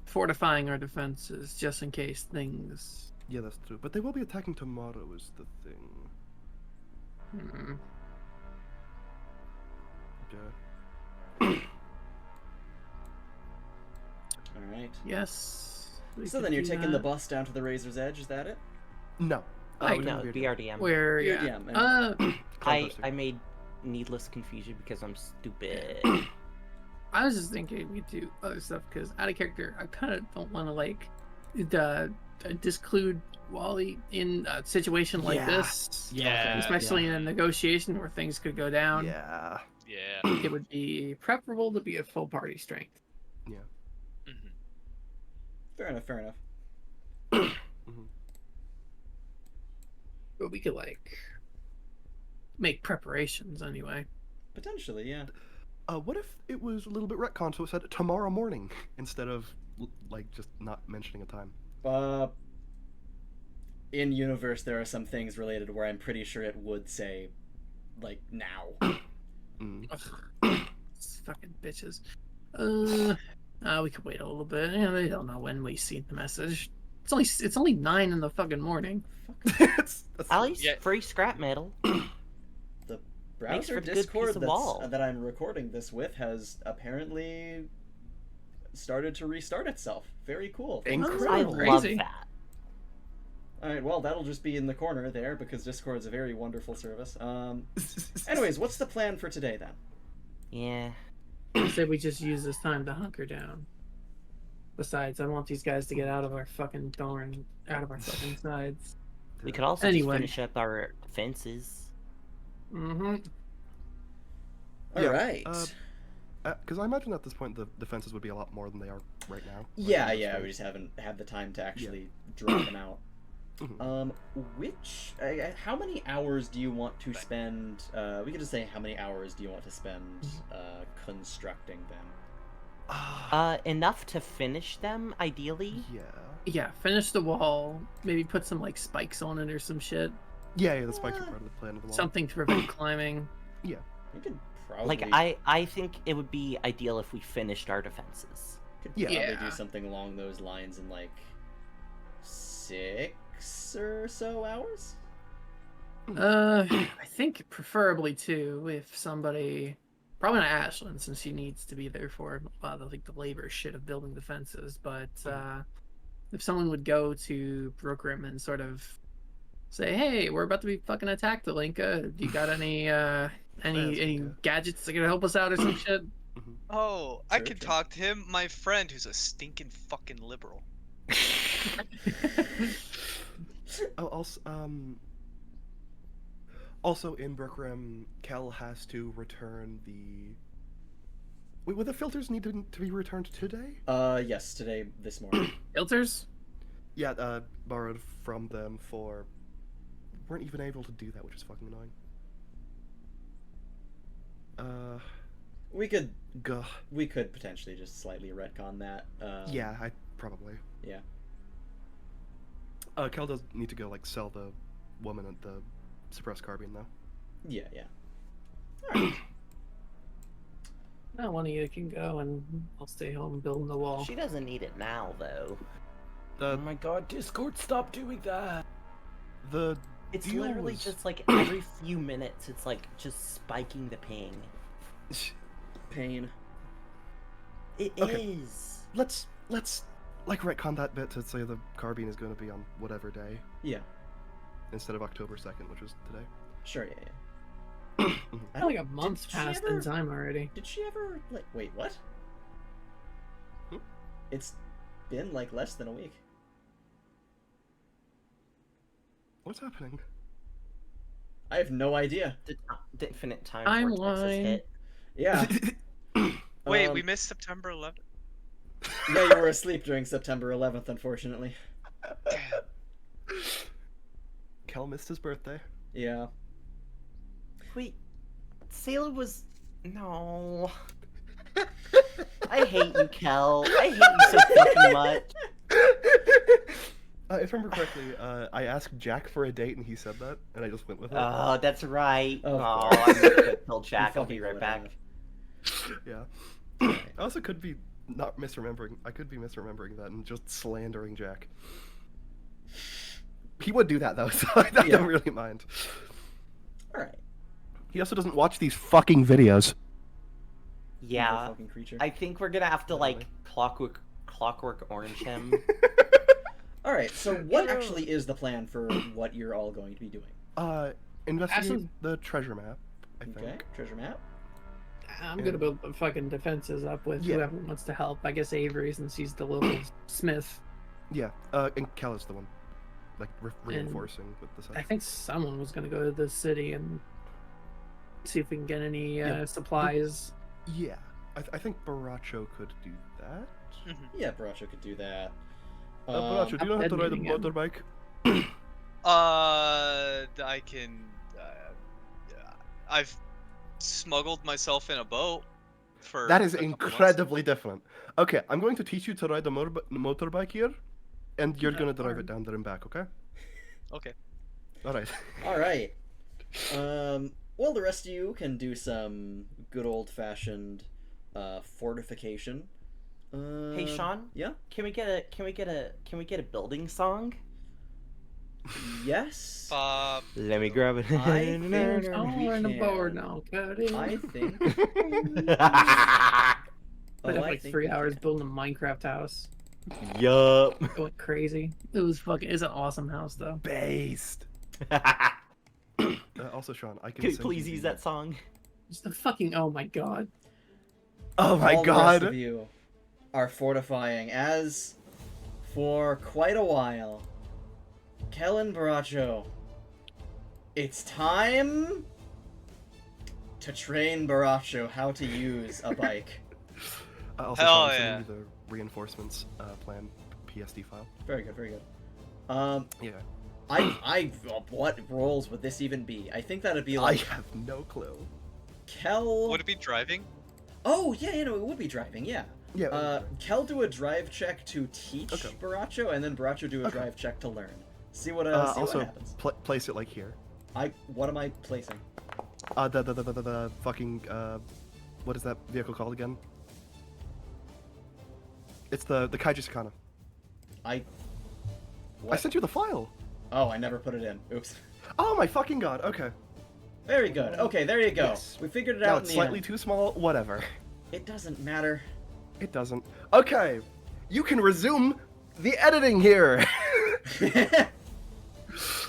fortifying our defenses just in case things. Yeah, that's true. But they will be attacking tomorrow, is the thing. Hmm. Yeah. All right. Yes. we So could then you're do taking the that. bus down to the Razor's Edge. Is that it? No. I we're No, doing BRDM. Where? Yeah, Yeah. and- I made needless confusion because I'm stupid. I was just thinking we do other stuff because out of character, I kind of don't want to like disclude Wally in a situation like Yeah. this. Yeah. Especially in a negotiation where things could go down. Yeah. Yeah. It would be preferable to be at full party strength. Yeah. Mhm. Fair enough. Fair enough. But we could like make preparations anyway. Potentially, yeah. What if it was a little bit retcon, so it said tomorrow morning instead of like just not mentioning a time? In universe, there are some things related where I'm pretty sure it would say, like, now. It's fucking bitches. We could wait a little bit. Yeah, they don't know when we see the message. It's only 9 in the fucking morning. That's At least Yeah. free scrap metal. The Makes browser for a good Discord piece of wall. that I'm recording this with has apparently started to restart itself. Very cool. Incredible. I Incredible. love Crazy. that. Alright, well, that'll just be in the corner there, because Discord's a very wonderful service. Anyways, what's the plan for today, then? Yeah. I said we just use this time to hunker down. Besides, I want these guys to get out of our fucking sides. We could also Anyway. just finish up our defenses. Mm-hmm. Alright. Because I imagine at this point the defenses would be a lot more than they are right now. Yeah, we just haven't had the time to actually draw them out. How many hours do you want to spend, we could just say how many hours do you want to spend, constructing them? Enough to finish them, ideally. Yeah. Yeah, finish the wall. Maybe put some like spikes on it or some shit. Yeah, the spikes are part of the plan of the wall. Something to prevent climbing. We could probably... Like, I think it would be ideal if we finished our defenses. Could probably Yeah. do something along those lines in like 6 or so hours? I think preferably 2 if somebody... Probably not Ashlynn, since she needs to be there for a lot of like the labor shit of building the fences, but if someone would go to Brookrim and sort of say, hey, we're about to be fucking attacked, Alinka. Do you got any gadgets that can help us out or some shit? Oh, I Sure, can sure. talk to him. My friend who's a stinking fucking liberal. Also in Brookrim, Kell has to return the... Wait, would the filters need to be returned today? Yes, this morning. Filters? Yeah, borrowed from them for... Weren't even able to do that, which is fucking annoying. We could Gah. potentially just slightly retcon that. Yeah, I probably. Yeah. Kell does need to go, like, sell the woman at the suppressed carbine, though. Yeah. Alright. No, one of you can go and I'll stay home building the wall. She doesn't need it now, though. Oh my god, Discord, stop doing that! It's deal literally was- just like every few minutes, it's like just spiking the ping. Pain. It Okay. is. Let's like retcon that bit to say the carbine is going to be on whatever day Yeah. instead of October 2nd, which is today. Sure, yeah. I feel like a month's Did she passed ever- in time already. Did she ever, like, wait, what? Hmm? It's been, like, less than a week. What's happening? I have no idea. The infinite time Timeline. vortex has hit. Yeah. Wait, we Um, missed September 11th. Yeah, you were asleep during September 11th, unfortunately. Kell missed his birthday. Yeah. Wait, Sailor was... No. I hate you, Kell. I hate you so fucking much. If I remember correctly, I asked Jack for a date and he said that, and I just went with it. Oh, that's right. Of Oh, course. I'm gonna go kill Jack. You I'll be fucking right would back. Yeah. I also could be not misremembering. I could be misremembering that and just slandering Jack. He would do that though, so I Yeah. don't really mind. Alright. He also doesn't watch these fucking videos. Yeah, Fucking creature. I think we're gonna have to like clockwork orange him. Alright, so what actually is the plan for what you're all going to be doing? Investigate Ashlynn- the treasure map, I think. Okay, treasure map. I'm gonna build the fucking defenses up with Yeah. whoever wants to help. I guess Avery, since he's the local smith. Yeah, and Kell is the one, like, reinforcing with the I side. think someone was gonna go to the city and see if we can get any Yeah. supplies. Yeah, I think Borracho could do that. Yeah, Borracho could do that. Borracho, do you know how to ride a meeting him. motorbike? I can. I've smuggled myself in a boat for. That is a couple months. incredibly different. Okay, I'm going to teach you to ride a motorbike here, and you're gonna drive it down there and back, okay? Okay. Alright. Alright. Well, the rest of you can do some good old-fashioned fortification. Hey, Sean. Yeah? Can we get a building song? Yes? Let me grab it. I think Oh, we we're on the board can. now. Got it. I think... I Oh, have I like think 3 we hours can. building a Minecraft house. Yup. Going crazy. It was fucking. It's an awesome house though. Based. Also, Sean, I can Could you send please you use the- that song? Just the fucking. Oh my god. Oh my All the rest god. of you are fortifying as, for quite a while, Kell and Borracho, it's time to train Borracho how to use a bike. Also, Hell Sean, I'm yeah. sending you the reinforcements plan PSD file. Very good, very good. Yeah. What roles would this even be? I think that'd be I like have no clue. Kell. Would it be driving? Oh yeah, it would be driving. Yeah. Yeah. Kell do a drive check to teach Okay. Borracho, and then Borracho do a Okay. drive check to learn. See what Also, what happens. place it like here. What am I placing? The fucking what is that vehicle called again? It's the Kaiju Sakana. I I sent you the file. Oh, I never put it in. Oops. Oh my fucking god. Okay. Very good. Okay, there you go. Yes. We figured it Now out in it's the slightly end. too small. Whatever. It doesn't matter. It doesn't. Okay. You can resume the editing here.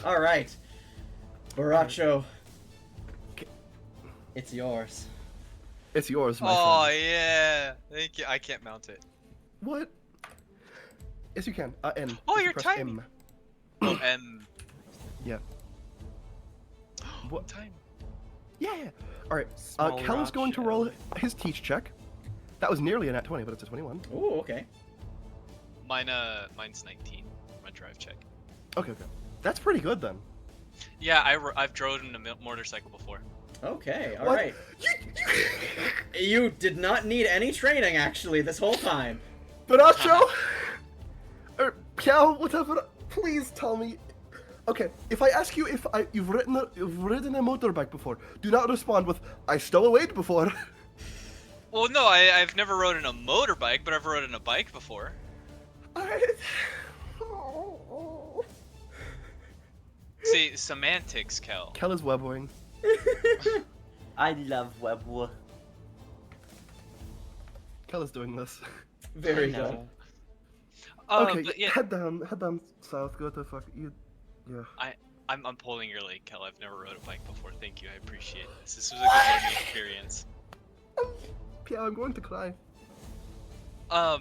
All right, Borracho. Okay. It's yours. It's yours, my Oh friend. yeah. Thank you. I can't mount it. What? Yes, you can. N. Oh, If you you're press tiny. M. Oh, Yeah. What? time. Yeah. All right. Small Kell is going to Borracho. roll his teach check. That was nearly a nat 20, but it's a 21. Ooh, okay. Mine's 19. My drive check. Okay. That's pretty good then. Yeah, I've driven a motorcycle before. Okay, all What? right. You did not need any training, actually, this whole time. Borracho? Or Kell, whatever. Please tell me. Okay, if I ask you if you've ridden a motorbike before, do not respond with "I stole a weight before." Well, no, I've never rode in a motorbike, but I've rode in a bike before. Alright. See, semantics, Kell. Kell is webwing. I love Webwa. Kell is doing this. Very I good. know. Okay, But yeah, head down south. Go to fuck you. Yeah. I'm pulling your leg, Kell. I've never rode a bike before. Thank you. I appreciate this. This was a good learning experience. Yeah, I'm going to cry.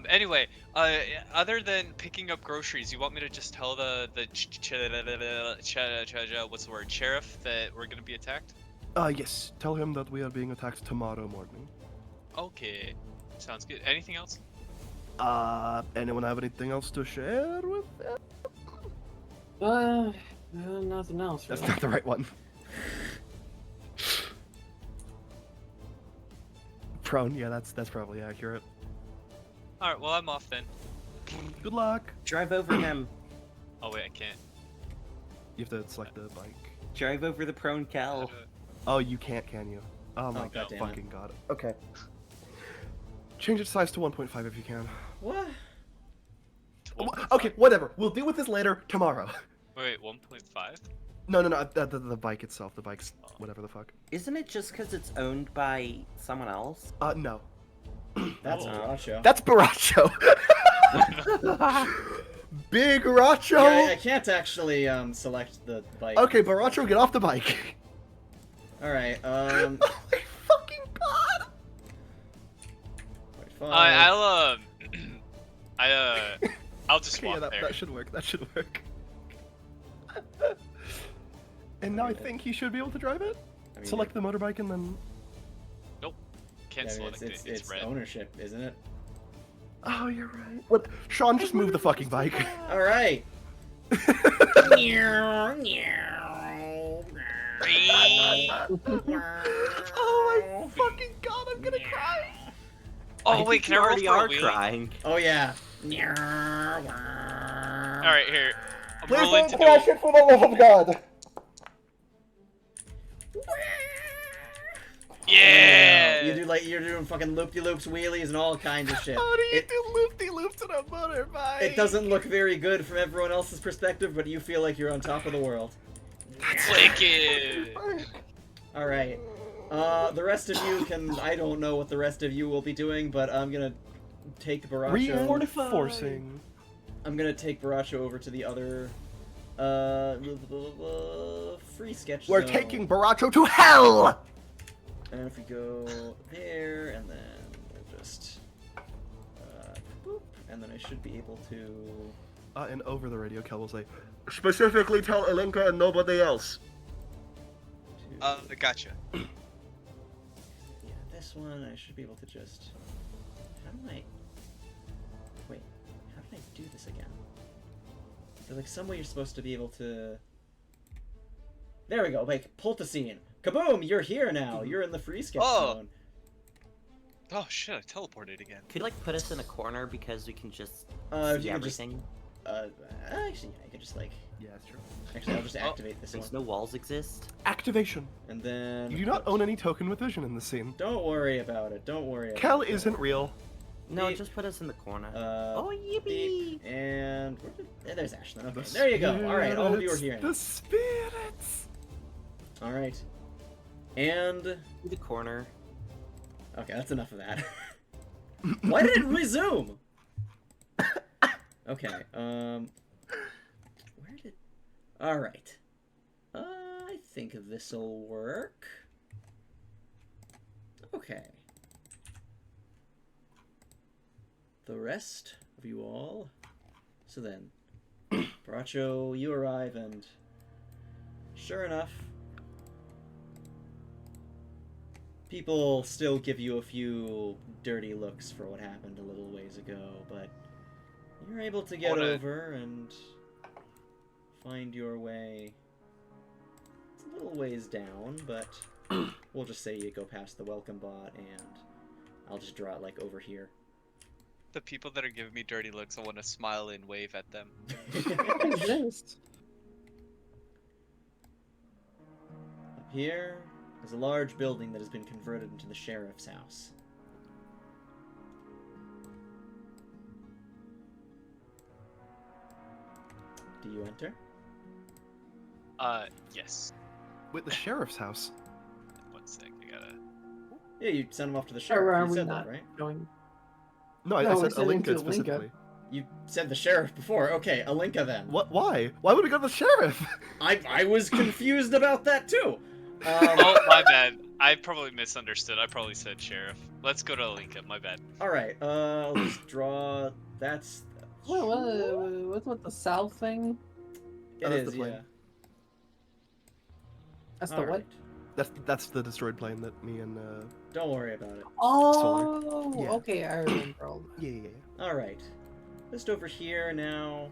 Anyway, other than picking up groceries, you want me to just tell the what's the word, sheriff, that we're gonna be attacked? Yes. Tell him that we are being attacked tomorrow morning. Okay, sounds good. Anything else? Anyone have anything else to share with them? Nothing else. That's Really. not the right one. Prone, yeah, that's probably accurate. All right, well I'm off then. Good luck. Drive over him. Oh wait, I can't. You have to select the bike. Drive over the prone Kell. Oh, you can't, can you? Oh my goddammit. fucking god. Okay. Change its size to 1.5 if you can. What? Okay, whatever. We'll deal with this later tomorrow. Wait, 1.5? No, the bike itself. The bike's whatever the fuck. Isn't it just because it's owned by someone else? No. That's Borracho. That's Borracho. Big Borracho. Yeah, I can't actually select the bike. Okay, Borracho, get off the bike. All right. Oh my fucking god. I'll just Okay, walk yeah, there. that should work. That should work. And now I think you should be able to drive it. I mean, Select the motorbike and then. Can't yeah, select it. It's red. ownership, isn't it? Oh, you're right. What? Sean, just move the fucking bike. All right. Oh my fucking god, I'm gonna cry. Oh wait, can I roll already for a are wheelie? crying. Oh yeah. All right, here. I'm Please rolling don't to crash do. it for the love of God. Yeah. You do like you're doing fucking loop-de-loops, wheelies, and all kinds of shit. How do you It- do loop-de-loops on a motorbike? It doesn't look very good from everyone else's perspective, but you feel like you're on top of the world. Wicked. All right. The rest of you can. I don't know what the rest of you will be doing, but I'm gonna take Borracho. Reinforcing. I'm gonna take Borracho over to the other free sketch We're zone. taking Borracho to hell! And if we go there, and then we'll just boop, and then I should be able to. And over the radio, Kell will say, specifically tell Alinka and nobody else. Gotcha. Yeah, this one I should be able to just. How do I? Wait, how did I do this again? There's like some way you're supposed to be able to. There we go. Like Pultacine. Kaboom! You're here now. You're in the free sketch zone. Oh shit! I teleported again. Could you like put us in a corner because we can just You see can everything? Actually, yeah, I can just like. Yeah, that's true. Actually, I'll just activate this Since one. no walls exist. Activation. And then. You do not own any token with vision in this scene. Don't worry about it. Don't worry about Kell it. isn't real. No, Beep. just put us in the corner. Oh, yippee! beep. And there's Ashlynn. Okay, there you go. All right, all of you are here. The spirits. All right. And The corner. okay, that's enough of that. Why did it resume? Okay. Where did? All right. I think this'll work. Okay. The rest of you all. So then, Borracho, you arrive, and sure enough, people still give you a few dirty looks for what happened a little ways ago, but you're able to get over and find your way. It's a little ways down, but we'll just say you go past the welcome bot, and I'll just draw it like over here. The people that are giving me dirty looks, I want to smile and wave at them. What is this? Up here is a large building that has been converted into the sheriff's house. Do you enter? Yes. With the sheriff's house. One sec, I gotta. Yeah, you send him off to the Or sheriff. are You we said not that, right? going? No, I No, we said said into Alinka Alinka. specifically. You said the sheriff before. Okay, Alinka then. What? Why? Why would we go to the sheriff? I was confused about that too. Oh, my bad. I probably misunderstood. I probably said sheriff. Let's go to Alinka. My bad. All right. I'll just draw. That's. What's with the south thing? It that's is, the plane. yeah. That's the All what? right. That's the destroyed plane that me and Don't worry about it. Oh, Yeah. okay, I remember all that. yeah. All right. Just over here now.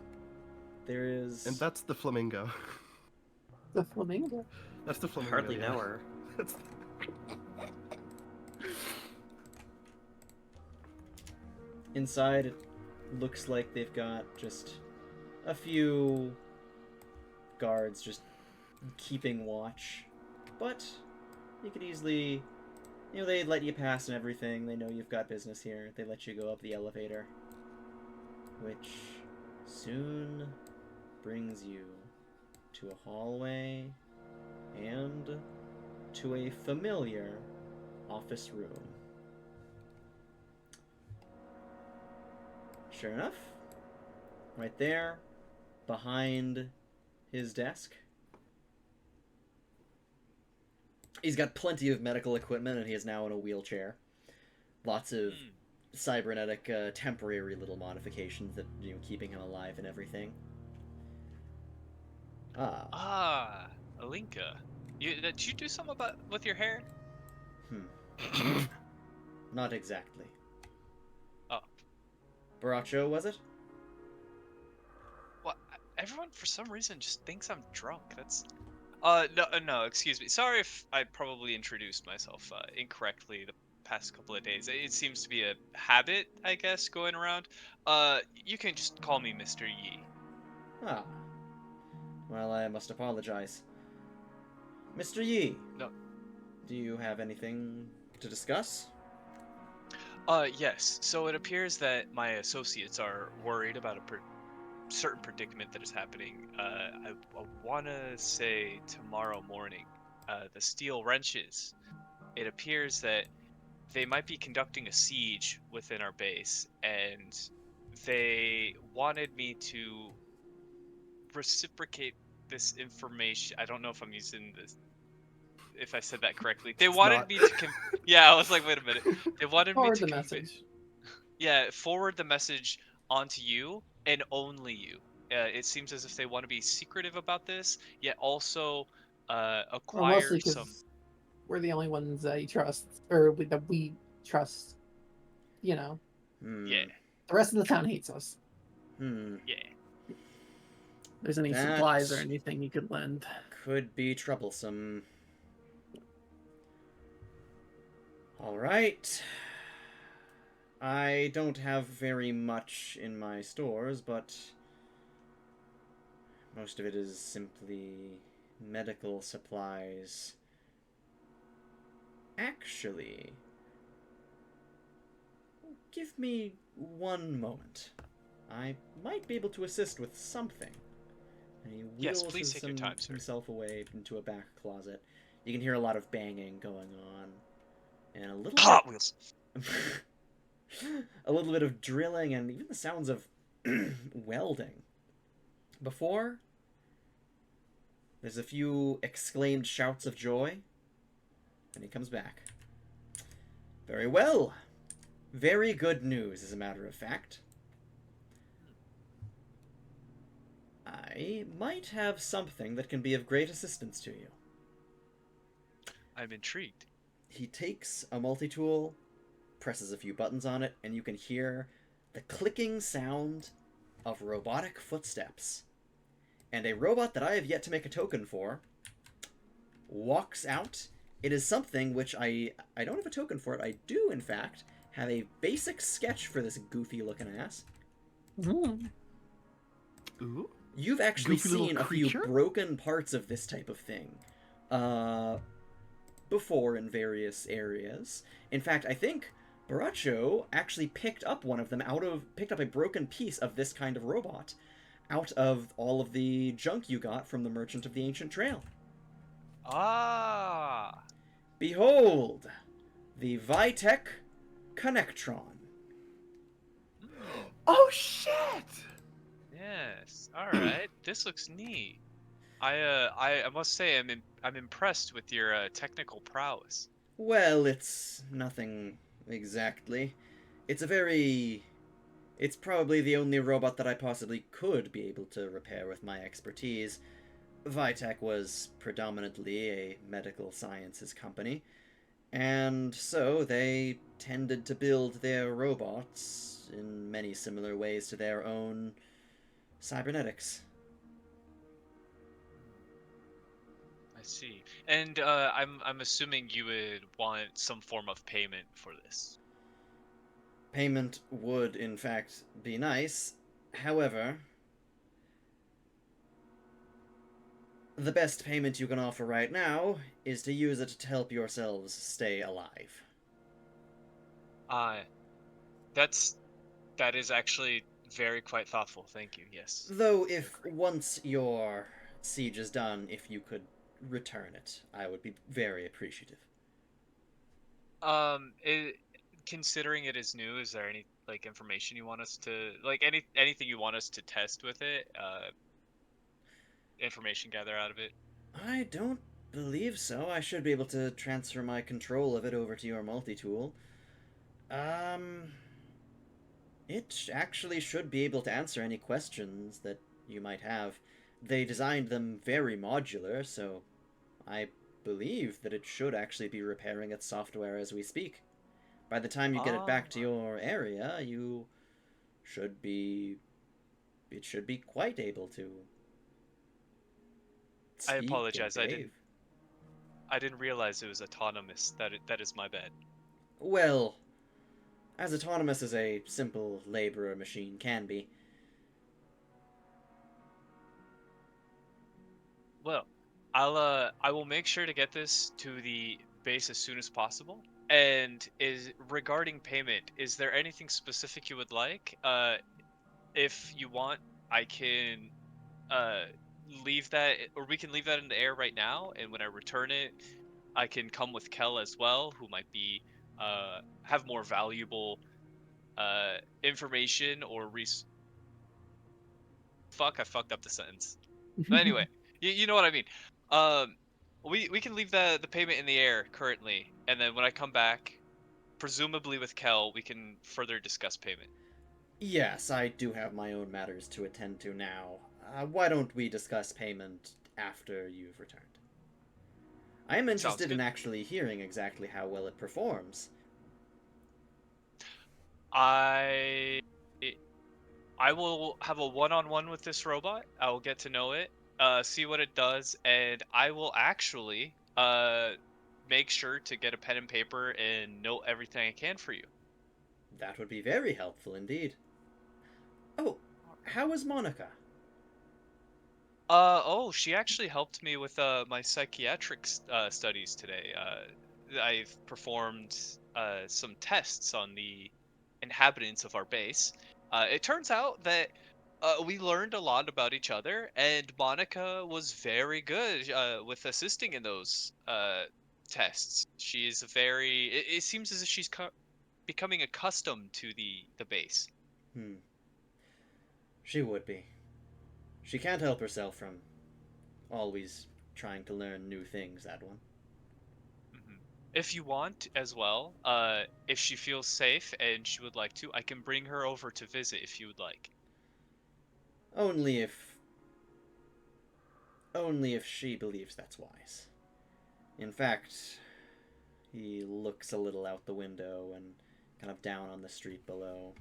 There is. And that's the flamingo. The flamingo. That's the I flamingo. hardly yeah. know her. That's Inside, it looks like they've got just a few guards just keeping watch. But you could easily, they let you pass and everything. They know you've got business here. They let you go up the elevator, which soon brings you to a hallway and to a familiar office room. Sure enough, right there, behind his desk, he's got plenty of medical equipment, and he is now in a wheelchair. Lots of cybernetic temporary little modifications that keeping him alive and everything. Alinka. Did you do something with your hair? Not exactly. Oh. Borracho, was it? Well, everyone for some reason just thinks I'm drunk. That's. No, excuse me. Sorry if I probably introduced myself incorrectly the past couple of days. It seems to be a habit, I guess, going around. You can just call me Mr. Yi. Ah. Well, I must apologize. Mr. Yi. No. Do you have anything to discuss? Yes. So it appears that my associates are worried about a certain predicament that is happening. I want to say tomorrow morning. The steel wrenches. It appears that they might be conducting a siege within our base, and they wanted me to reciprocate this information. I don't know if I'm using this, if I said that correctly. They wanted not. me to yeah, I was like, wait a minute. They wanted me Forward to the message. yeah, forward the message onto you and only you. It seems as if they want to be secretive about this, yet also Well, acquire mostly some. because we're the only ones that he trusts, or that we trust. You know, Yeah, the rest of the town hates us. yeah. If there's any That- supplies or anything you could lend. Could be troublesome. Alright. I don't have very much in my stores, but most of it is simply medical supplies. Actually, give me one moment. I might be able to assist with something. And he Yes, wheels please take your time, sir. himself away into a back closet. You can hear a lot of banging going on. And a little Hot Wheels. a little bit of drilling and even the sounds of welding. Before, there's a few exclaimed shouts of joy, and he comes back. Very well. Very good news, as a matter of fact. I might have something that can be of great assistance to you. I'm intrigued. He takes a multi-tool, presses a few buttons on it, and you can hear the clicking sound of robotic footsteps. And a robot that I have yet to make a token for walks out. It is something which I don't have a token for it. I do, in fact, have a basic sketch for this goofy-looking ass. Ooh. You've actually Goofy little seen a few creature? broken parts of this type of thing before in various areas. In fact, I think Borracho actually picked up picked up a broken piece of this kind of robot out of all of the junk you got from the Merchant of the Ancient Trail. Ah. Behold, the Vitek Connectron. Oh shit! Yes. All right. This looks neat. I must say I'm impressed with your technical prowess. Well, it's nothing exactly. It's probably the only robot that I possibly could be able to repair with my expertise. Vitek was predominantly a medical sciences company, and so they tended to build their robots in many similar ways to their own cybernetics. I see. And I'm assuming you would want some form of payment for this. Payment would, in fact, be nice. However, the best payment you can offer right now is to use it to help yourselves stay alive. That is actually very quite thoughtful. Thank you. Yes. Though if once your siege is done, if you could return it, I would be very appreciative. Considering it is new, is there any like information you want us to like anything you want us to test with it? Information gather out of it. I don't believe so. I should be able to transfer my control of it over to your multi-tool. It actually should be able to answer any questions that you might have. They designed them very modular, so I believe that it should actually be repairing its software as we speak. By the time you get it back to your area, it should be quite able to I speak apologize. and I behave. didn't realize it was autonomous. That is my bad. Well, as autonomous as a simple laborer machine can be. Well, I will make sure to get this to the base as soon as possible. And is regarding payment, is there anything specific you would like? If you want, I can leave that, or we can leave that in the air right now, and when I return it, I can come with Kell as well, who might be have more valuable information or Fuck, I fucked up the sentence. But anyway, you know what I mean. Um, we can leave the payment in the air currently, and then when I come back, presumably with Kell, we can further discuss payment. Yes, I do have my own matters to attend to now. Why don't we discuss payment after you've returned? I am interested in actually hearing exactly how well it performs. I will have a one-on-one with this robot. I will get to know it, see what it does, and I will actually make sure to get a pen and paper and note everything I can for you. That would be very helpful indeed. Oh, how is Monica? Oh, she actually helped me with my psychiatric studies today. I've performed some tests on the inhabitants of our base. It turns out that we learned a lot about each other, and Monica was very good with assisting in those tests. She's very. It seems as if she's becoming accustomed to the base. She would be. She can't help herself from always trying to learn new things, that one. If you want as well, if she feels safe and she would like to, I can bring her over to visit if you would like. Only if she believes that's wise. In fact, he looks a little out the window and kind of down on the street below.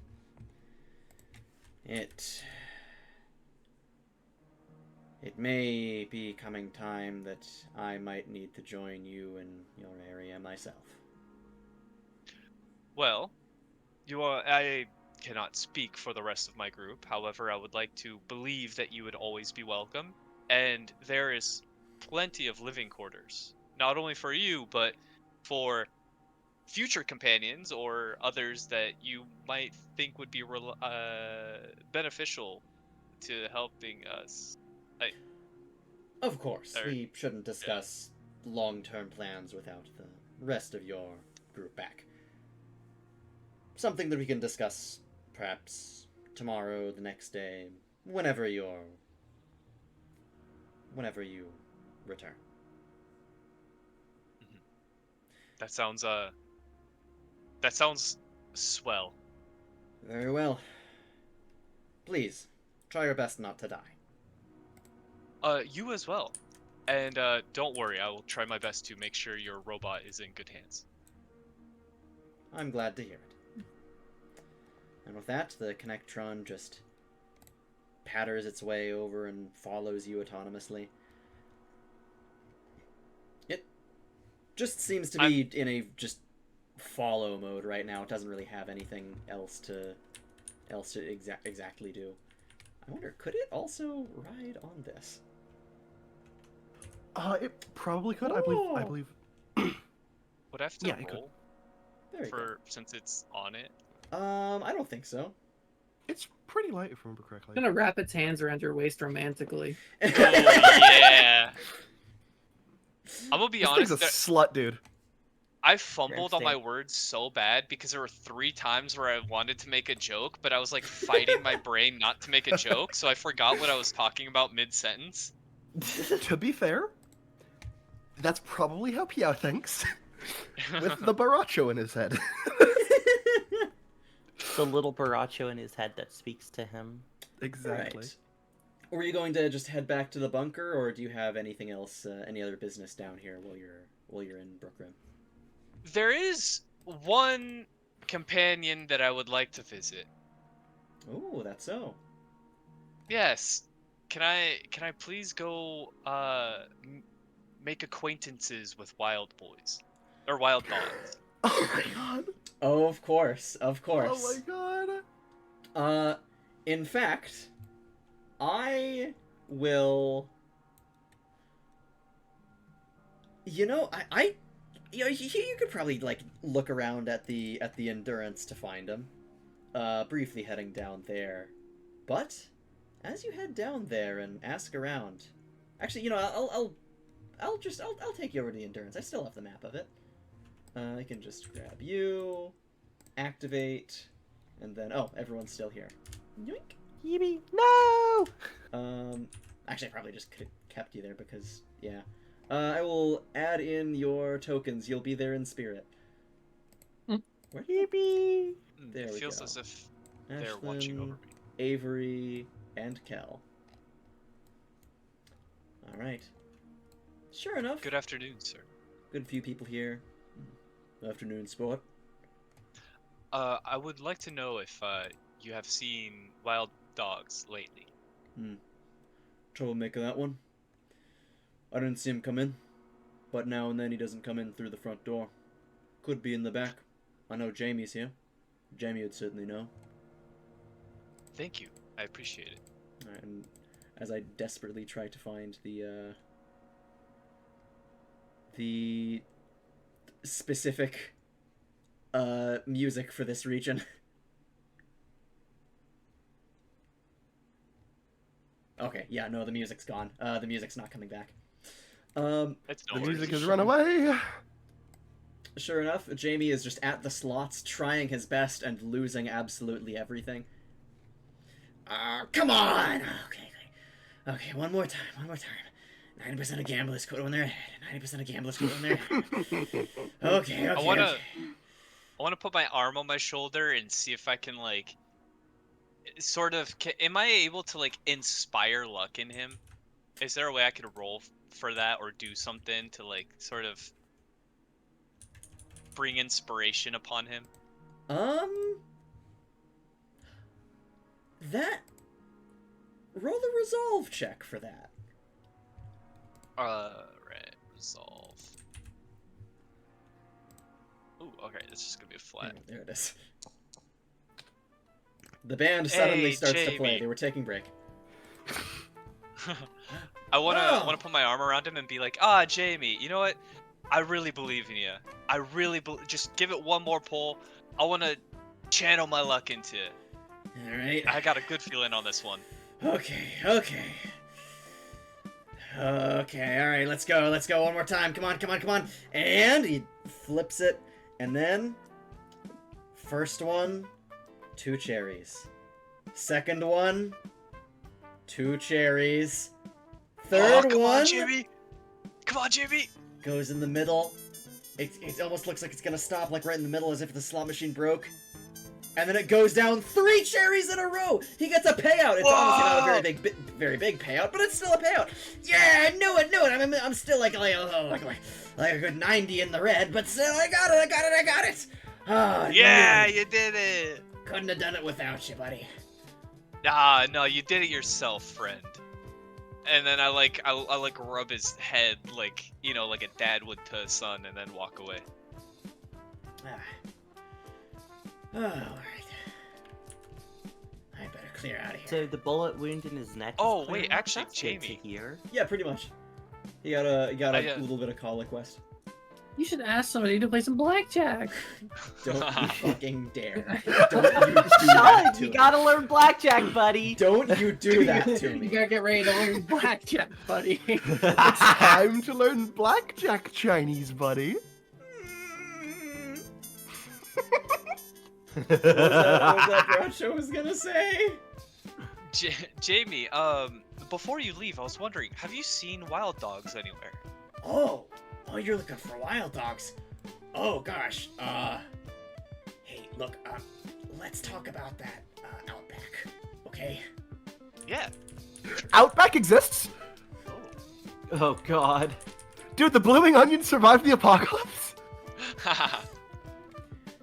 It may be coming time that I might need to join you in your area myself. Well, I cannot speak for the rest of my group. However, I would like to believe that you would always be welcome. And there is plenty of living quarters. Not only for you, but for future companions or others that you might think would be beneficial to helping us. Of course, we shouldn't discuss long-term plans without the rest of your group back. Something that we can discuss perhaps tomorrow, the next day, whenever you return. That sounds swell. Very well. Please, try your best not to die. You as well. And don't worry, I will try my best to make sure your robot is in good hands. I'm glad to hear it. And with that, the Connectron just patters its way over and follows you autonomously. It just seems to be in a just follow mode right now. It doesn't really have anything else to exactly do. I wonder, could it also ride on this? It probably could. I believe. Would I have to Yeah, it could. roll since it's on it? I don't think so. It's pretty light, if I remember correctly. I'm gonna wrap its hands around your waist romantically. Oh, yeah. I'm gonna be This honest. thing's a slut, dude. I fumbled on my words so bad because there were 3 times where I wanted to make a joke, but I was like fighting my brain not to make a joke, so I forgot what I was talking about mid-sentence. To be fair, that's probably how Pao thinks. With the Borracho in his head. The little Borracho in his head that speaks to him. Exactly. Right. Were you going to just head back to the bunker, or do you have anything else, any other business down here while you're in Brookrim? There is one companion that I would like to visit. Oh, that's so. Yes. Can I please go make acquaintances with wild boys or wild dogs? Oh my god. Oh, of course, of course. Oh my god. In fact, I will. You know, you could probably like look around at the Endurance to find him. Briefly heading down there, but as you head down there and ask around, actually, you know, I'll take you over to the Endurance. I still have the map of it. I can just grab you, activate, and then everyone's still here. Yoink. Yippee! No! Actually, I probably just could have kept you there because yeah. I will add in your tokens. You'll be there in spirit. Where? Yippee! There it we feels go. as if they're watching over me. Avery, and Kell. All right. Sure enough. Good afternoon, sir. Good few people here. Afternoon, sport. I would like to know if you have seen wild dogs lately. Troublemaker, that one. I didn't see him come in, but now and then he doesn't come in through the front door. Could be in the back. I know Jamie's here. Jamie would certainly know. Thank you. I appreciate it. Alright, and as I desperately try to find the specific music for this region. Okay, yeah, no, the music's gone. The music's not coming back. It's The music has run away. Sure enough, Jamie is just at the slots, trying his best and losing absolutely everything. Come on! Okay, one more time. 90% of gamblers quit when they're ahead. 90% of gamblers quit when they're ahead. Okay. I wanna put my arm on my shoulder and see if I can like, sort of. Am I able to like inspire luck in him? Is there a way I could roll for that or do something to like sort of bring inspiration upon him? That. Roll a resolve check for that. Right, resolve. Ooh, okay, this is gonna be a flat. Yeah, there it is. The band suddenly starts to play. Jamie. They were taking break. I wanna put my arm around him and be like, Jamie, you know what? I really believe in you. I really just give it one more pull. I wanna channel my luck into it. All right. I got a good feeling on this one. Okay, alright, let's go, one more time, come on, and he flips it, and then, first one, 2 cherries, second one, 2 cherries, third come one, Come on, Jimmy! goes in the middle, it almost looks like it's gonna stop, like right in the middle, as if the slot machine broke. And then it goes down 3 cherries in a row. He gets a payout. It's obviously not a very big payout, but it's still a payout. Yeah, I knew it. I'm still like a good 90 in the red, but still, I got it. Oh, Yeah, man. you did it. Couldn't have done it without you, buddy. No, you did it yourself, friend. And then I rub his head like, like a dad would to a son, and then walk away. Oh, alright. I better clear out of here. So the bullet wound in his neck. Oh, is wait, clearing up? actually, That's good to Jamie. hear. Yeah, pretty much. He got a little bit of call request. You should ask somebody to play some blackjack. Don't you fucking dare. Don't you do that to You me. gotta learn blackjack, buddy. Don't you do that to You me. gotta get ready to learn blackjack, buddy. It's time to learn blackjack, Chinese buddy. What was that Borracho was gonna say? Jamie, before you leave, I was wondering, have you seen wild dogs anywhere? Oh, you're looking for wild dogs. Oh gosh. Hey, look, let's talk about that Outback, okay? Yeah. Outback exists? Oh God. Dude, the blooming onion survived the apocalypse?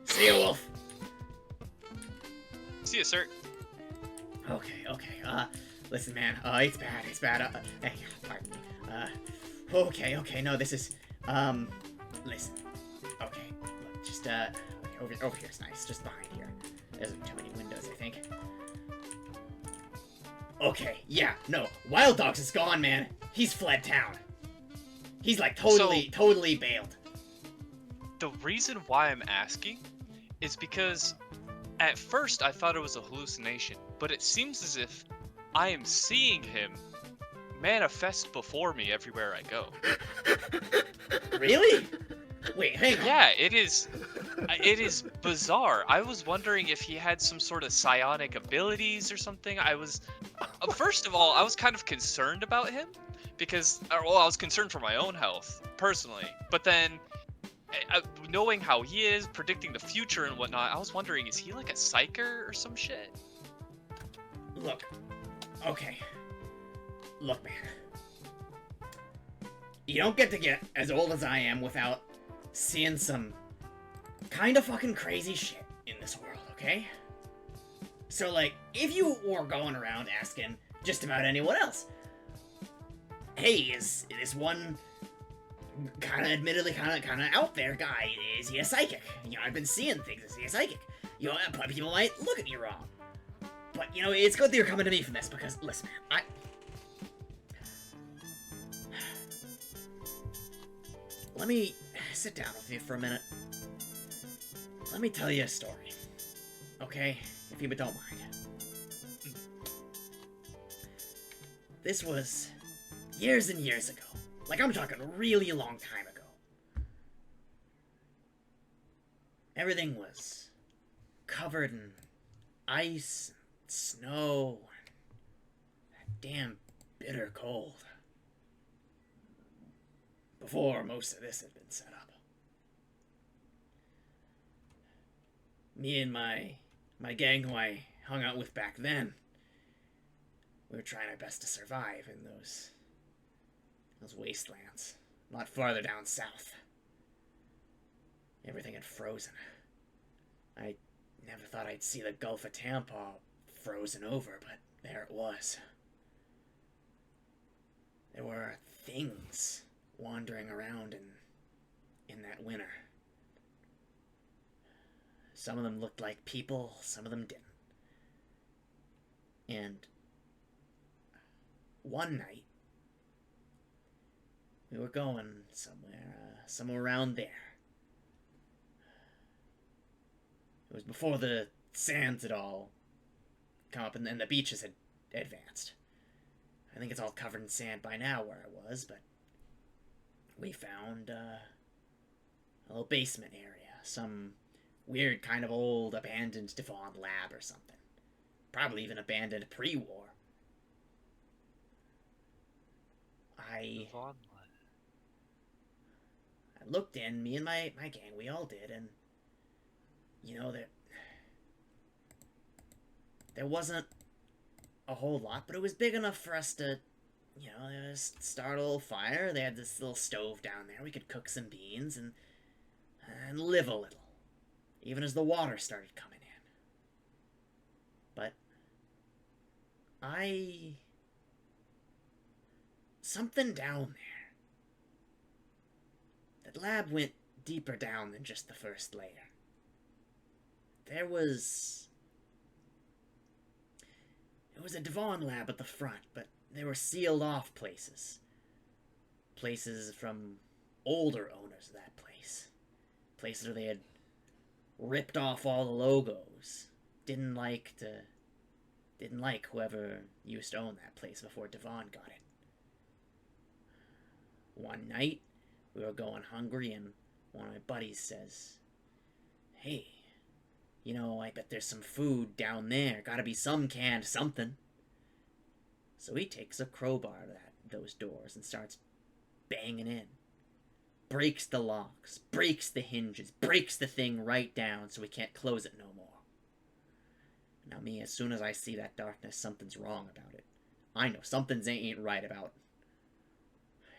See you, Wolf. See you, sir. Okay. Listen, man. It's bad. Hey, pardon me. Okay. No, this is. Listen. Okay. Look, just over here's nice. Just behind here. There's too many windows, I think. Okay. Yeah. No. Wild Dogs is gone, man. He's fled town. He's like totally bailed. The reason why I'm asking is because at first I thought it was a hallucination, but it seems as if I am seeing him manifest before me everywhere I go. Really? Wait, hang on. Yeah, it is. It is bizarre. I was wondering if he had some sort of psionic abilities or something. I was, first of all, I was kind of concerned about him because, well, I was concerned for my own health personally. But then, knowing how he is, predicting the future and whatnot, I was wondering, is he like a psyker or some shit? Look. Okay. Look, man. You don't get to get as old as I am without seeing some kind of fucking crazy shit in this world, okay? So, like, if you were going around asking just about anyone else, hey, is this one admittedly kind of out there guy, is he a psychic? You know, I've been seeing things, is he a psychic? You know, people might look at me wrong. But, you know, it's good that you're coming to me for this, because, listen, man, let me sit down with you for a minute. Let me tell you a story. Okay? If you don't mind. This was years and years ago. Like, I'm talking a really long time ago. Everything was covered in ice, and snow, and that damn bitter cold. Before most of this had been set up. Me and my gang who I hung out with back then, we were trying our best to survive in those wastelands, a lot farther down south. Everything had frozen. I never thought I'd see the Gulf of Tampa frozen over, but there it was. There were things wandering around in that winter. Some of them looked like people, some of them didn't. And one night, we were going somewhere around there. It was before the sands had all come up and the beaches had advanced. I think it's all covered in sand by now where I was, but we found a little basement area. Some weird kind of old abandoned Devon lab or something. Probably even abandoned pre-war. I looked in, me and my gang, we all did, and you know, there wasn't a whole lot, but it was big enough for us to, you know, just start a little fire. They had this little stove down there. We could cook some beans and live a little, even as the water started coming in. But something down there. That lab went deeper down than just the first layer. There was a Devon lab at the front, but they were sealed off places. Places from older owners of that place. Places where they had ripped off all the logos. Didn't like whoever used to own that place before Devon got it. One night, we were going hungry and one of my buddies says, "Hey, you know, I bet there's some food down there. Gotta be some canned something." So he takes a crowbar to those doors and starts banging in. Breaks the locks, breaks the hinges, breaks the thing right down so we can't close it no more. Now me, as soon as I see that darkness, something's wrong about it. I know something's ain't right about it.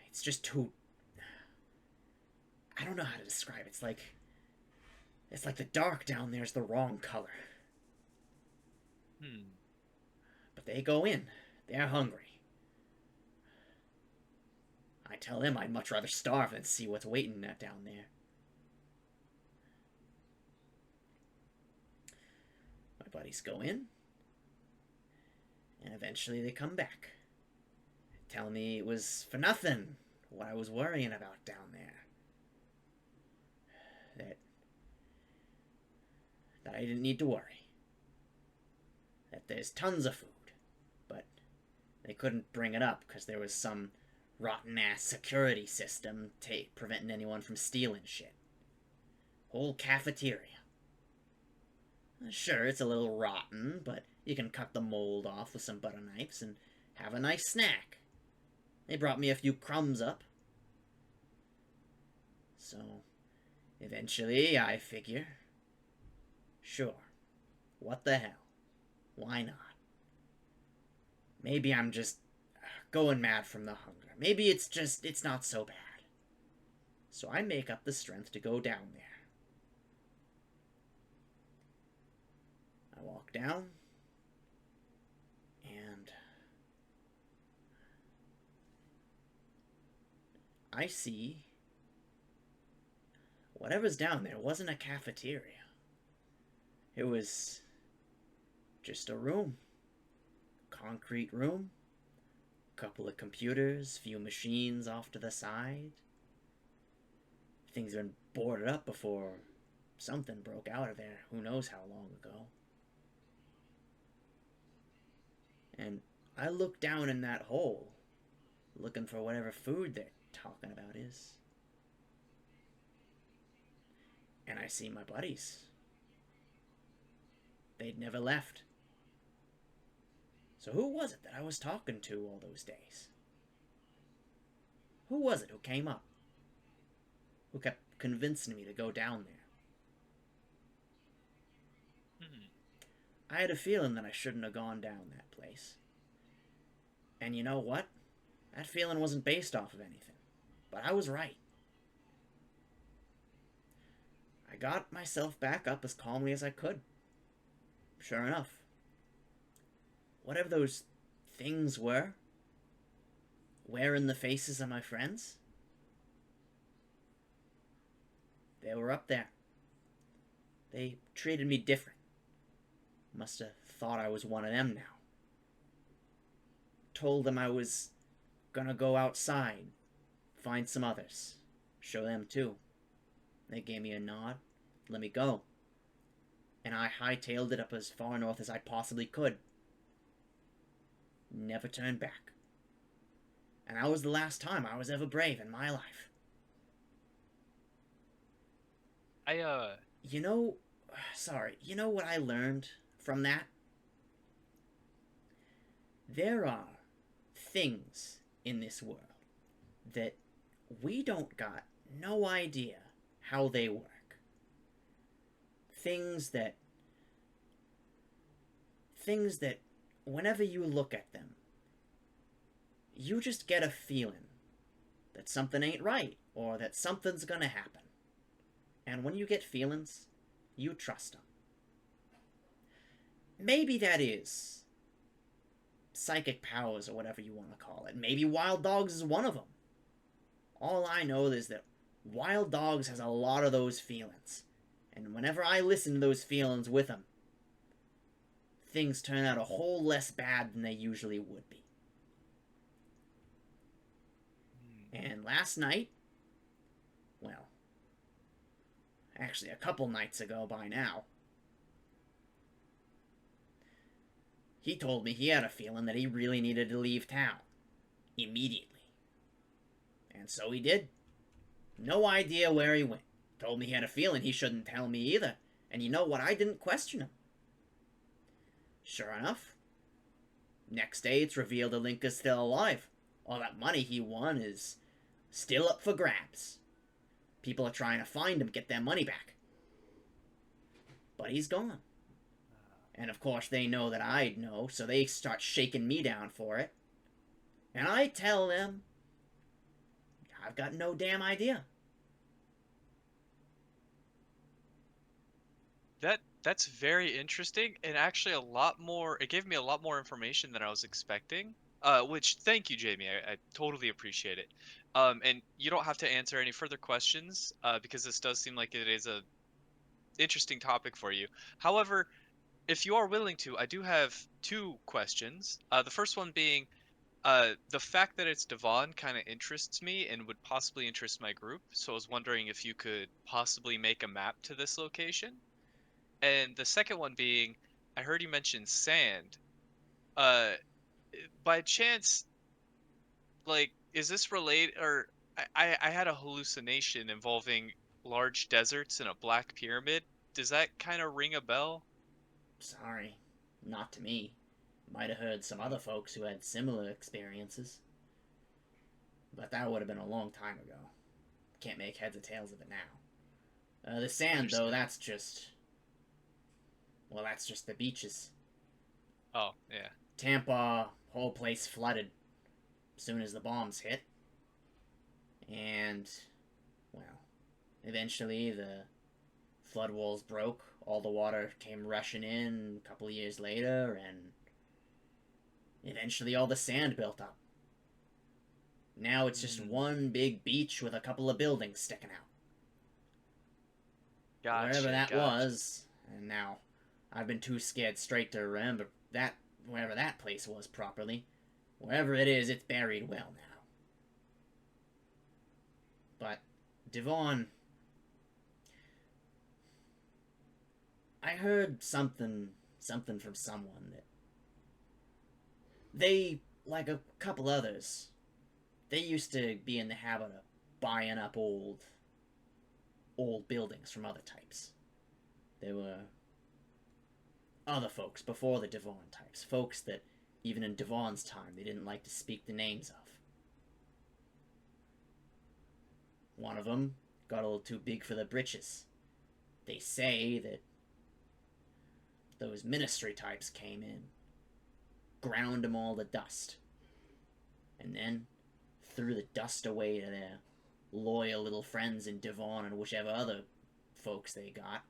It's just too... I don't know how to describe it. It's like the dark down there is the wrong color. But they go in. They're hungry. I tell them I'd much rather starve than see what's waiting down there. My buddies go in. And eventually they come back. Tell me it was for nothing what I was worrying about down there. That I didn't need to worry. That there's tons of food, but they couldn't bring it up because there was some rotten-ass security system preventing anyone from stealing shit. Whole cafeteria. Sure, it's a little rotten, but you can cut the mold off with some butter knives and have a nice snack. They brought me a few crumbs up. So, eventually, I figure, sure, what the hell? Why not? Maybe I'm just going mad from the hunger. Maybe it's not so bad. So I make up the strength to go down there. I walk down, and I see whatever's down there wasn't a cafeteria. It was just a room. Concrete room. Couple of computers, few machines off to the side. Things have been boarded up before something broke out of there who knows how long ago. And I look down in that hole, looking for whatever food they're talking about is. And I see my buddies. They'd never left. So who was it that I was talking to all those days? Who was it who came up? Who kept convincing me to go down there? I had a feeling that I shouldn't have gone down that place. And you know what? That feeling wasn't based off of anything. But I was right. I got myself back up as calmly as I could. Sure enough, whatever those things were, wearing the faces of my friends, they were up there. They treated me different. Must have thought I was one of them now. Told them I was gonna go outside, find some others, show them too. They gave me a nod, let me go. And I hightailed it up as far north as I possibly could. Never turned back. And that was the last time I was ever brave in my life. You know what I learned from that? There are things in this world that we don't got no idea how they work. Things that whenever you look at them, you just get a feeling that something ain't right or that something's gonna happen. And when you get feelings, you trust them. Maybe that is psychic powers or whatever you want to call it. Maybe Wild Dogs is one of them. All I know is that Wild Dogs has a lot of those feelings. And whenever I listen to those feelings with them, things turn out a whole less bad than they usually would be. And last night, well, actually a couple nights ago by now, he told me he had a feeling that he really needed to leave town. Immediately. And so he did. No idea where he went. Told me he had a feeling he shouldn't tell me either. And you know what? I didn't question him. Sure enough, next day it's revealed the Link is still alive. All that money he won is still up for grabs. People are trying to find him, get their money back. But he's gone. And of course they know that I'd know, so they start shaking me down for it. And I tell them, I've got no damn idea. That's very interesting, and actually it gave me a lot more information than I was expecting. Which, thank you, Jamie. I totally appreciate it. And you don't have to answer any further questions, because this does seem like it is a interesting topic for you. However, if you are willing to, I do have two questions. The first one being, the fact that it's Devon kind of interests me and would possibly interest my group. So I was wondering if you could possibly make a map to this location. And the second one being, I heard you mention sand. By chance, like, is this related, or I had a hallucination involving large deserts and a black pyramid. Does that kind of ring a bell? Sorry, not to me. Might have heard some other folks who had similar experiences. But that would have been a long time ago. Can't make heads or tails of it now. The sand, though, that's just... Well, that's just the beaches. Oh, yeah. Tampa, whole place flooded soon as the bombs hit. And, well, eventually the flood walls broke. All the water came rushing in a couple of years later, and eventually all the sand built up. Now it's just one big beach with a couple of buildings sticking out. Gotcha, Wherever that gotcha. was, and now I've been too scared straight to remember that, wherever that place was properly. Wherever it is, it's buried well now. But, Devon, I heard something from someone that they, like a couple others, they used to be in the habit of buying up old buildings from other types. There were other folks before the Devon types, folks that even in Devon's time they didn't like to speak the names of. One of them got a little too big for the britches. They say that those ministry types came in, ground them all to dust, and then threw the dust away to their loyal little friends in Devon and whichever other folks they got.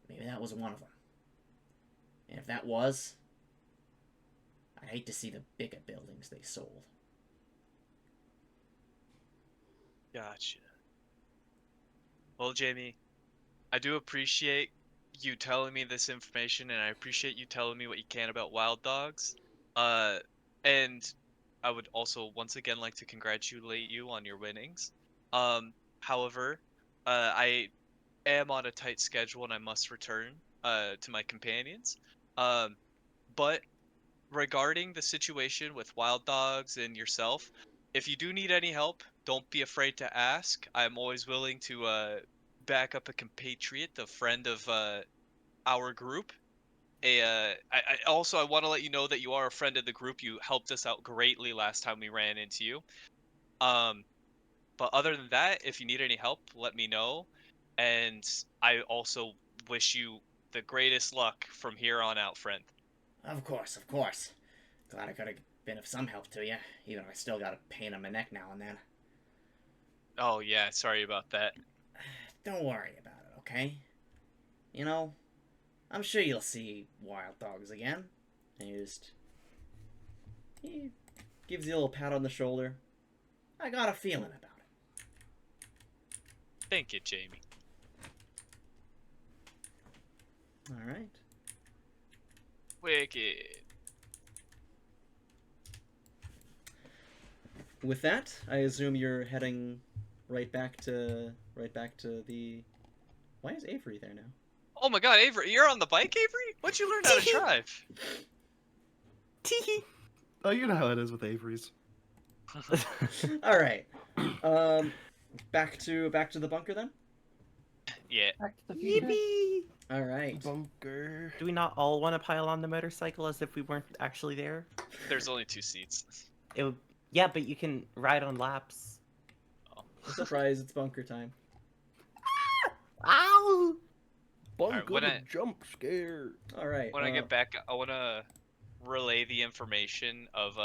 Maybe that was one of them. And if that was, I'd hate to see the bigger buildings they sold. Gotcha. Well, Jamie, I do appreciate you telling me this information, and I appreciate you telling me what you can about wild dogs. And I would also once again like to congratulate you on your winnings. However, I am on a tight schedule and I must return to my companions. But regarding the situation with wild dogs and yourself, if you do need any help, don't be afraid to ask. I'm always willing to back up a compatriot, a friend of our group. I want to let you know that you are a friend of the group. You helped us out greatly last time we ran into you. But other than that, if you need any help, let me know. And I also wish you the greatest luck from here on out, friend. Of course, of course. Glad I could have been of some help to you, even though I still got a pain in my neck now and then. Oh yeah, sorry about that. Don't worry about it, okay? You know, I'm sure you'll see wild dogs again. And he gives you a little pat on the shoulder. I got a feeling about it. Thank you, Jamie. Alright. Wicked. With that, I assume you're heading right back to the... Why is Avery there now? Oh my god, Avery, you're on the bike, Avery? What'd you learn how to drive? Teehee. Oh, you know how it is with Avery's. Alright. Back to the bunker then? Yeah. Back to the future. Yippee! Alright. Bunker. Do we not all want to pile on the motorcycle as if we weren't actually there? There's only 2 seats. It would, yeah, but you can ride on laps. Surprise, it's bunker time. Ow! Bunker when the I- jump scare. Alright. When I get back, I want to relay the information of,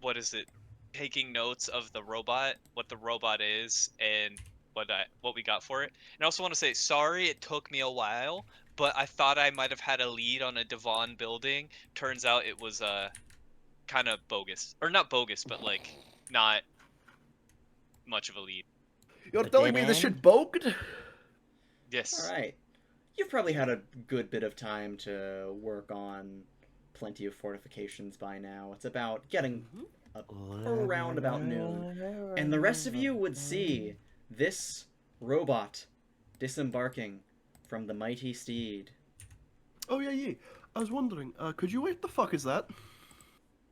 what is it? Taking notes of the robot, what the robot is, and what we got for it. And I also want to say, sorry it took me a while, but I thought I might have had a lead on a Devon building. Turns out it was, kind of bogus. Or not bogus, but, like, not much of a lead. You're A telling me dead this end? shit bugged? Yes. Alright. You've probably had a good bit of time to work on plenty of fortifications by now. It's about getting up around about noon. And the rest of you would see this robot disembarking from the mighty steed. Oh, yeah. I was wondering, could you wait? The fuck is that?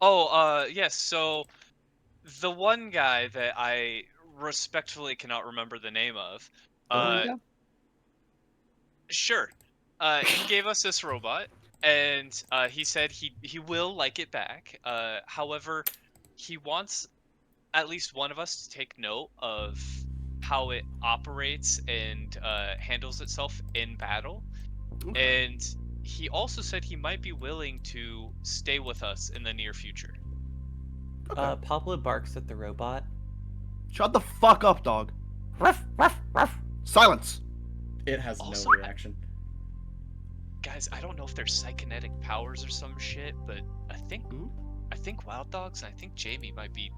Oh, yes, so the one guy that I respectfully cannot remember the name of, sure, he gave us this robot, and he said he will like it back. However, he wants at least one of us to take note of how it operates and handles itself in battle. Okay. And he also said he might be willing to stay with us in the near future. Pablo barks at the robot. Shut the fuck up, dog. Ruff, ruff, ruff. Silence. It has Also, no reaction. Guys, I don't know if there's psychonetic powers or some shit, but I think Wild Dogs and I think Jamie might be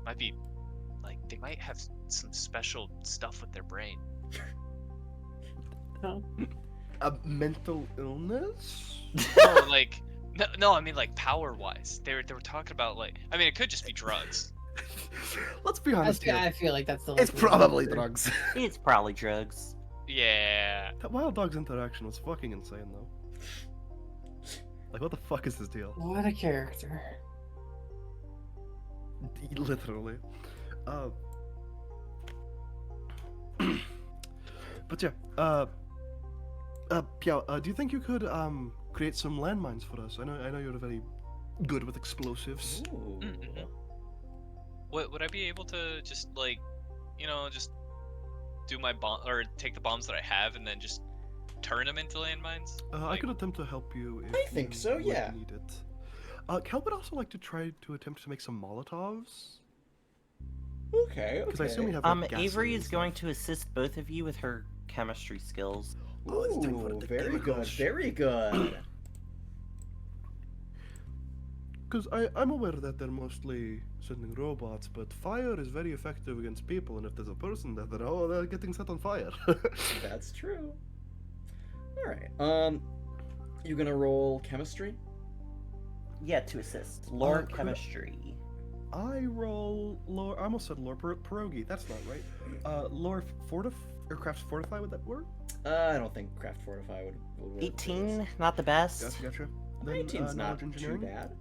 like they might have some special stuff with their brain. A mental illness? No, like no, I mean like power wise. They were talking about like I mean it could just be drugs. Let's be honest here. I feel like that's the. It's probably drugs. It's probably drugs. Yeah. That Wild Dogs interaction was fucking insane, though. Like, what the fuck is this deal? What a character. Literally. But yeah, Pao, do you think you could create some landmines for us? I know you're very good with explosives. Ooh. Would I be able to just like, just do my bomb or take the bombs that I have and then just turn them into landmines? I could attempt to help you if I think you so, would yeah. need it. Kell would also like to try to attempt to make some Molotovs. Okay. Because I assume we have like, Avery gasoline is going stuff. to assist both of you with her chemistry skills. Ooh, very good, very good. Because I'm aware that they're mostly sending robots, but fire is very effective against people, and if there's a person that they're getting set on fire. That's true. Alright, you gonna roll chemistry? Yeah, to assist. Lore could- chemistry. I roll lore. I almost said lore pierogi. That's not right. Lore craft fortify, would that work? I don't think craft fortify would work. for this. 18, not the best. Gotcha. Then, 18's not knowledge too engineering? bad.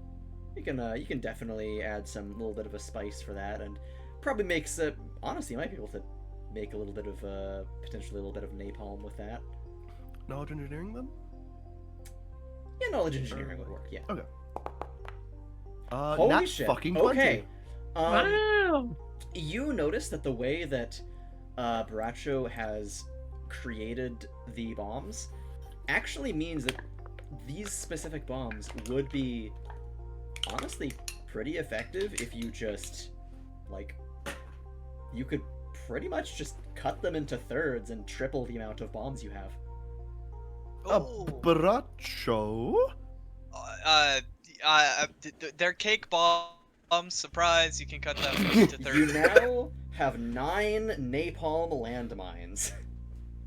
You can definitely add some little bit of a spice for that, and probably makes honestly, you might be able to make a little bit of potentially a little bit of napalm with that. Knowledge engineering then? Yeah, knowledge engineering would work. Yeah. Okay. Holy nat shit. fucking 20. Okay. Wow. You notice that the way that Borracho has created the bombs actually means that these specific bombs would be honestly pretty effective if you just you could pretty much just cut them into thirds and triple the amount of bombs you have. Borracho? They're cake bombs. Surprise! You can cut them into thirds. You now have 9 napalm landmines.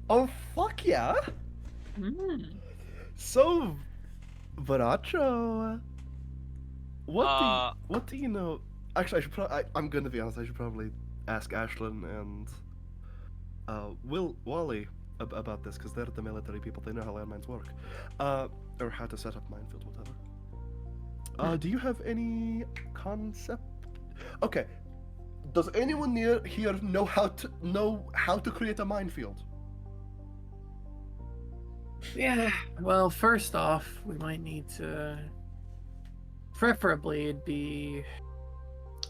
Oh fuck yeah! So, Borracho, what do you know? Actually, I'm gonna be honest. I should probably ask Ashlynn and Wally about this because they're the military people. They know how landmines work, or how to set up minefields, whatever. Do you have any concept? Okay. Does anyone near here know how to create a minefield? Yeah, well, first off, we might need to. Preferably, it'd be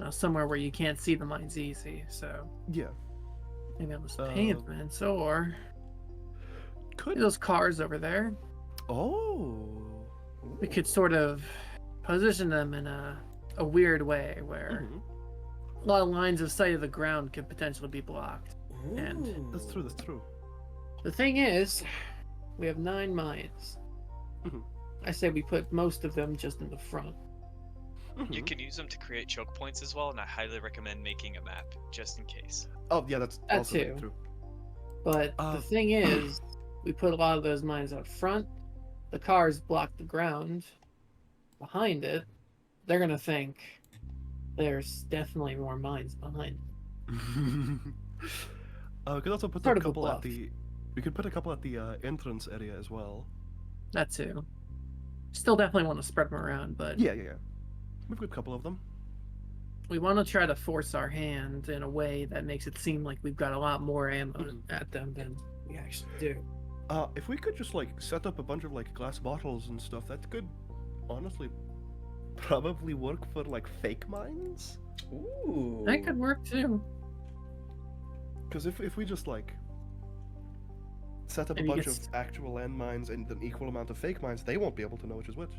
somewhere where you can't see the mines easy, so. Yeah. Maybe on those pavements, or. Could Those cars over there. Oh. We could sort of position them in a weird way where a lot of lines of sight of the ground could potentially be blocked. And That's true. That's true. the thing is, we have 9 mines. I say we put most of them just in the front. You can use them to create choke points as well, and I highly recommend making a map just in case. Oh yeah, that's That also too. true. But the thing is, we put a lot of those mines out front. The cars block the ground behind it. They're gonna think there's definitely more mines behind. We could also put Sort a of a couple at bluff. the. We could put a couple at the entrance area as well. That too. Still definitely want to spread them around, but Yeah. We've got a couple of them. we want to try to force our hand in a way that makes it seem like we've got a lot more ammo at them than we actually do. If we could just like set up a bunch of like glass bottles and stuff, that could honestly probably work for like fake mines. Ooh. That could work too. Because if we just like set up And a you bunch get of actual landmines and an equal amount of fake mines, they won't be able to know which is which.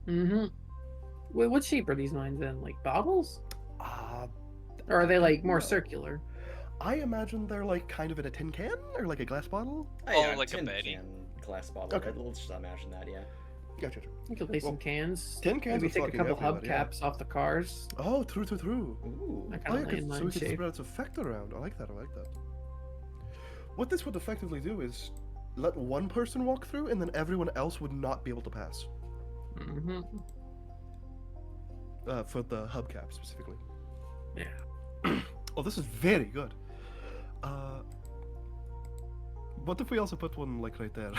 Mm-hmm. Wait, what shape are these mines in? Like bottles? Uh, Or are they like more No. circular? I imagine they're like kind of in a tin can or like a glass bottle. Oh, like a tin Betty. can glass bottle. Okay. Let's just imagine that, yeah. Gotcha. You could lay some cans. tin cans Maybe are take a fucking couple everywhere, hubcaps off the cars. Oh, true. Ooh. That Oh, kind yeah, of so we landmine could shape. spread its effect around. I like that. What this would effectively do is let one person walk through, and then everyone else would not be able to pass. Mm-hmm. For the hubcap specifically. Yeah. Oh, this is very good. What if we also put one like right there?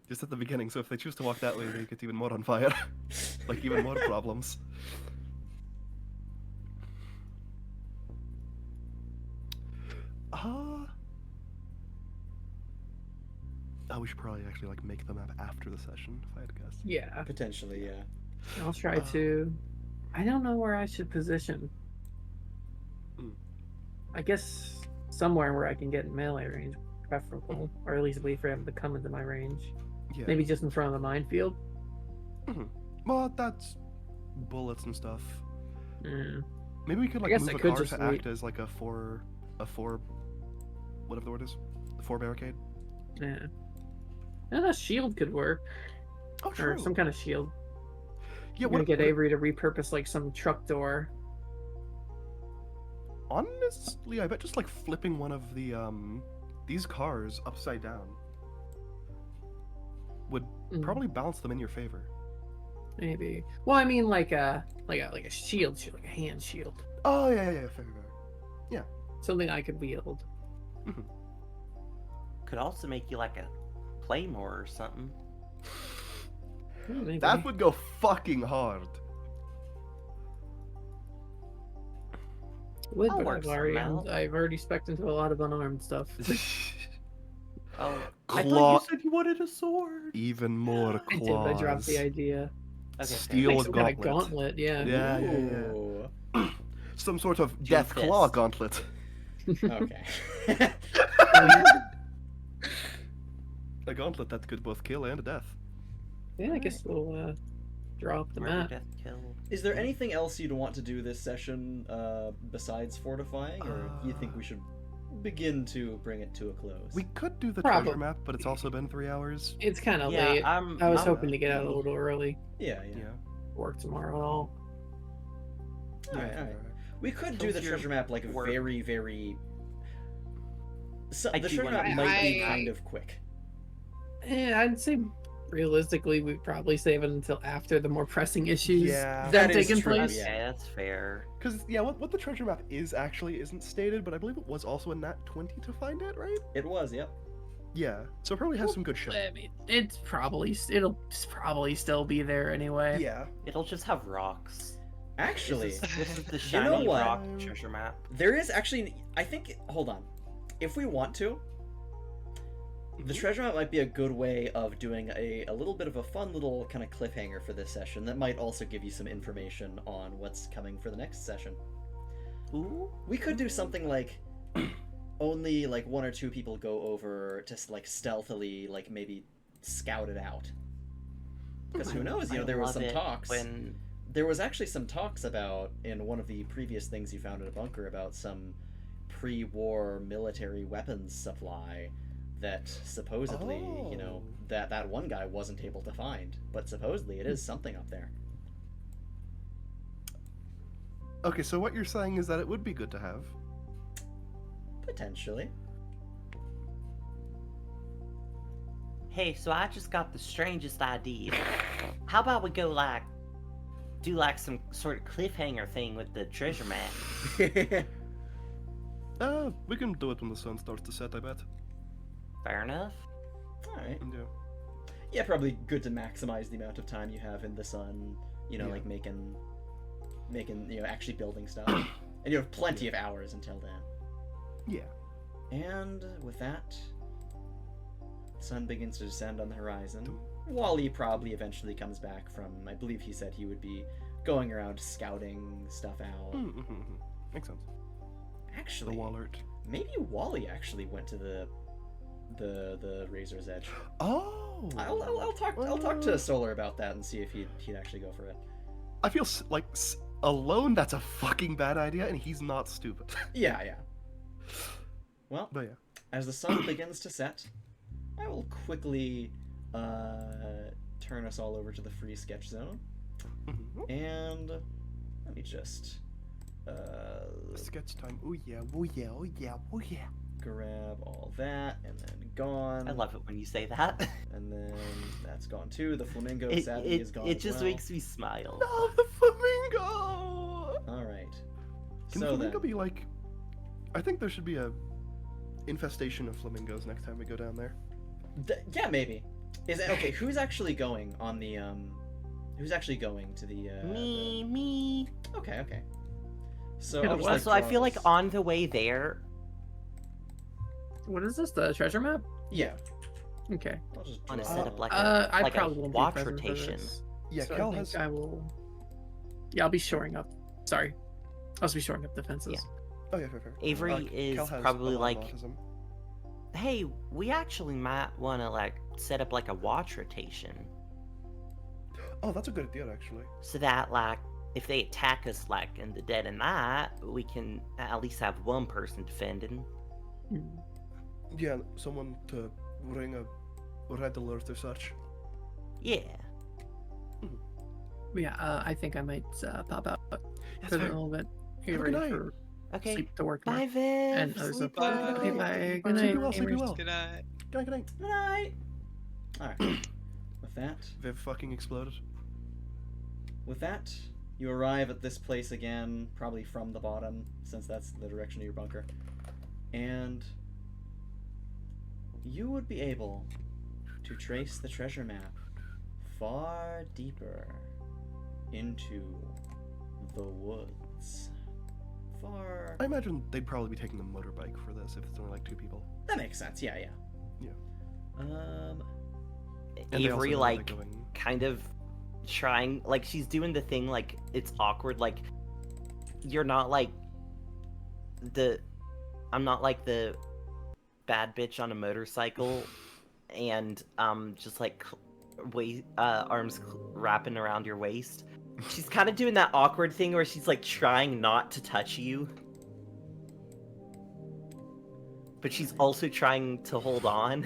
Just at the beginning, so if they choose to walk that way, they get even more on fire. Like even more problems. Oh, we should probably actually like make the map after the session, if I had to guess. Yeah. Potentially, yeah. I'll try to. I don't know where I should position. Hmm. I guess somewhere where I can get in melee range, preferable, or at least wait for him to come into my range. Yeah. Maybe just in front of the minefield. Well, that's bullets and stuff. Mm. Maybe we could like guess move I a could car just to wait. act as like a four, whatever the word is, the 4 barricade. Yeah. And a shield could work, Oh, true. or some kind of shield. Yeah, I'm gonna get Avery to repurpose like some truck door. Honestly, I bet just like flipping one of the these cars upside down would probably balance them in your favor. Maybe. Well, I mean, like a shield, like a hand shield, Oh yeah, fair. something I could wield. Could also make you like a claymore or something. Maybe. That would go fucking hard. Would, I'll but work something out. I've already spec'd into a lot of unarmed stuff. Oh, Claw. I thought you said you wanted a sword. Even more I did, claws. but I dropped the idea. Okay, Steel Like some kind of gauntlet. gauntlet, yeah. Yeah. Ooh. Some sort of Two death claw fists. gauntlet. Okay. A gauntlet that could both kill and death. Yeah, I guess we'll drop the Murder, map. death, kill. Is there anything else you'd want to do this session besides fortifying, or you think we should begin to bring it to a close? We could do the Probably. treasure map, but it's also been 3 hours. It's kind of Yeah, late. I'm. I was I'm- hoping to get out a little early. Yeah. Work tomorrow. All. Alright. We could do Kills the your treasure map like work. very. So, I the do treasure wanna- map might be I- kind of quick. I'd say realistically, we'd probably save it until after the more pressing issues Yeah. That have is taken true, place. yeah. Okay, that's fair. Because, yeah, what the treasure map is actually isn't stated, but I believe it was also a nat 20 to find it, right? It was, yep. Yeah, so it probably has some good shit. I mean, it'll probably still be there anyway. Yeah. It'll just have rocks. Actually, This is the You know shiny what? rock treasure map. there is actually. I think. Hold on. If we want to, the treasure map might be a good way of doing a little bit of a fun little kind of cliffhanger for this session that might also give you some information on what's coming for the next session. Ooh. We could do something like only like 1 or 2 people go over to like stealthily like maybe scout it out. Because who knows, you know, I there was love some it talks. when There was actually some talks about, in one of the previous things you found in a bunker, about some pre-war military weapons supply that supposedly, you know, that one guy wasn't able to find. But supposedly it is something up there. Okay, so what you're saying is that it would be good to have. Potentially. Hey, so I just got the strangest idea. How about we go do some sort of cliffhanger thing with the treasure map? We can do it when the sun starts to set, I bet. Fair enough. Alright. Yeah. Yeah, probably good to maximize the amount of time you have in the sun, you know, Yeah. like making making, actually building stuff. And you have plenty of hours until then. Yeah. And with that, the sun begins to descend on the horizon. Wally probably eventually comes back from, I believe he said he would be going around scouting stuff out. Makes sense. Actually, The Wallert. maybe Wally actually went to the Razor's Edge. Oh. I'll talk to Solar about that and see if he'd actually go for it. I feel like alone that's a fucking bad idea, and he's not stupid. Yeah. Well, But yeah. as the sun begins to set, I will quickly turn us all over to the free sketch zone. And let me just Sketch time. Oh yeah, oh yeah, oh yeah, oh yeah. grab all that, and then gone. I love it when you say that. And then that's gone too. The flamingo It, sadly it, is gone. it as just well. makes me smile. No, the flamingo. All right. Can So flamingo then, be like? I think there should be a infestation of flamingos next time we go down there. yeah, maybe. Is it okay? Who's actually going on the Who's actually going to the? Me. Okay. So Yeah, I'll just, Also, I draw feel like this. on the way there. What is this? The treasure map? Yeah. Okay. I'll just On a draw- set up like I like probably a won't be watch present for rotation. this. Yeah, So Kell I has. think I will. Yeah, I'll be shoring up. Sorry, I'll be shoring up defenses. Yeah. Oh yeah, fair. Avery Kell is has probably a lot of like, autism. hey, we actually might want to like set up like a watch rotation, Oh, that's a good idea actually. so that like if they attack us like in the dead of night, we can at least have one person defending. Hmm. Yeah, someone to ring a red alert or such. Yeah. Yeah, I think I might pop out That's for a fair. little bit. Have a Get good ready night. for Okay. sleep to work. Bye, tomorrow. Viv. And others Sleep of Bye. well. Okay, bye. Good Sleep night. well, sleep Avery. well. Good night. Good night. Good night. All right. Viv fucking exploded. With that, you arrive at this place again, probably from the bottom, since that's the direction of your bunker. And you would be able to trace the treasure map far deeper into the woods. I imagine they'd probably be taking the motorbike for this if it's only like 2 people. That makes sense. Yeah. Yeah. Um. And they also Avery know like they're going... kind of trying, like she's doing the thing like it's awkward, like you're not like I'm not like the bad bitch on a motorcycle and just like arms wrapping around your waist. She's kind of doing that awkward thing where she's like trying not to touch you, but she's also trying to hold on.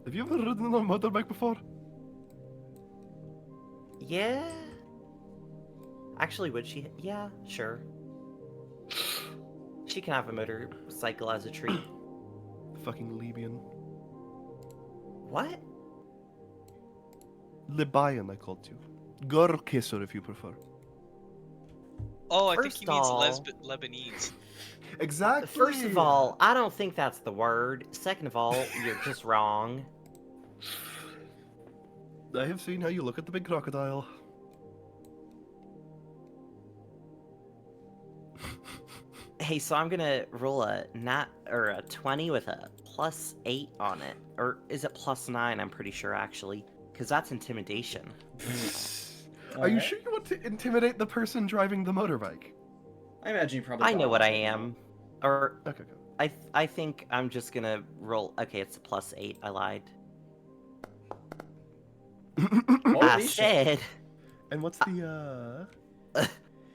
Have you ever ridden on a motorbike before? Yeah. Actually, would she? Yeah, sure. She can have a motorcycle as a treat. Fucking Libyan. What? Libyan, I called you. Girl kisser, if you prefer. Oh, I think First he means all- Lebanese. Exactly. First of all, I don't think that's the word. Second of all, you're just wrong. I have seen how you look at the big crocodile. Hey, so I'm gonna roll a 20 with a +8 on it, or is it +9? I'm pretty sure actually, because that's intimidation. Are you sure you want to intimidate the person driving the motorbike? I imagine you probably. I know got what I it. am. Or Okay. I think I'm just gonna roll. Okay, it's a +8. I lied. Holy I shit. said. And what's the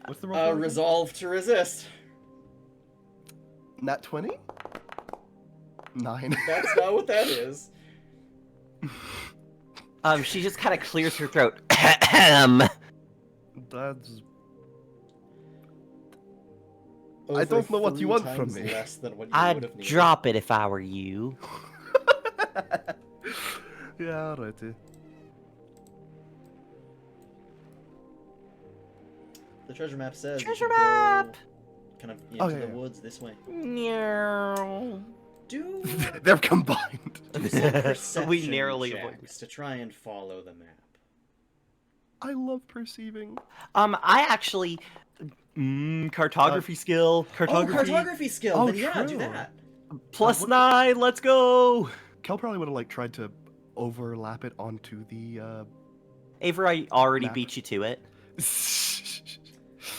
what's the roll? for again? Resolve to resist. Nat 20? 9. That's not what that is. She just kind of clears her throat. That's. Over I don't know what you 3 want from times me. Less than what you would have I'd needed. drop it if I were you. Yeah, alrighty. The treasure map says. you Treasure should go map! Kind of Oh, into yeah, the yeah. woods this way. No. Do They're combined. some perception We narrowly avoided. checks to try and follow the map. I love perceiving. I actually cartography skill. Cartography. Oh, cartography skill. Oh, Then yeah, do true. that. Plus what- 9. Let's go. Kel probably would have like tried to overlap it onto the Avery, I already Map. beat you to it.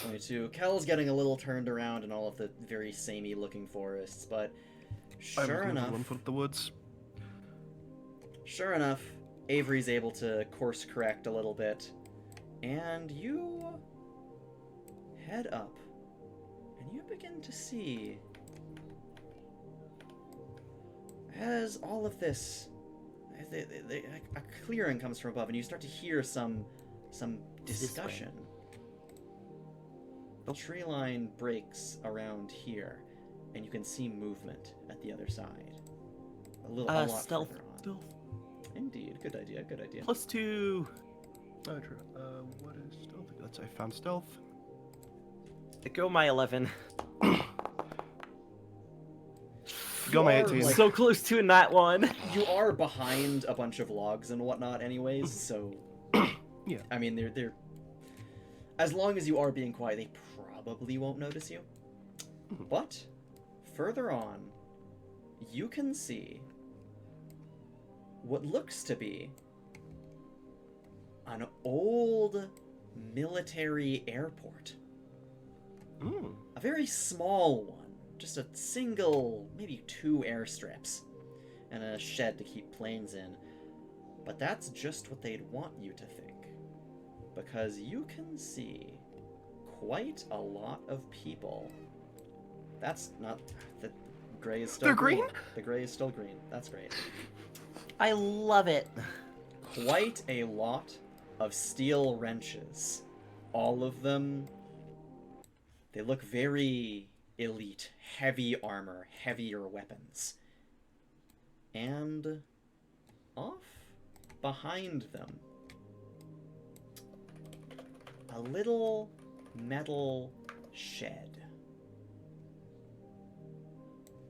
22. Kell's getting a little turned around in all of the very samey looking forests, but sure enough, One foot at the woods. Sure enough, Avery's able to course correct a little bit, and you head up, and you begin to see, as all of this, a clearing comes from above, and you start to hear some discussion. The tree line breaks around here, and you can see movement at the other side. A lot stealth. further on. Stealth. Indeed, good idea, good idea. Plus 2. Oh, true. What is stealth? I found stealth. Go my 11. Go my You are, 18. like, So close to that one. you are behind a bunch of logs and whatnot anyways, so Yeah. I mean they're as long as you are being quiet, they probably won't notice you. But further on, you can see what looks to be an old military airport. A very small one, just a single, maybe 2 airstrips, and a shed to keep planes in. But that's just what they'd want you to think, because you can see quite a lot of people. That's not... The gray is still They're green? The gray is still green. That's great. I love it. Quite a lot of steel wrenches. All of them, they look very elite. Heavy armor, heavier weapons. And off behind them, a little metal shed.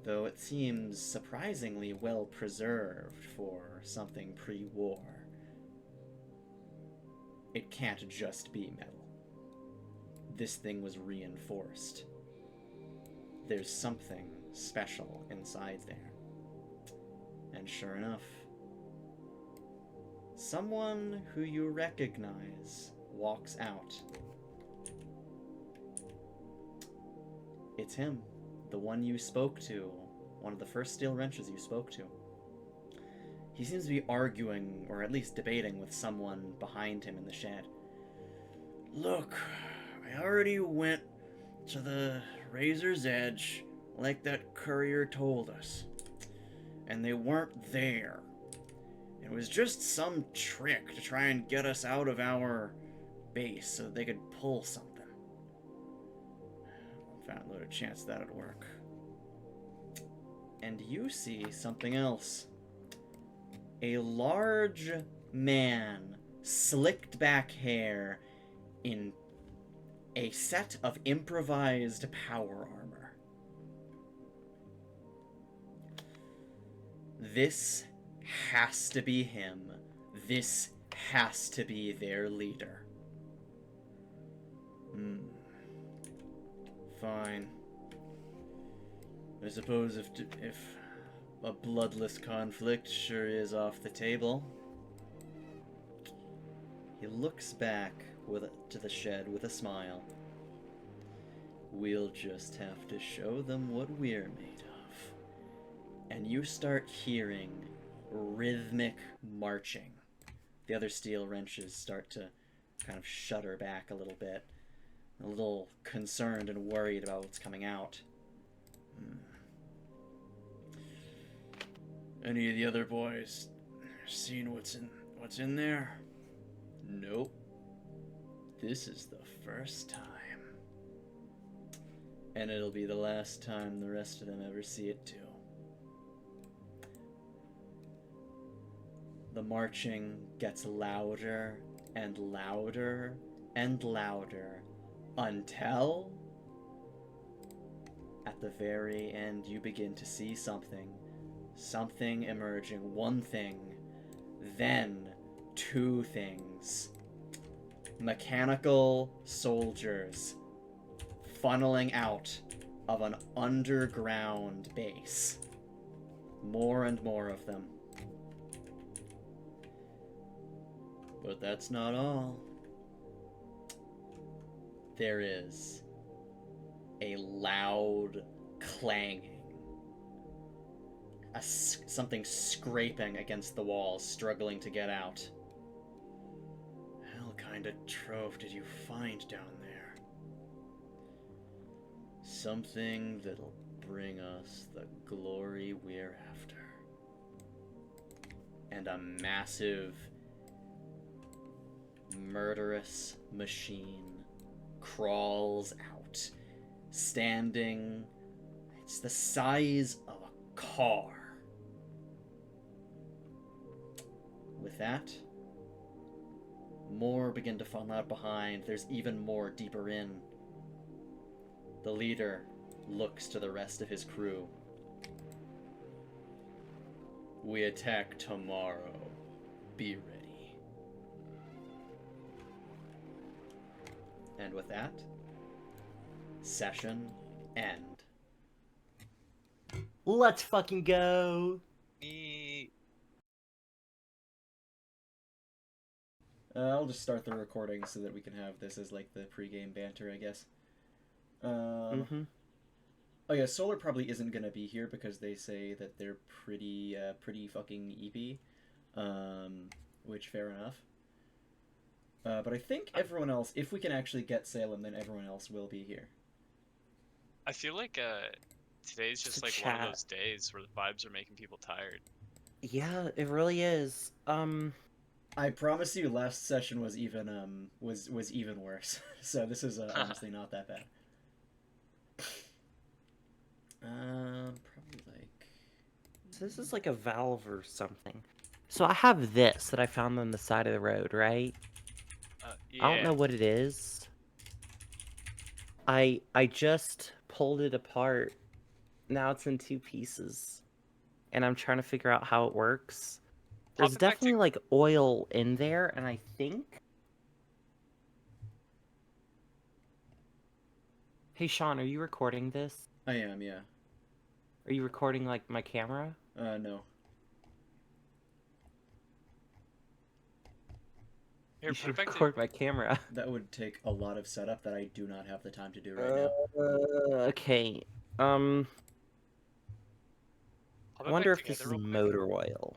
Though it seems surprisingly well preserved for something pre-war. It can't just be metal. This thing was reinforced. There's something special inside there. And sure enough, someone who you recognize walks out. It's him, the one you spoke to, one of the first steel wrenches you spoke to. He seems to be arguing, or at least debating, with someone behind him in the shed. Look, I already went to the Razor's Edge, like that courier told us. And they weren't there. It was just some trick to try and get us out of our base so they could pull something. Found a little chance that'd work. And you see something else. A large man, slicked back hair, in a set of improvised power armor. This has to be him. This has to be their leader. Fine. I suppose if a bloodless conflict sure is off the table. He looks back to the shed with a smile. We'll just have to show them what we're made of. And you start hearing rhythmic marching. The other steel wrenches start to kind of shudder back a little bit, a little concerned and worried about what's coming out. Any of the other boys seen what's in there? Nope. This is the first time. And it'll be the last time the rest of them ever see it too. The marching gets louder and louder and louder until at the very end you begin to see something emerging. One thing, then 2 things. mechanical soldiers funneling out of an underground base. More and more of them. But that's not all. There is a loud clanging. Something scraping against the walls, struggling to get out. Hell kind of trove did you find down there? Something that'll bring us the glory we're after. And a massive, murderous machine crawls out, standing. It's the size of a car. With that, more begin to funnel out behind. There's even more deeper in. The leader looks to the rest of his crew. We attack tomorrow. Be ready. And with that, session end. Let's fucking go. I'll just start the recording so that we can have this as like the pregame banter, I guess. Oh yeah, Solar probably isn't gonna be here because they say that they're pretty fucking EP. Which fair enough. But I think everyone else, if we can actually get Salem, then everyone else will be here. I feel like today's just like one of those days where the vibes are making people tired. Yeah, it really is. I promise you, last session was even was even worse. So this is honestly not that bad. Probably like. So this is like a valve or something. So I have this that I found on the side of the road, right? Yeah. I don't know what it is. I just pulled it apart. Now it's in 2 pieces. And I'm trying to figure out how it works. There's definitely like oil in there, and I think... Hey Sean, are you recording this? I am, yeah. Are you recording like my camera? No. Here, You should record my camera. That would take a lot of setup that I do not have the time to do right now. Okay. I wonder if this is motor oil.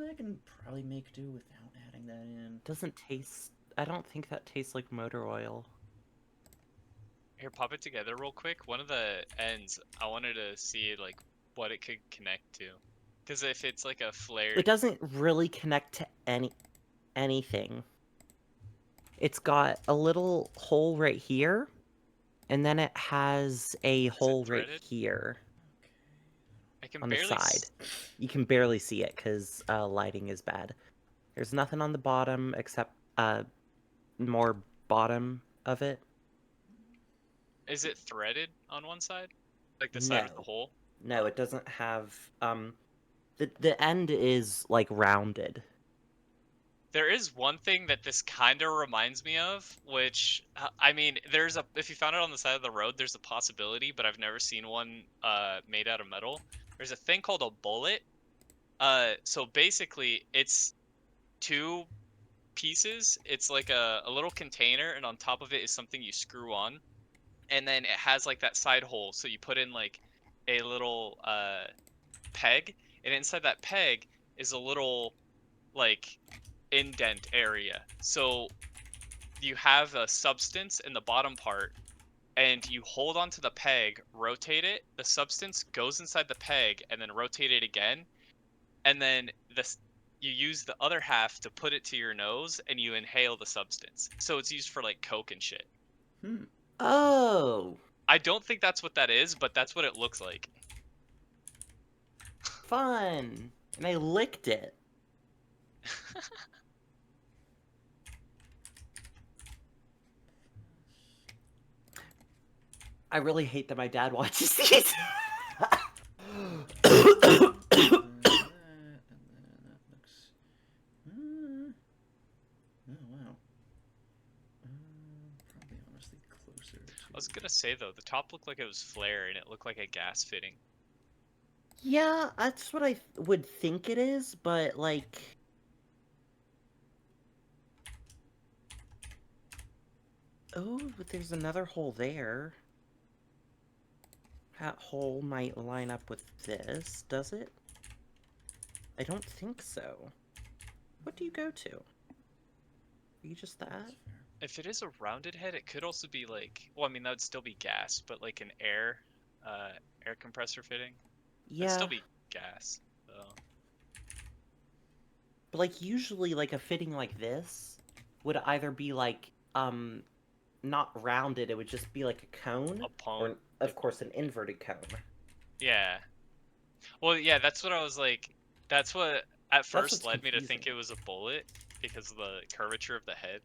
I can probably make do without adding that in. Doesn't taste... I don't think that tastes like motor oil. Here, pop it together real quick. One of the ends, I wanted to see like what it could connect to. Because if it's like a flared... It doesn't really connect to anything. It's got a little hole right here, and then it has a hole right here on the side. You can barely see it because lighting is bad. There's nothing on the bottom except more bottom of it. Is it threaded on one side? Like the side with the hole? No, it doesn't have... The end is, like, rounded. There is one thing that this kind of reminds me of, which, I mean, if you found it on the side of the road, there's a possibility, but I've never seen one made out of metal. There's a thing called a bullet. So basically, it's 2 pieces. It's like a little container, and on top of it is something you screw on. And then it has like that side hole, so you put in like a little peg, and inside that peg is a little like indent area. So you have a substance in the bottom part, and you hold onto the peg, rotate it, the substance goes inside the peg, and then rotate it again, and then you use the other half to put it to your nose, and you inhale the substance. So it's used for like coke and shit. Oh! I don't think that's what that is, but that's what it looks like. Fun! And I licked it. I really hate that my dad watches these. say though, the top looked like it was flare, and it looked like a gas fitting. Yeah, that's what I would think it is, but like... Oh, but there's another hole there. That hole might line up with this, does it? I don't think so. What do you go to? Are you just that? If it is a rounded head, it could also be like, well, I mean, that would still be gas, but like an air compressor fitting. Yeah. It'd still be gas, though. But like usually like a fitting like this would either be like not rounded, it would just be like a cone. A pone. Or of course an inverted cone. Yeah. Well, yeah, that's what I was like. That's what at first what's led me to confusing. think it was a bullet because of the curvature of the head.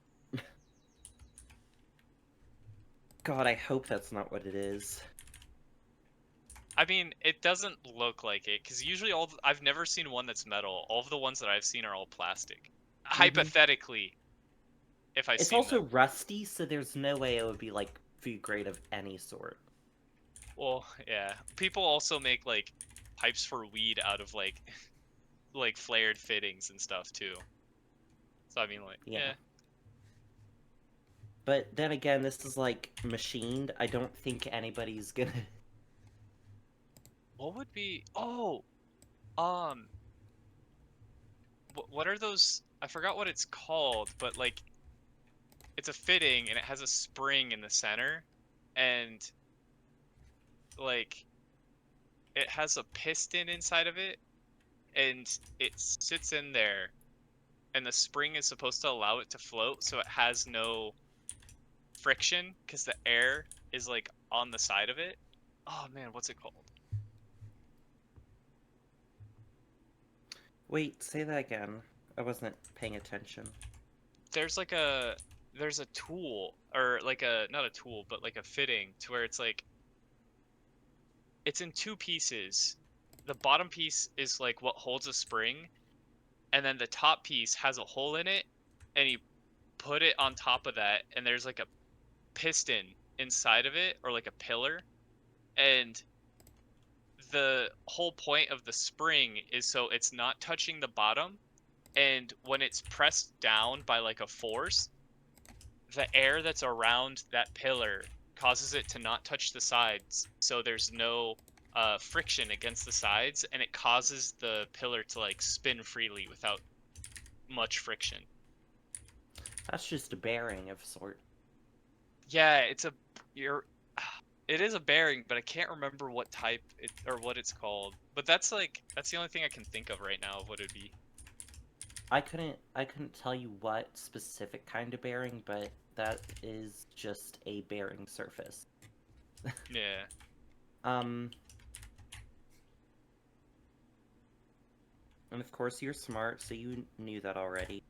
God, I hope that's not what it is. I mean, it doesn't look like it because usually I've never seen one that's metal. All of the ones that I've seen are all plastic. Hypothetically, if I It's see also them. rusty, so there's no way it would be like food grade of any sort. Well, yeah. People also make like pipes for weed out of like flared fittings and stuff too. So I mean, like, yeah. But then again, this is like machined. I don't think anybody's gonna. What would be? Oh, what are those? I forgot what it's called, but like, it's a fitting and it has a spring in the center, and like, it has a piston inside of it, and it sits in there, and the spring is supposed to allow it to float, so it has no friction because the air is like on the side of it. Oh man, what's it called? Wait, say that again. I wasn't paying attention. There's a tool, or like not a tool, but like a fitting to where it's like, it's in two pieces. The bottom piece is like what holds a spring, and then the top piece has a hole in it, and you put it on top of that, and there's like a piston inside of it, or like a pillar, and the whole point of the spring is so it's not touching the bottom, and when it's pressed down by like a force, the air that's around that pillar causes it to not touch the sides, so there's no friction against the sides, and it causes the pillar to like spin freely without much friction. That's just a bearing of sort. Yeah, it is a bearing, but I can't remember what type or what it's called. But that's the only thing I can think of right now of what it'd be. I couldn't tell you what specific kind of bearing, but that is just a bearing surface. Yeah. And of course you're smart, so you knew that already.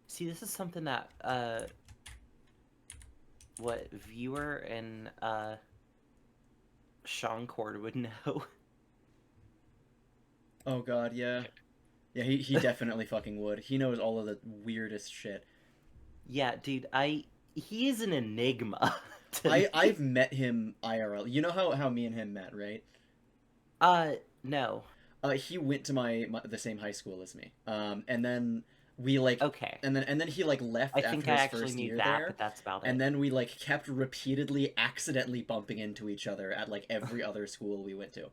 See, this is something that, what viewer and, Sean Cord would know. Oh god, yeah. Yeah, he definitely fucking would. He knows all of the weirdest shit. Yeah, dude, he is an enigma. I've met him IRL. You know how me and him met, right? No. He went to the same high school as me. And then we like okay, and then he like left after his first year there. But that's about it. And then we like kept repeatedly accidentally bumping into each other at like every other school we went to.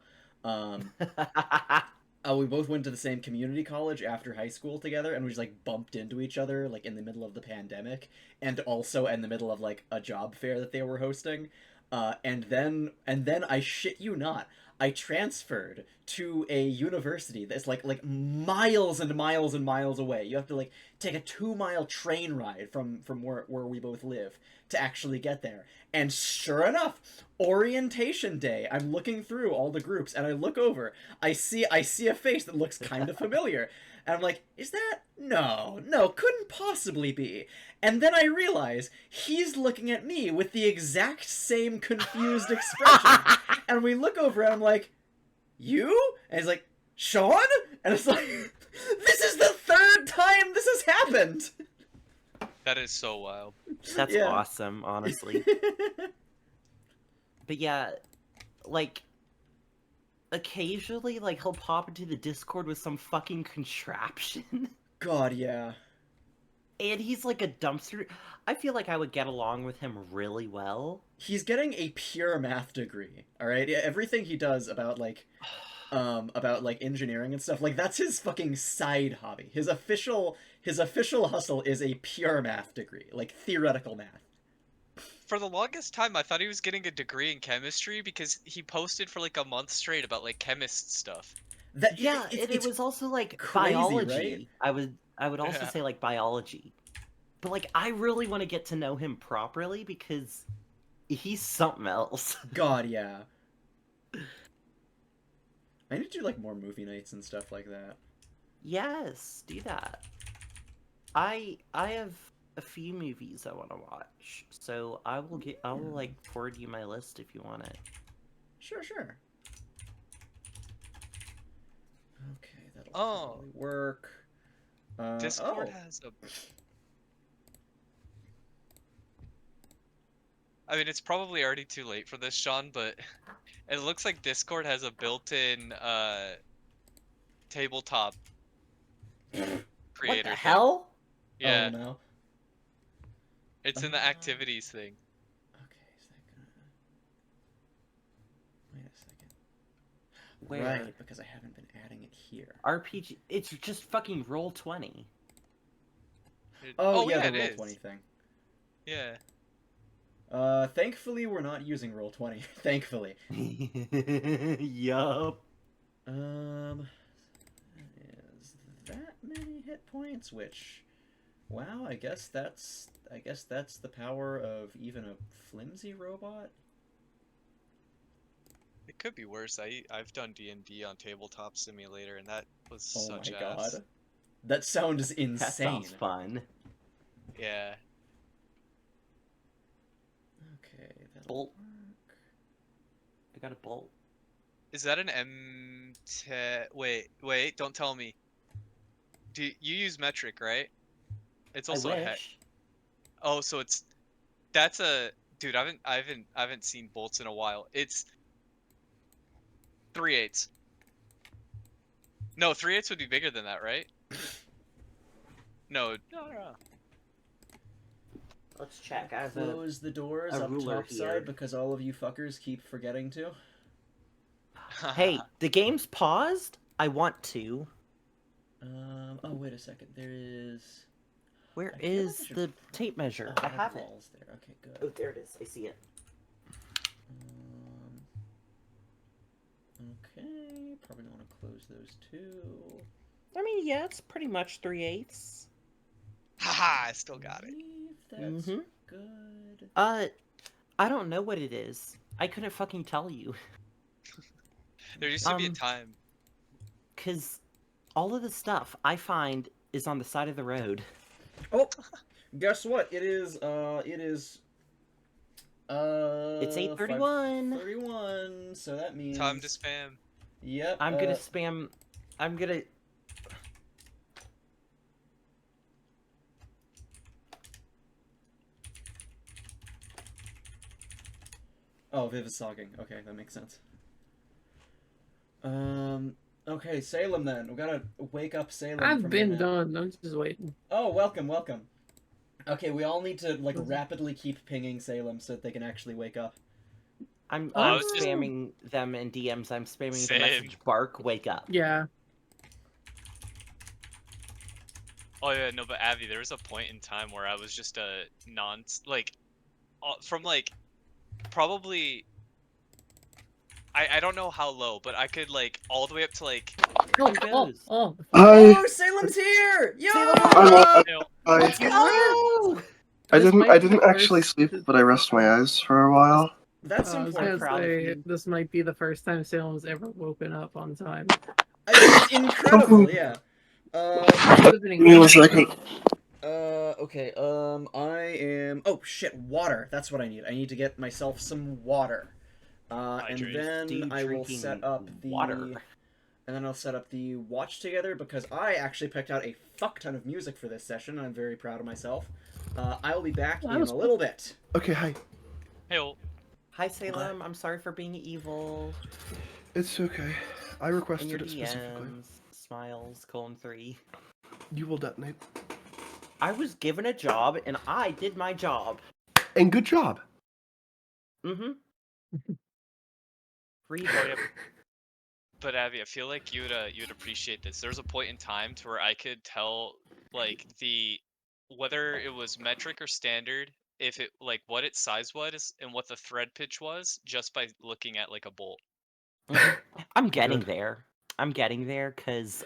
We both went to the same community college after high school together, and we just like bumped into each other like in the middle of the pandemic, and also in the middle of like a job fair that they were hosting. And then I shit you not, I transferred to a university that's like miles and miles and miles away. You have to like take a 2-mile train ride from where we both live to actually get there. And sure enough, orientation day. I'm looking through all the groups, and I look over. I see a face that looks kind of familiar. And I'm like, is that? No, couldn't possibly be. And then I realize he's looking at me with the exact same confused expression. And we look over, and I'm like, you? And he's like, Sean? And it's like, this is the third time this has happened! That is so wild. That's awesome, honestly. But yeah, like, occasionally, like, he'll pop into the Discord with some fucking contraption. God, yeah. And he's like a dumpster. I feel like I would get along with him really well. He's getting a pure math degree, alright? Everything he does about engineering and stuff, like, that's his fucking side hobby. His official hustle is a pure math degree, like, theoretical math. For the longest time, I thought he was getting a degree in chemistry because he posted for like a month straight about like chemist stuff. It was also like crazy, biology. right? I would also say like biology. But like I really want to get to know him properly because he's something else. God, yeah. I need to do like more movie nights and stuff like that. Yes, do that. I have a few movies I want to watch, so I will like forward you my list if you want it. Sure. Okay, that'll probably work. Discord has a... I mean, it's probably already too late for this, Sean, but it looks like Discord has a built-in tabletop creator. What the hell? Yeah. Oh, no. It's in the activities thing. Okay, is that gonna... Wait a second. Where? Right, because I haven't been adding it here. RPG. It's just fucking Roll20. Oh yeah, it the is. Roll20 thing. Yeah. Thankfully we're not using Roll20. Thankfully. Yup. Is that many hit points? Which, wow, I guess that's the power of even a flimsy robot. It could be worse. I've done D&D on Tabletop Simulator, and that was such my ass. God. That sounds insane. That sounds fun. Yeah. Okay, that'll Bolt. work. I got a bolt. Is that an M10? Wait, don't tell me. Do you use metric, right? It's also I a hex. wish. Oh, so that's a dude. I haven't seen bolts in a while. It's 3/8. No, 3/8 would be bigger than that, right? No. Let's check. I have Close the doors a up ruler top here. side because all of you fuckers keep forgetting to. Hey, the game's paused? I want to. Oh, wait a second. There is... Where I feel is like I should the tape measure? Oh, I have it. walls there. Okay, good. Oh, there it is. I see it. Okay, probably don't want to close those two. I mean, yeah, it's pretty much 3/8. Haha, I still got it. That's Mhm. good. I don't know what it is. I couldn't fucking tell you. There used to be a time. Cause all of the stuff I find is on the side of the road. Oh, guess what? It's It's 8:31. 31, so that means... Time to spam. Yep. I'm gonna spam. I'm gonna. Oh, Vivisogging. Okay, that makes sense. Okay, Salem then. We gotta wake up Salem I've from been her nap. done. I'm just waiting. Oh, welcome. Okay, we all need to, like, rapidly keep pinging Salem so that they can actually wake up. I'm Oh. spamming them in DMs. I'm spamming Same. the message. Bark, wake up. Yeah. Oh yeah, no, but Abby, there was a point in time where I was just a from like probably I don't know how low, but I could like all the way up to like Oh, goes? oh. Oh, Salem's here! Yo! I'm you know, Let's go! I This didn't. might I be the didn't actually first- sleep, but I rest my eyes for a while. That's I was I'm gonna important. proud of say you. this might be the first time Salem's ever woken up on time. It's incredible, yeah. Would have been Give me 1 incredible. second. Okay, I am... Oh, shit, water. That's what I need. I need to get myself some water. And Hydrate. then Dude I will drinking set up the... water. And then I'll set up the watch together, because I actually picked out a fuck ton of music for this session, and I'm very proud of myself. I will be back That in was a little bit. Okay, hi. Hey, Hi Salem, I'm sorry for being evil. It's okay. I In your requested it specifically. DMs, smiles, (3). You will detonate. I was given a job and I did my job. And good job. Mm-hmm. Free Oh, yeah. But Abby, I feel like you'd appreciate this. There's a point in time to where I could tell like whether it was metric or standard, if it like what its size was and what the thread pitch was just by looking at like a bolt. I'm getting Good. there. I'm getting there because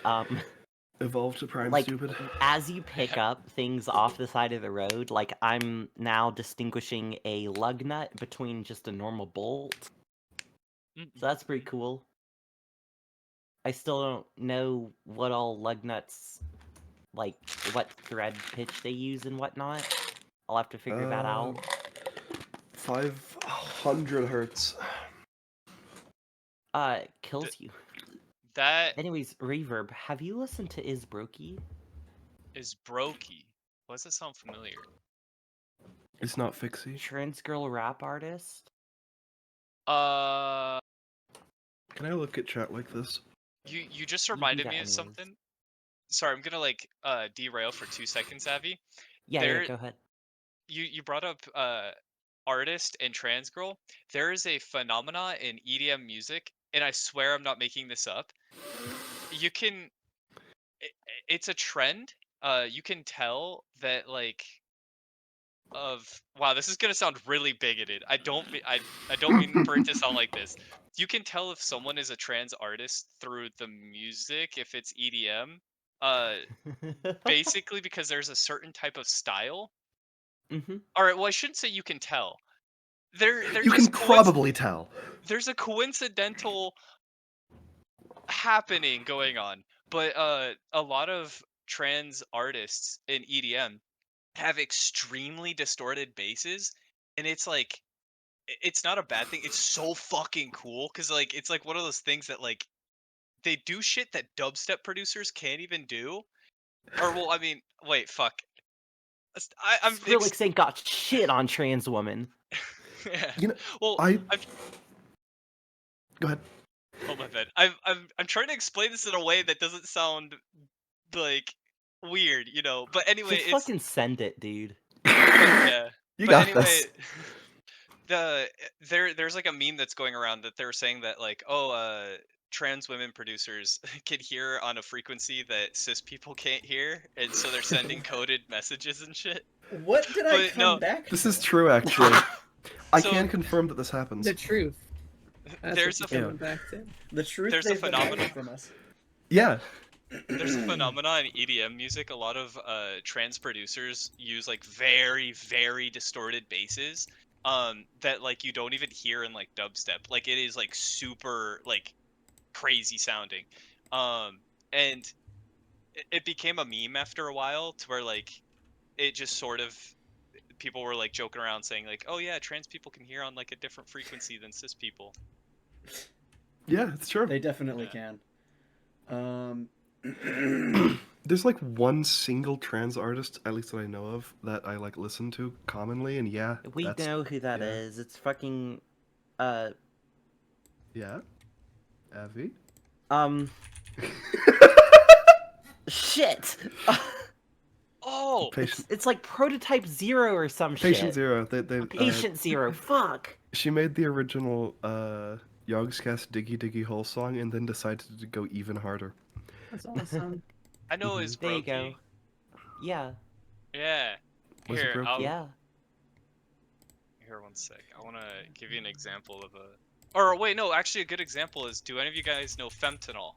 Evolve to prime like stupid. as you pick up things off the side of the road, like I'm now distinguishing a lug nut between just a normal bolt. Mm. So that's pretty cool. I still don't know what all lug nuts, like what thread pitch they use and whatnot. I'll have to figure that out. 500 hertz. Kills you. That Anyways, Reverb, have you listened to Is Brokey? is brokey. Why does that sound familiar? It's not fixie. Trans girl rap artist? Uh, Can I look at chat like this? you just do reminded that me of anyways. something. Sorry, I'm gonna like derail for 2 seconds, Abby. Yeah, There- go ahead. You brought up artist and trans girl. There is a phenomena in EDM music, and I swear I'm not making this up. You can it's a trend. You can tell that like wow, this is gonna sound really bigoted. I don't mean for it to sound like this. You can tell if someone is a trans artist through the music, if it's EDM. Basically because there's a certain type of style. Mm-hmm. All right, well I shouldn't say you can tell. They're You just can probably tell. there's a coincidental happening going on, but a lot of trans artists in EDM have extremely distorted basses, and it's like it's not a bad thing. It's so fucking cool because like it's like one of those things that like they do shit that dubstep producers can't even do. Or well, I mean, wait, fuck. I'm Skrillex ain't got shit on trans woman. yeah. You know, Well, I. I'm Go ahead. oh my bad. I'm trying to explain this in a way that doesn't sound like weird, you know. But anyway, Just it's fucking send it, dude. yeah. You But got anyway, this. there's like a meme that's going around that they're saying that like trans women producers can hear on a frequency that cis people can't hear, and so they're sending coded messages and shit. What did I But come no, back This to? is true, actually. I So- can confirm that this happens. The truth. That's There's what a you're coming back to. The truth There's a they've been hiding phenomenon. from us. Yeah. There's a phenomenon in EDM music. A lot of trans producers use like very, very distorted basses that like you don't even hear in like dubstep. Like it is like super like crazy sounding. And it became a meme after a while to where like it just sort of people were like joking around saying like, oh yeah, trans people can hear on like a different frequency than cis people. Yeah, it's true. They definitely Yeah. can. There's like one single trans artist, at least that I know of, that I like listen to commonly, and yeah, We that's, know who that is. yeah. It's fucking Yeah, Avi. shit. Oh, Patient, It's like Prototype Zero or some Patient shit. Zero. They Patient Zero. Fuck. she made the original Yogscast Diggy Diggy Hole song, and then decided to go even harder. That's awesome. I know it's There you brokey. go. Yeah. Yeah. Was it Here, brokey? Yeah. Here, one sec. I want to give you an example of a. Or wait, no. Actually, a good example is: do any of you guys know fentanyl?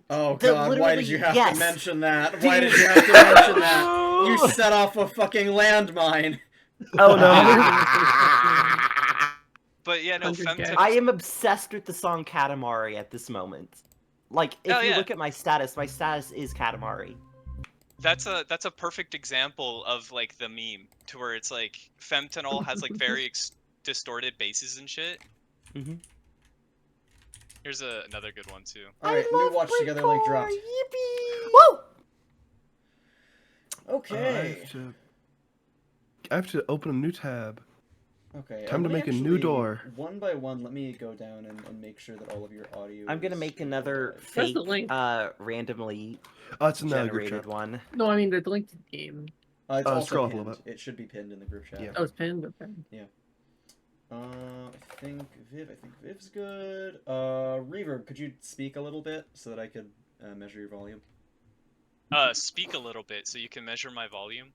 Oh The- god, why did you have literally, to yes. mention that? Why did you have to mention that? You set off a fucking landmine. Oh no. But yeah, no, 100 femtoms. I am obsessed with the song Katamari at this moment. Like, if Oh, you yeah. look at my status is Katamari. That's a perfect example of like the meme to where it's like femtanol has like very distorted basses and shit. Mhm. Here's another good one too. Alright, new watch together link dropped. Yippee! Woo! Okay. I have to open a new tab. Okay. Time to let me make a new actually, door. One by one, let me go down and make sure that all of your audio. I'm gonna is make another live. Press fake, the link. randomly Oh, it's in the group generated chat. one. No, I mean the link to the game. It's also scroll up a pinned. little bit. It should be pinned in the group chat. Yeah. Oh, it's pinned. Okay. I think Viv's good. Reverb, could you speak a little bit so that I could measure your volume? Speak a little bit so you can measure my volume.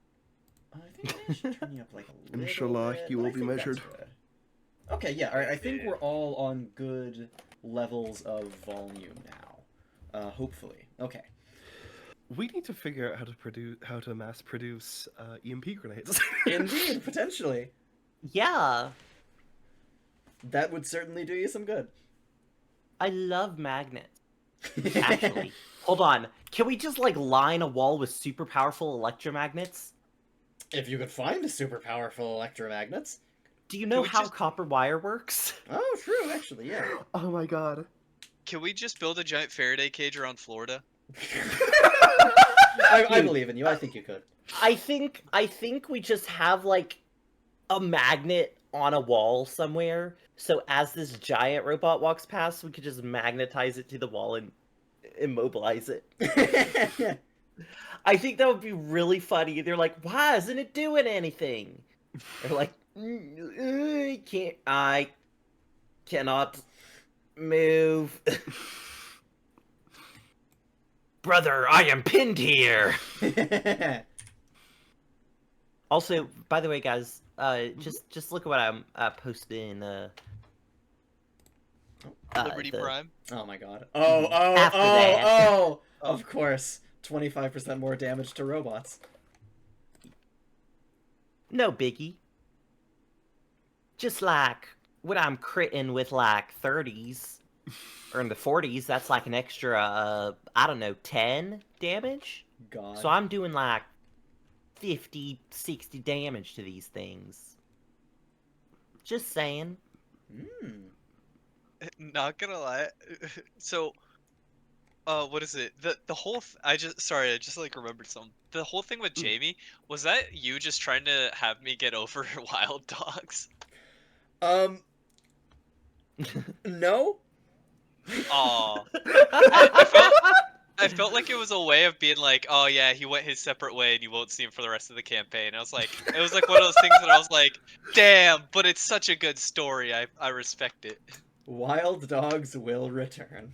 I think I should turn you up like a little Inshallah, bit, you but will I be think that's measured. good. Okay, yeah, alright, I think we're all on good levels of volume now. Hopefully. Okay. We need to figure out how to mass produce EMP grenades. Indeed, potentially. Yeah, That would certainly do you some good. I love magnets. Actually, hold on. Can we just like line a wall with super powerful electromagnets? If you could find super powerful electromagnets. Do you know we how just- copper wire works? Oh, true, actually, yeah. Oh my god. Can we just build a giant Faraday cage around Florida? I believe in you. I think you could. I think we just have like a magnet on a wall somewhere. So as this giant robot walks past, we could just magnetize it to the wall and immobilize it. I think that would be really funny. They're like, "Why isn't it doing anything?" They're like, I cannot move." Brother, I am pinned here. Also, by the way, guys, just look at what I'm posted in Liberty Prime. Oh my god. After that. Of course. 25% more damage to robots. No biggie. Just like when I'm critting with like 30s or in the 40s, that's like an extra I don't know, 10 damage. God. So I'm doing like 50, 60 damage to these things. Just saying. Not gonna lie. So, what is it? The whole I just like remembered something. The whole thing with Jamie, was that you just trying to have me get over wild dogs? No? Aw. I felt like it was a way of being like, oh yeah, he went his separate way and you won't see him for the rest of the campaign. It was like one of those things that I was like, damn, but it's such a good story. I respect it. Wild dogs will return.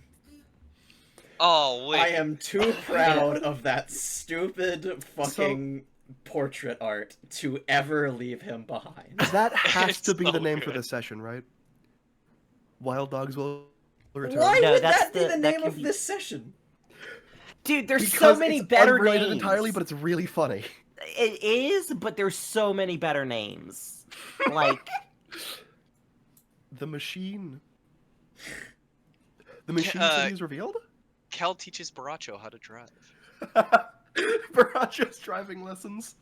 Oh wait. I am too proud of that stupid fucking portrait art to ever leave him behind. That has It's to be the so name for good. this session, right? Wild dogs will return. Why No, would that's that be the that name can of be- this session? Dude, there's Because so many it's better unrelated names. entirely, but it's really funny. It is, but there's so many better names. Like, The machine. The machine city is revealed? Kell teaches Borracho how to drive. Borracho's driving lessons.